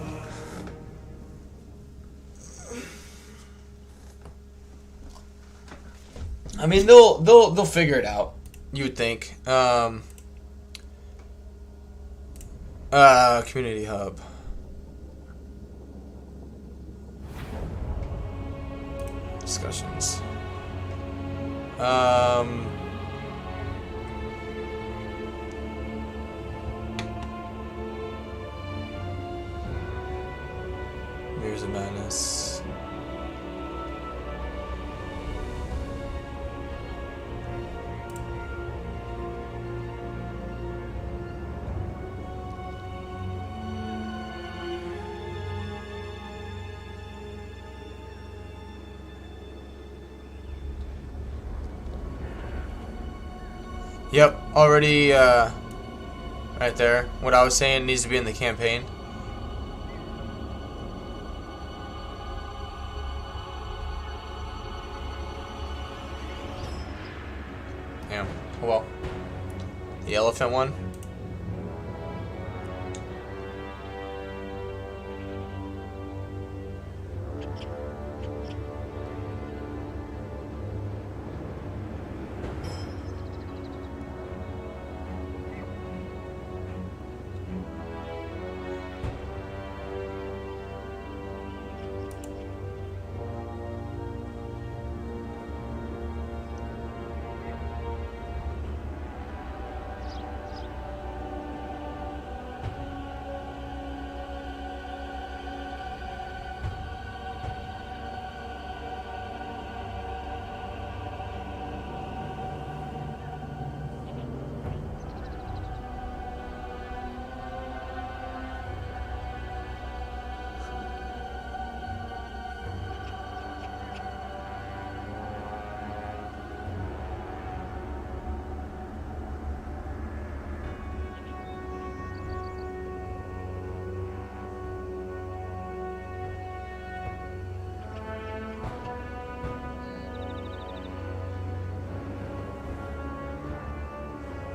I mean, they'll figure it out. You would think. Community hub. Discussions. Mirrors of Madness. Yep, already right there. What I was saying needs to be in the campaign. Damn. Oh well. The elephant one.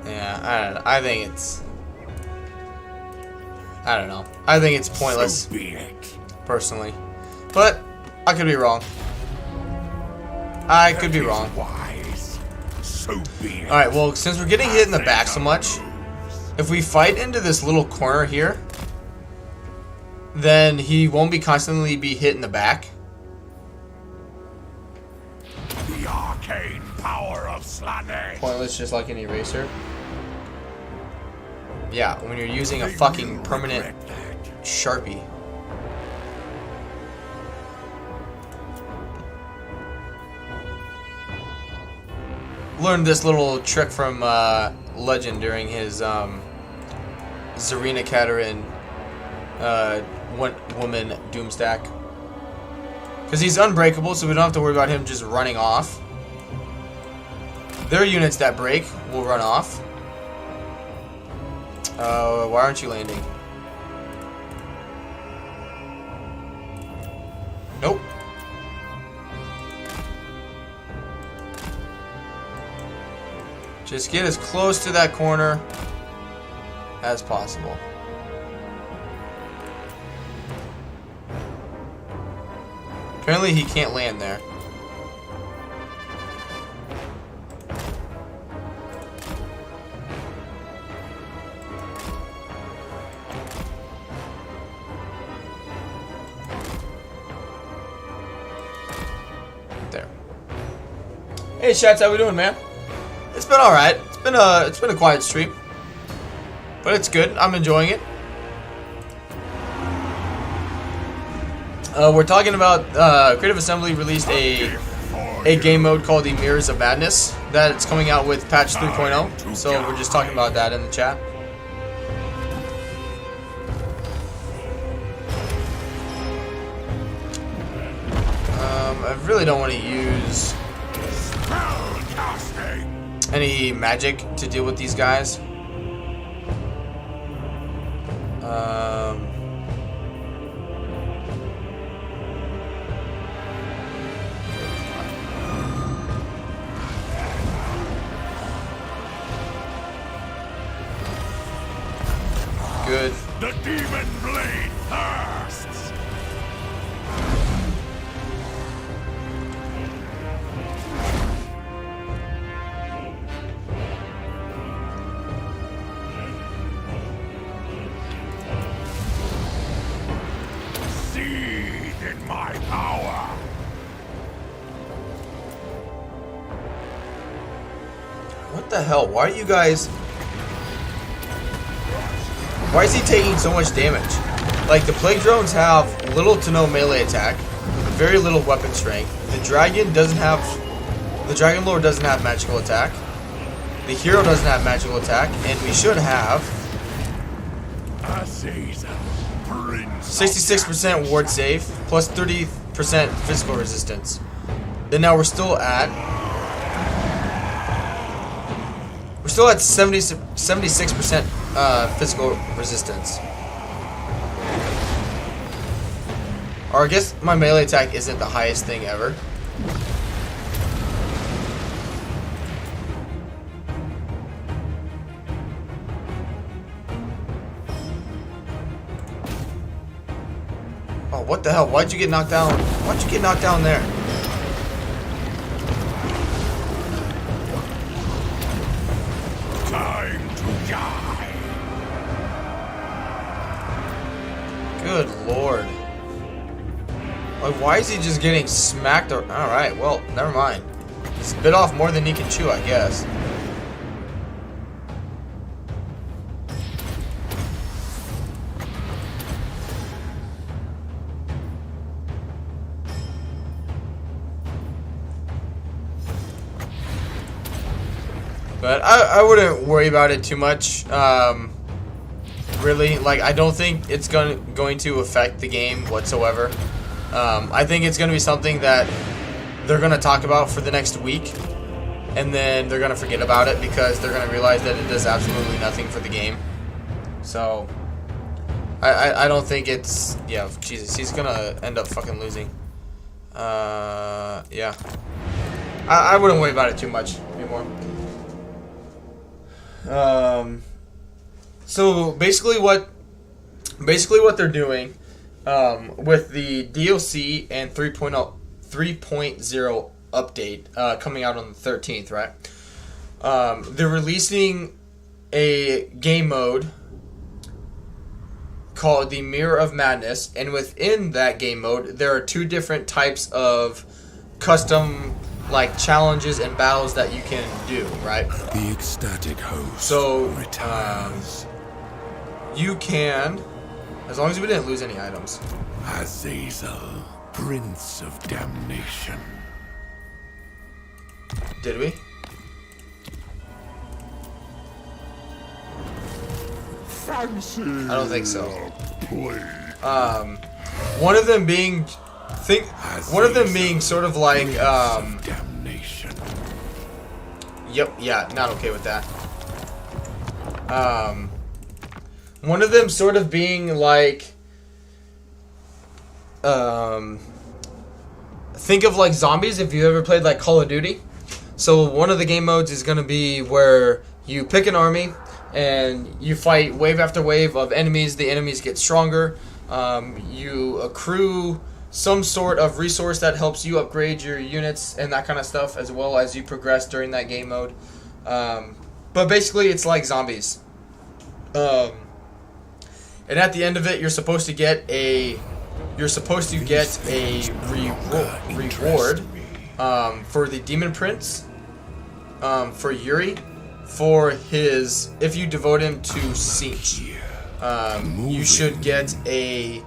Yeah, I don't know. I don't know. I think it's pointless. So be it. Personally. But I could be wrong. I could be wrong. Wise. So be it. Alright, well, since we're getting hit in the back so much, if we fight into this little corner here, then he won't be constantly be hit in the back. The arcane power of Slade. Pointless, just like an eraser. Yeah, when you're using a fucking permanent Sharpie. Learned this little trick from Legend during his Zarina Katarin woman Doomstack. Because he's unbreakable, so we don't have to worry about him just running off. Their units that break will run off. Why aren't you landing? Nope. Just get as close to that corner as possible. Apparently he can't land there. There. Hey Shats, how we doing, man? It's been alright. It's been a quiet stream. But it's good. I'm enjoying it. We're talking about Creative Assembly released a game mode called the Mirrors of Madness that's coming out with patch 3.0. So we're just talking about that in the chat. I really don't want to use any magic to deal with these guys. Good. The demon blade thirsts. Seed in my power. What the hell? Why are you guys... Why is he taking so much damage? Like, the plague drones have little to no melee attack, very little weapon strength. The dragon doesn't have... The dragon lord doesn't have magical attack. The hero doesn't have magical attack, and we should have... Azazel, Prince 66% ward save, plus 30% physical resistance. And now we're still at 76% physical resistance. Or I guess my melee attack isn't the highest thing ever. Oh, what the hell? Why'd you get knocked down? Why'd you get knocked down there? time to die. Good lord. Like, why is he just getting smacked? Alright, well, never mind. He's bit off more than he can chew, I guess. But I wouldn't worry about it too much. Really, like, I don't think it's going to affect the game whatsoever. I think it's going to be something that they're going to talk about for the next week, and then they're going to forget about it because they're going to realize that it does absolutely nothing for the game. So, I don't think it's... Yeah, Jesus, he's going to end up fucking losing. Yeah. I wouldn't worry about it too much anymore. So basically what they're doing with the DLC and 3.0 update coming out on the 13th, right? They're releasing a game mode called the Mirror of Madness, and within that game mode there are two different types of custom like challenges and battles that you can do, right? The ecstatic host. So you can, as long as we didn't lose any items. Azazel, Prince of Damnation. Did we? Fancy. I don't think so. Please. One of them being sort of like Damnation. Yep, yeah, not okay with that. One of them sort of being like think of like zombies if you ever played like Call of Duty. So one of the game modes is going to be where you pick an army and you fight wave after wave of enemies. The enemies get stronger. You accrue some sort of resource that helps you upgrade your units and that kind of stuff, as well as you progress during that game mode. But basically, it's like zombies. And at the end of it, you're supposed to get a reward for the Demon Prince, for Yuri, for his, if you devote him to Siege. You should get a,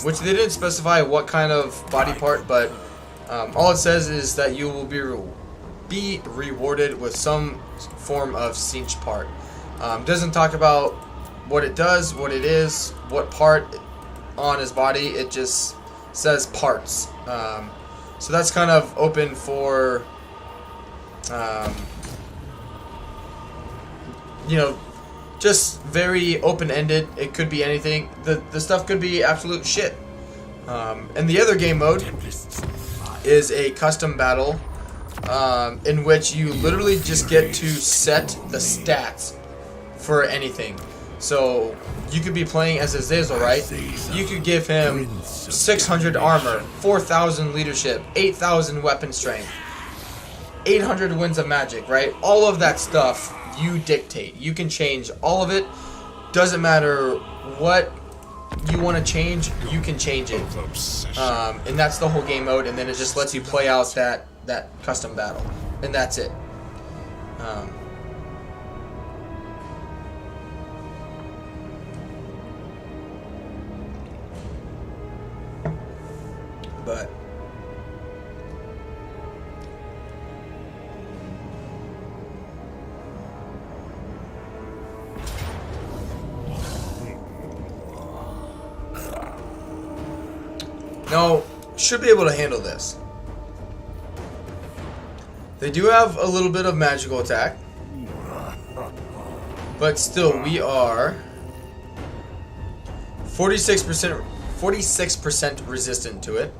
which they didn't specify what kind of body part, but all it says is that you will be rewarded with some form of Siege part. Doesn't talk about what it does, what it is, what part on his body. It just says parts. So that's kind of open for, you know, just very open-ended. It could be anything. The stuff could be absolute shit. And the other game mode is a custom battle, in which you literally just get to set the stats for anything. So you could be playing as Azazel, right? You could give him 600 armor, 4,000 leadership, 8,000 weapon strength, 800 winds of magic, right? All of that stuff you dictate. You can change all of it. Doesn't matter what you want to change, you can change it. And that's the whole game mode, and then it just lets you play out that custom battle. And that's it. But no, should be able to handle this. They do have a little bit of magical attack, but still we are 46% resistant to it.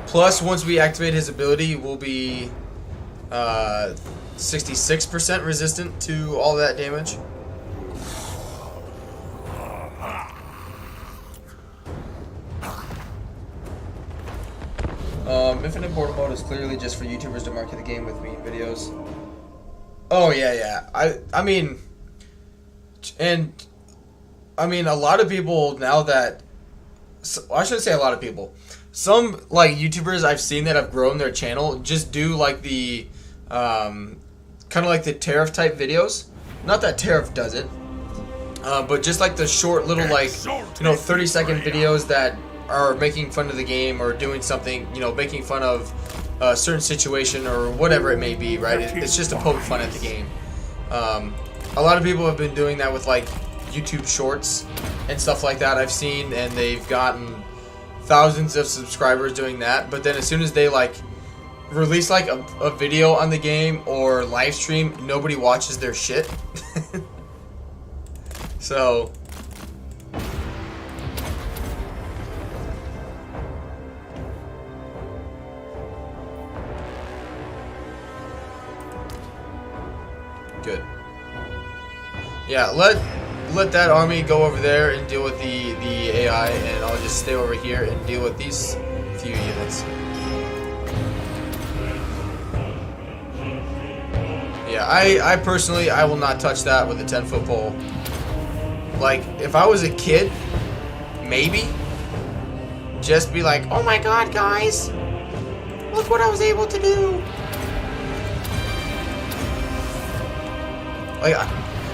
Plus, once we activate his ability, we'll be 66% resistant to all that damage. Infinite Portal Mode is clearly just for YouTubers to market the game with meme videos. Oh yeah. I mean, a lot of people now that, I shouldn't say a lot of people. Some like YouTubers I've seen that have grown their channel just do like the kind of like the Tariff type videos. Not that Tariff does it, but just like the short little 30-second videos that are making fun of the game or doing something, making fun of a certain situation or whatever it may be, right? It's just to poke fun at the game. A lot of people have been doing that with like YouTube shorts and stuff like that I've seen, and they've gotten thousands of subscribers doing that. But then as soon as they like release like a video on the game or live stream, nobody watches their shit. So good. Yeah, let that army go over there and deal with the AI, and I'll just stay over here and deal with these few units. Yeah, I personally, I will not touch that with a 10-foot pole. Like, if I was a kid, maybe. Just be like, oh my god, guys. Look what I was able to do.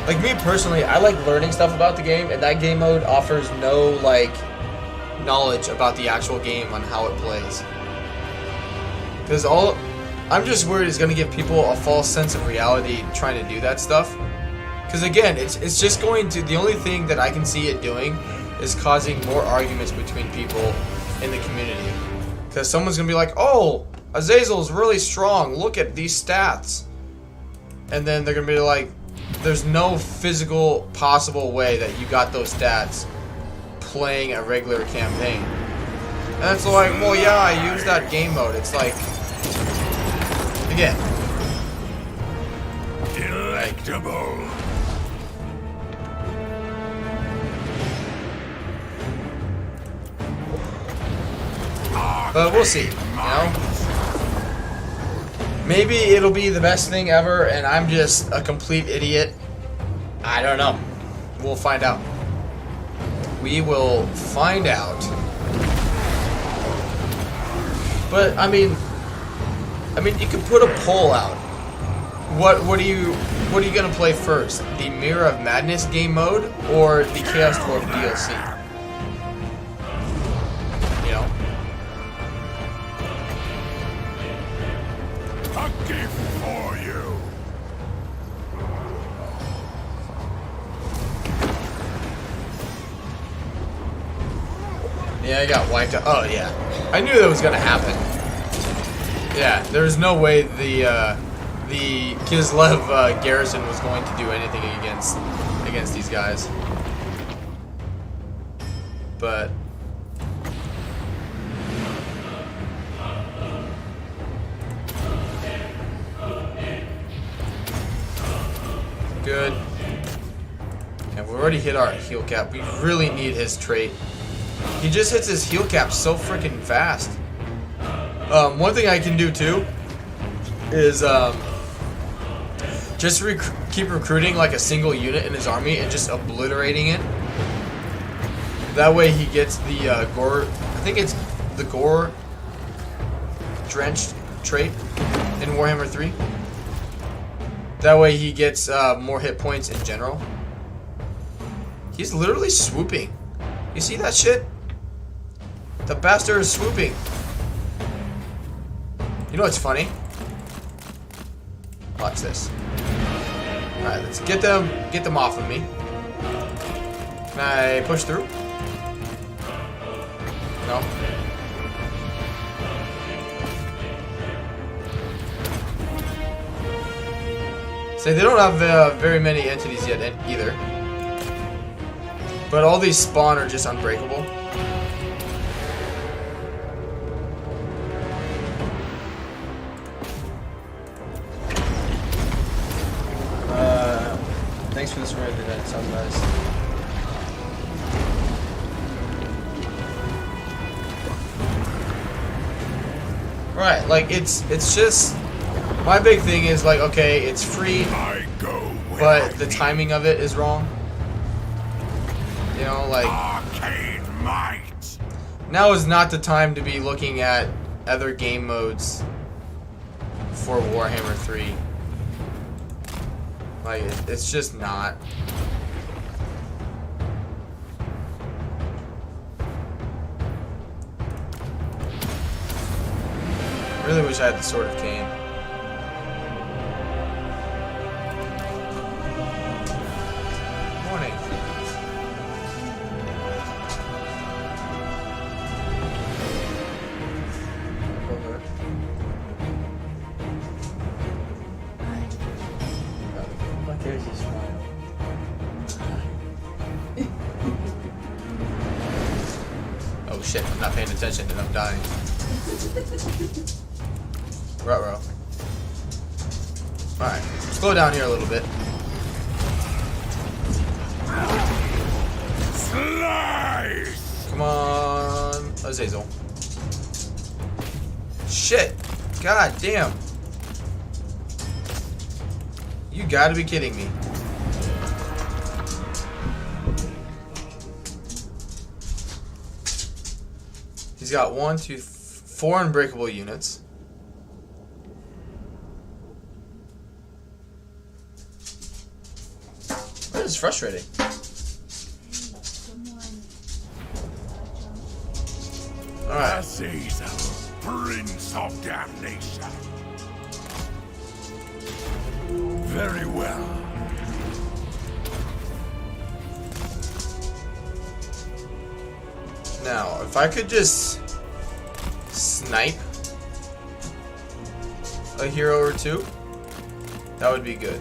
Like me personally, I like learning stuff about the game, and that game mode offers no like knowledge about the actual game on how it plays. Because I'm just worried it's going to give people a false sense of reality trying to do that stuff. Because again, it's just going to, the only thing that I can see it doing is causing more arguments between people in the community. Because someone's going to be like, oh, Azazel's really strong, look at these stats. And then they're going to be like, there's no physical possible way that you got those stats playing a regular campaign. And it's like, well, yeah, I used that game mode. It's like, again. Delectable. But we'll see, you know? Maybe it'll be the best thing ever and I'm just a complete idiot. I don't know. We'll find out. We will find out. But I mean you could put a poll out. What are you gonna play first? The Mirror of Madness game mode or the Chaos Dwarf DLC? You know? A gift for you. Yeah, I got wiped out. Oh yeah, I knew that was gonna happen. Yeah, there's no way the Kislev garrison was going to do anything against these guys. But good. And we already hit our heal cap. We really need his trait. He just hits his heal cap so freaking fast. One thing I can do too is just keep recruiting like a single unit in his army and just obliterating it. That way he gets the gore. I think it's the gore drenched trait in Warhammer 3. That way he gets more hit points in general. He's literally swooping. You see that shit? The bastard is swooping. You know what's funny? Watch this. Alright, let's get them off of me. Can I push through? No. Say they don't have very many entities yet either. But all these spawn are just unbreakable. Thanks for this ride, that sounds nice. Right, like it's just my big thing is like, okay, it's free, but the timing of it is wrong. You know, like Arcane might. now is not the time to be looking at other game modes for Warhammer 3. Like, it's just not. I really wish I had the Sword of Khaine. Morning. Oh shit, I'm not paying attention and I'm dying. Ruh-roh. Alright, slow down here a little bit. Slice! Come on, Azazel. Shit! God damn! You gotta be kidding me. He's got 1, 2, 4 unbreakable units. This is frustrating. Alright. Azazel, Prince of Damnation. Very well. Now, if I could just snipe a hero or two, that would be good.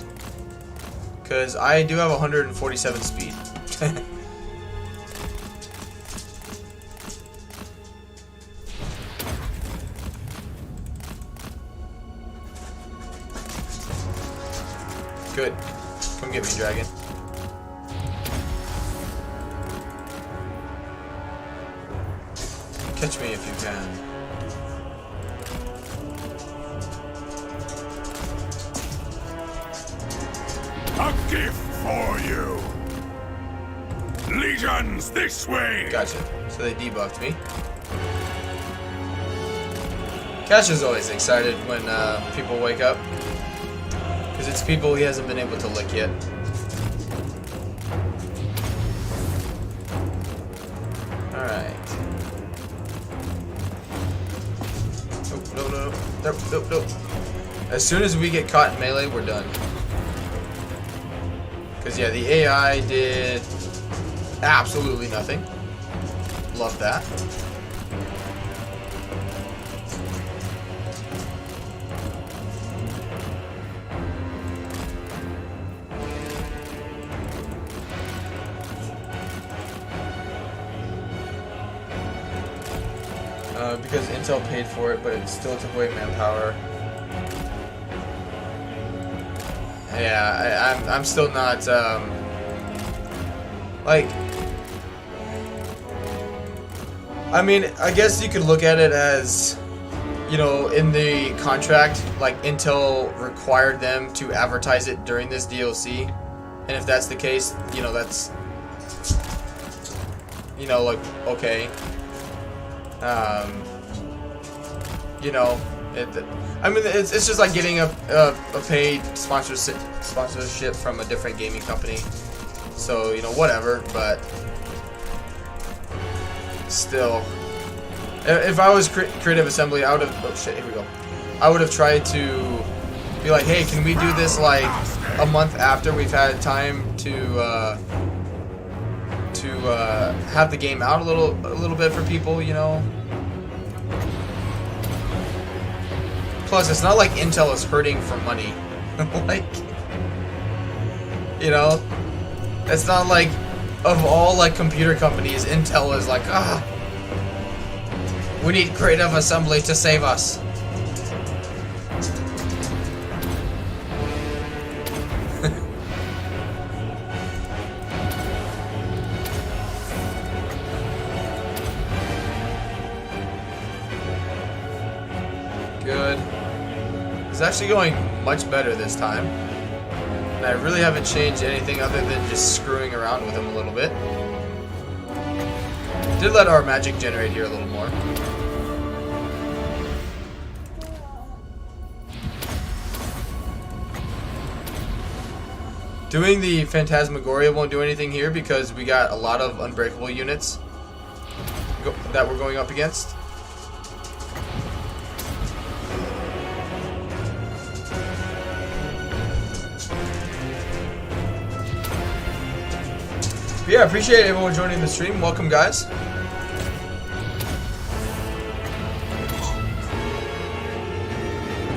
Because I do have 147 speed. Good. Come get me, dragon. Catch me if you can. A gift for you. Legions this way. Gotcha. So they debuffed me. Cash is always excited when people wake up. Because it's people he hasn't been able to lick yet. Alright. Nope. As soon as we get caught in melee, we're done. Because, yeah, the AI did absolutely nothing. Love that. Because Intel paid for it, but it still took away manpower. Yeah, I'm still not, like, I mean, I guess you could look at it as, you know, in the contract, like, Intel required them to advertise it during this DLC, and if that's the case, you know, that's, you know, like, okay. You know, I mean, it's just like getting a paid sponsorship from a different gaming company. So, you know, whatever, but still, if I was Creative Assembly, I would have, oh shit, here we go. I would have tried to be like, hey, can we do this like a month after we've had time to have the game out a little bit for people, you know? Plus, it's not like Intel is hurting for money. Like, you know, it's not like, of all like computer companies, Intel is like, we need Creative Assembly to save us. Good. It's actually going much better this time. And I really haven't changed anything other than just screwing around with them a little bit. Did let our magic generate here a little more. Doing the Phantasmagoria won't do anything here because we got a lot of unbreakable units that we're going up against. But yeah, appreciate everyone joining the stream. Welcome, guys.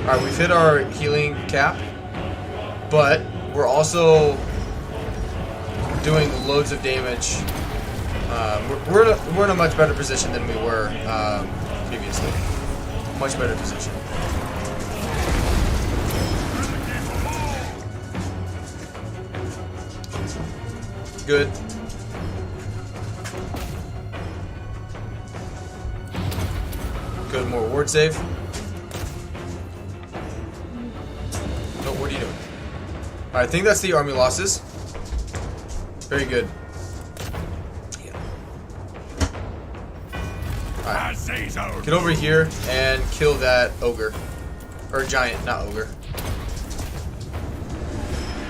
Alright, we've hit our healing cap, but we're also doing loads of damage. We're in a much better position than we were previously. Much better position. Good. Good, more ward save. No, what are you doing? Alright, I think that's the army losses. Very good. Alright. Azazel. Get over here and kill that ogre. Or giant, not ogre.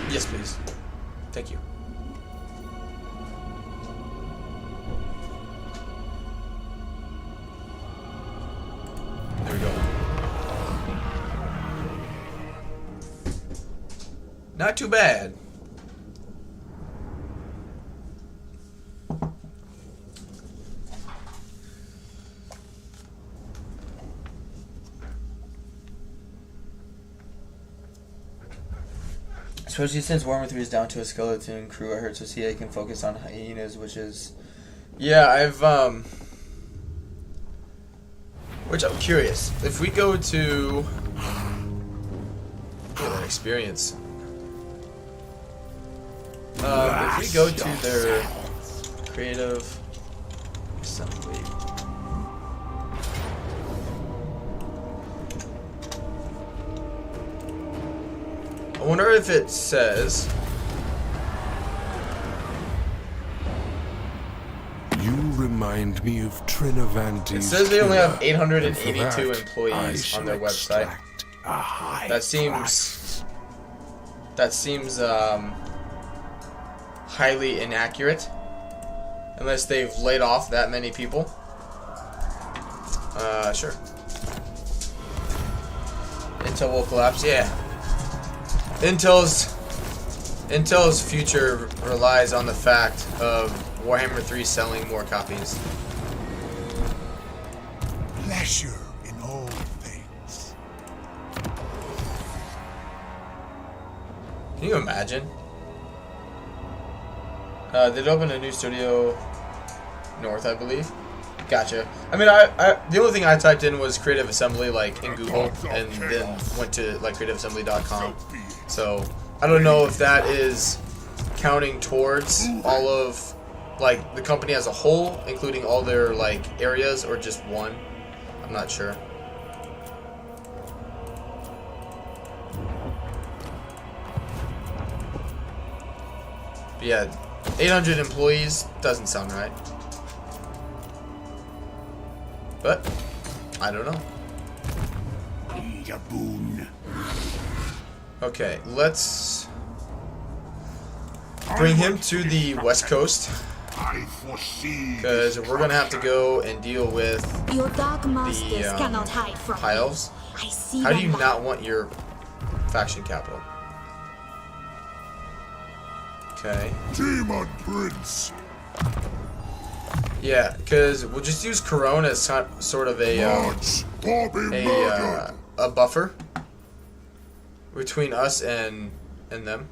Yes, please. Thank you. There we go. Not too bad. Especially since Warhammer 3 is down to a skeleton crew, I heard so CA can focus on hyenas, which is... Yeah, which I'm curious. If we go to... Look at that experience. If we go to their creative assembly. I wonder if it says. You remind me of Trinavantes. It says they only have 882 employees on their website. That seems highly inaccurate, unless they've laid off that many people. Sure. Intel will collapse. Yeah. Intel's future relies on the fact of Warhammer 3 selling more copies. Pleasure in all things. Can you imagine? They'd open a new studio north, I believe. Gotcha. I mean, the only thing I typed in was Creative Assembly, like in Google, and then went to like creativeassembly.com. So I don't know if that is counting towards all of like the company as a whole, including all their like areas, or just one. I'm not sure. But yeah, 800 employees doesn't sound right. But I don't know. Need a boon. Okay, let's bring him to the west coast, I foresee because we're gonna have to go and deal with Your dark masters the cannot hide from High me. Elves. I see How do you them not want your faction capital? Okay. Demon Prince. Yeah, because we'll just use Corone as sort of Lords, Bobby murdered. a buffer between us and them.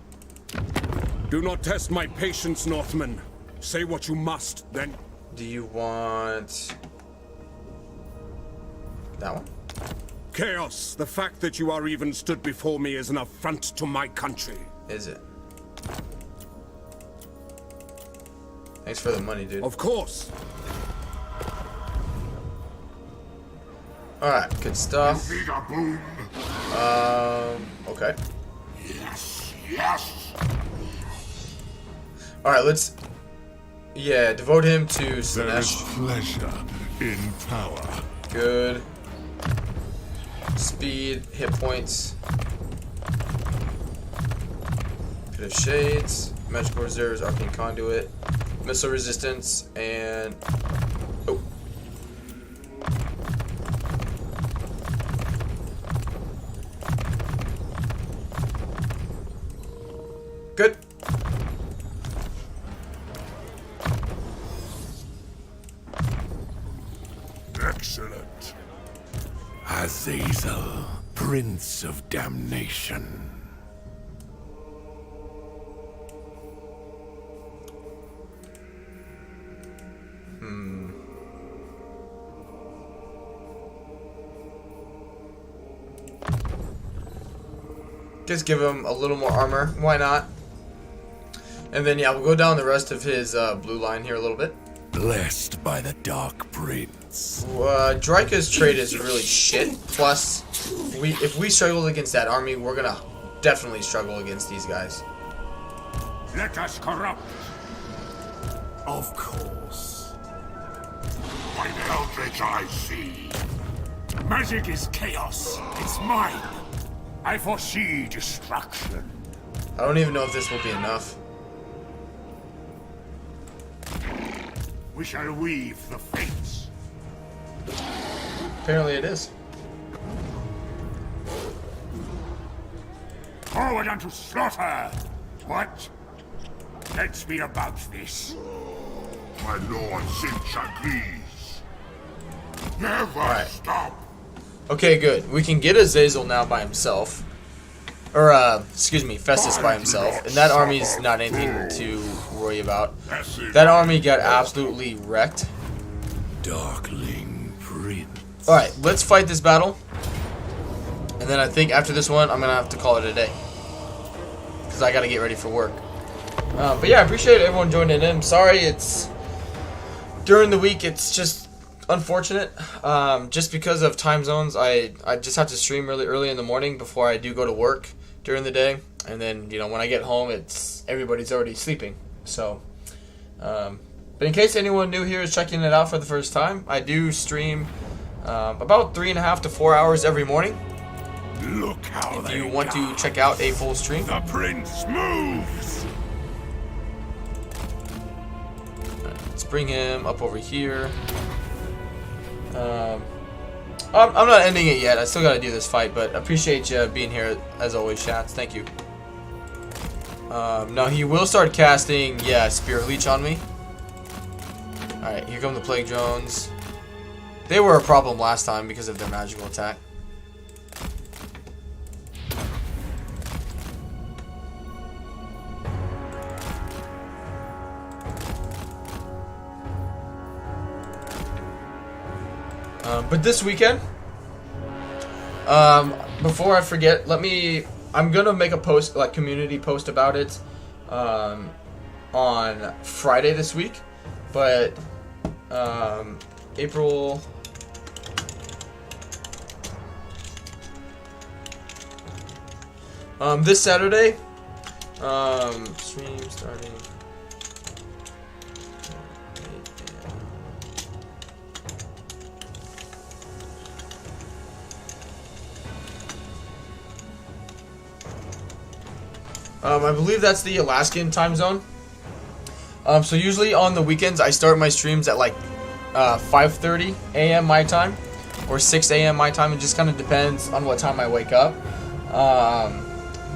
Do not test my patience, Northman. Say what you must, then. Do you want that one? Chaos, the fact that you are even stood before me is an affront to my country. Is it? Thanks for the money, dude. Of course. Alright, good stuff. need a boon. Okay. Yes, yes. Alright, let's devote him to There is Slanesh. pleasure in power. Good. Speed, hit points. Pit of Shades, Magical Reserves, Arcane Conduit, Missile Resistance, and oh. Good. Excellent. Azazel, Prince of Damnation. Just give him a little more armor. Why not? And then, yeah, we'll go down the rest of his blue line here a little bit. Blessed by the Dark Prince. Drika's trade is really shit. Plus, if we struggle against that army, we're gonna definitely struggle against these guys. Let us corrupt. Of course. By the eldritch I see. Magic is chaos. It's mine. I foresee destruction. I don't even know if this will be enough. We shall weave the fates. Apparently it is. Forward unto slaughter! What? Let's be about this. My lord Sinch agrees. Never stop. Okay, good. We can get Azazel now by himself. Or, excuse me, Festus by himself. And that army's not anything to worry about. That army got absolutely wrecked. Darkling Prince. Alright, let's fight this battle. And then I think after this one, I'm going to have to call it a day. Because I got to get ready for work. But yeah, I appreciate everyone joining in. Sorry, it's during the week. It's just unfortunate. Just because of time zones, I just have to stream really early in the morning before I do go to work during the day, and then when I get home, everybody's already sleeping. So, but in case anyone new here is checking it out for the first time, I do stream about 3.5 to 4 hours every morning. Look how if you want to check out a full stream. The prince moves. Let's bring him up over here. I'm not ending it yet. I still got to do this fight, but appreciate you being here as always, Shats. Thank you. Now he will start casting, Spirit Leech on me. Alright, here come the Plague Drones. They were a problem last time because of their magical attack. But this weekend, before I forget, I'm gonna make a post, like community post about it, on Friday this week, but, April, this Saturday, stream starting. I believe that's the Alaskan time zone. So usually on the weekends I start my streams at like 5:30 a.m. my time or 6 a.m. my time. It just kind of depends on what time I wake up.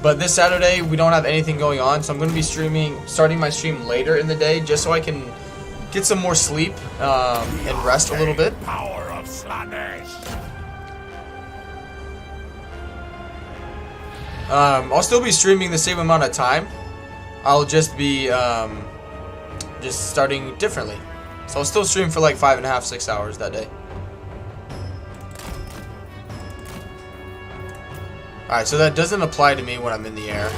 But this Saturday we don't have anything going on, so I'm going to be starting my stream later in the day just so I can get some more sleep and rest a little bit. Power of Slanesh. I'll still be streaming the same amount of time. I'll just be just starting differently. So I'll still stream for like 5.5, 6 hours that day. Alright, so that doesn't apply to me when I'm in the air.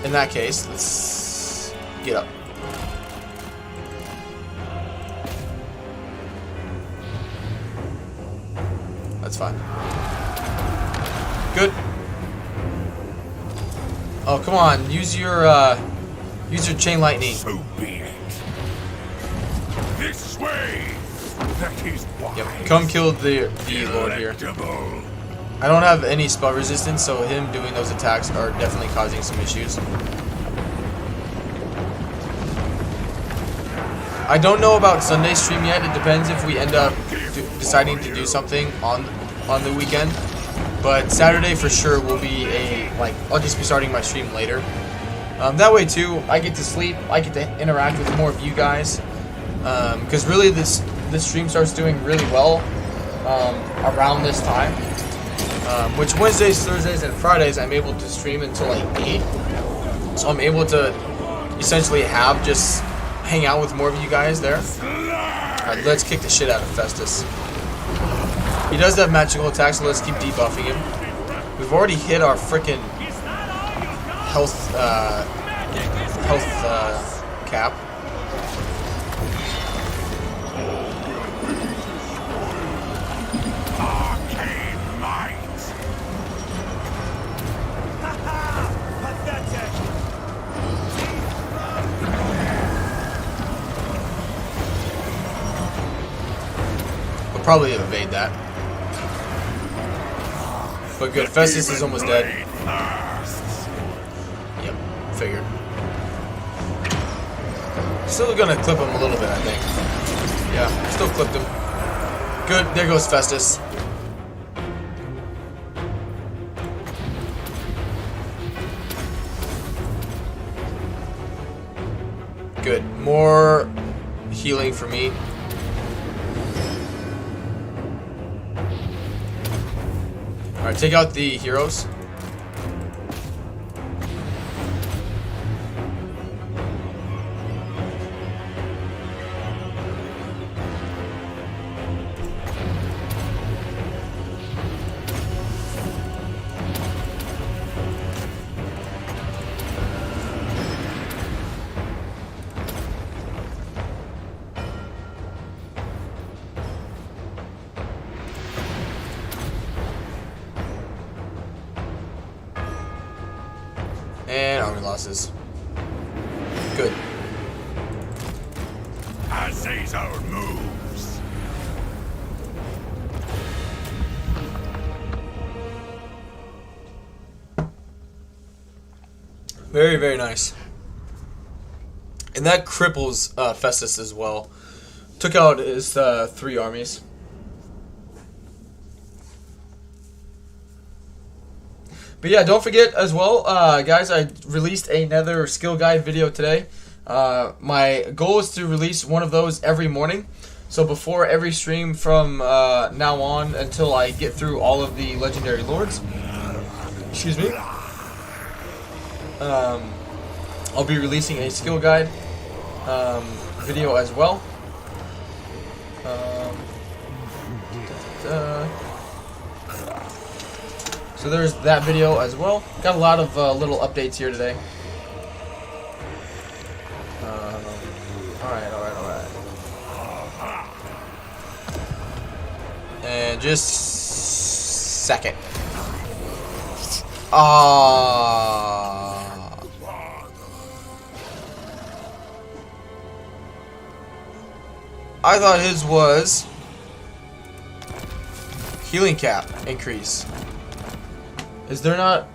In that case, let's get up. That's fine. Good. Oh, come on, use your chain lightning. So be it. This way. That is wise. Yep, come kill the Lord here. I don't have any spell resistance, so him doing those attacks are definitely causing some issues. I don't know about Sunday stream yet. It depends if we end up deciding to do something on the weekend. But Saturday for sure will be I'll just be starting my stream later. That way too, I get to sleep, I get to interact with more of you guys. Because really this stream starts doing really well around this time. Which Wednesdays, Thursdays, and Fridays I'm able to stream until like 8. So I'm able to essentially just hang out with more of you guys there. Alright, let's kick the shit out of Festus. He does have magical attacks, so let's keep debuffing him. We've already hit our frickin' health cap. Arcane might. We'll probably evade that. But good, Festus is almost dead. Yep, figured. Still gonna clip him a little bit, I think. Yeah, still clipped him. Good, there goes Festus. Good, more healing for me. Alright, take out the heroes. And army losses. Good. Azazel moves. Very, very nice. And that cripples Festus as well. Took out his 3 armies. But yeah, don't forget as well, guys, I released another skill guide video today. My goal is to release one of those every morning. So before every stream from now on until I get through all of the legendary lords. Excuse me. I'll be releasing a skill guide video as well. So there's that video as well. Got a lot of little updates here today. Alright. And just second. I thought his was healing cap increase. Is there not?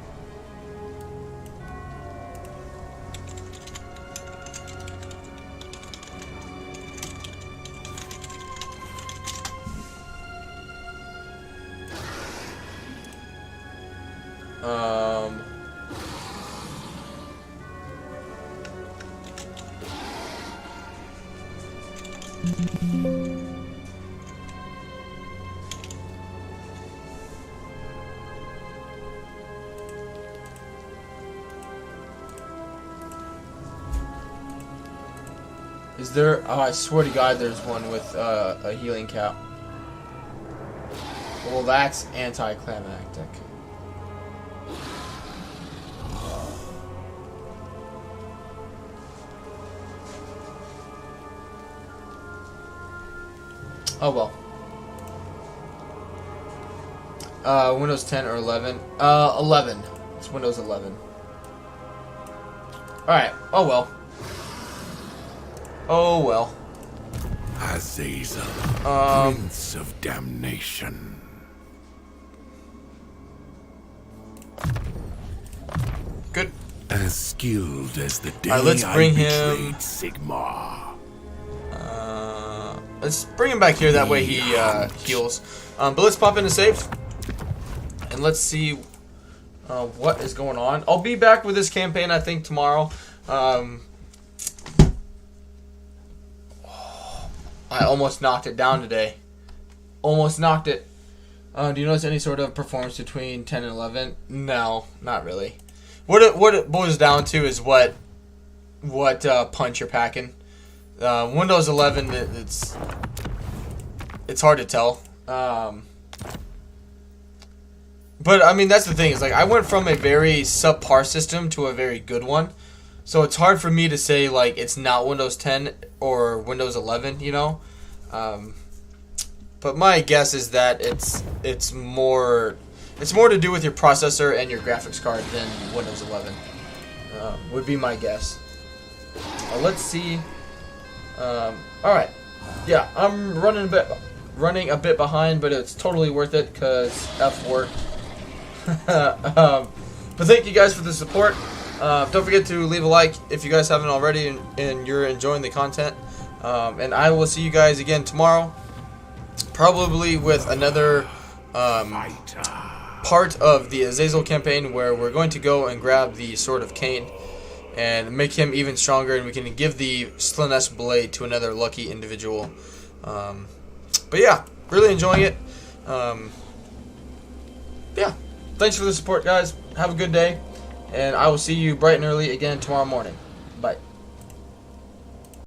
Is there? Oh, I swear to God, there's one with a healing cap. Well, that's anticlimactic. Oh well. Windows 10 or 11? 11. It's Windows 11. Alright. Oh well. Oh well. Azazel, Prince of Damnation. Good. As skilled as the day let's bring I him. betrayed Sigmar. Let's bring him back here. That way he heals. But let's pop into save and let's see what is going on. I'll be back with this campaign, I think, tomorrow. I almost knocked it down today. Almost knocked it. Do you notice any sort of performance between 10 and 11? No, not really. What it boils down to is what punch you're packing. Windows 11, it's hard to tell. But I mean, that's the thing, is like I went from a very subpar system to a very good one. So it's hard for me to say like it's not Windows 10 or Windows 11, you know. But my guess is that it's more to do with your processor and your graphics card than Windows 11. Would be my guess. Let's see. All right. Yeah, I'm running a bit behind, but it's totally worth it because F work. But thank you guys for the support. Don't forget to leave a like if you guys haven't already and you're enjoying the content. And I will see you guys again tomorrow, probably with another part of the Azazel campaign where we're going to go and grab the Sword of Khaine and make him even stronger, and we can give the Slanesh blade to another lucky individual. But yeah, really enjoying it. Yeah, thanks for the support, guys. Have a good day, and I will see you bright and early again tomorrow morning. Bye.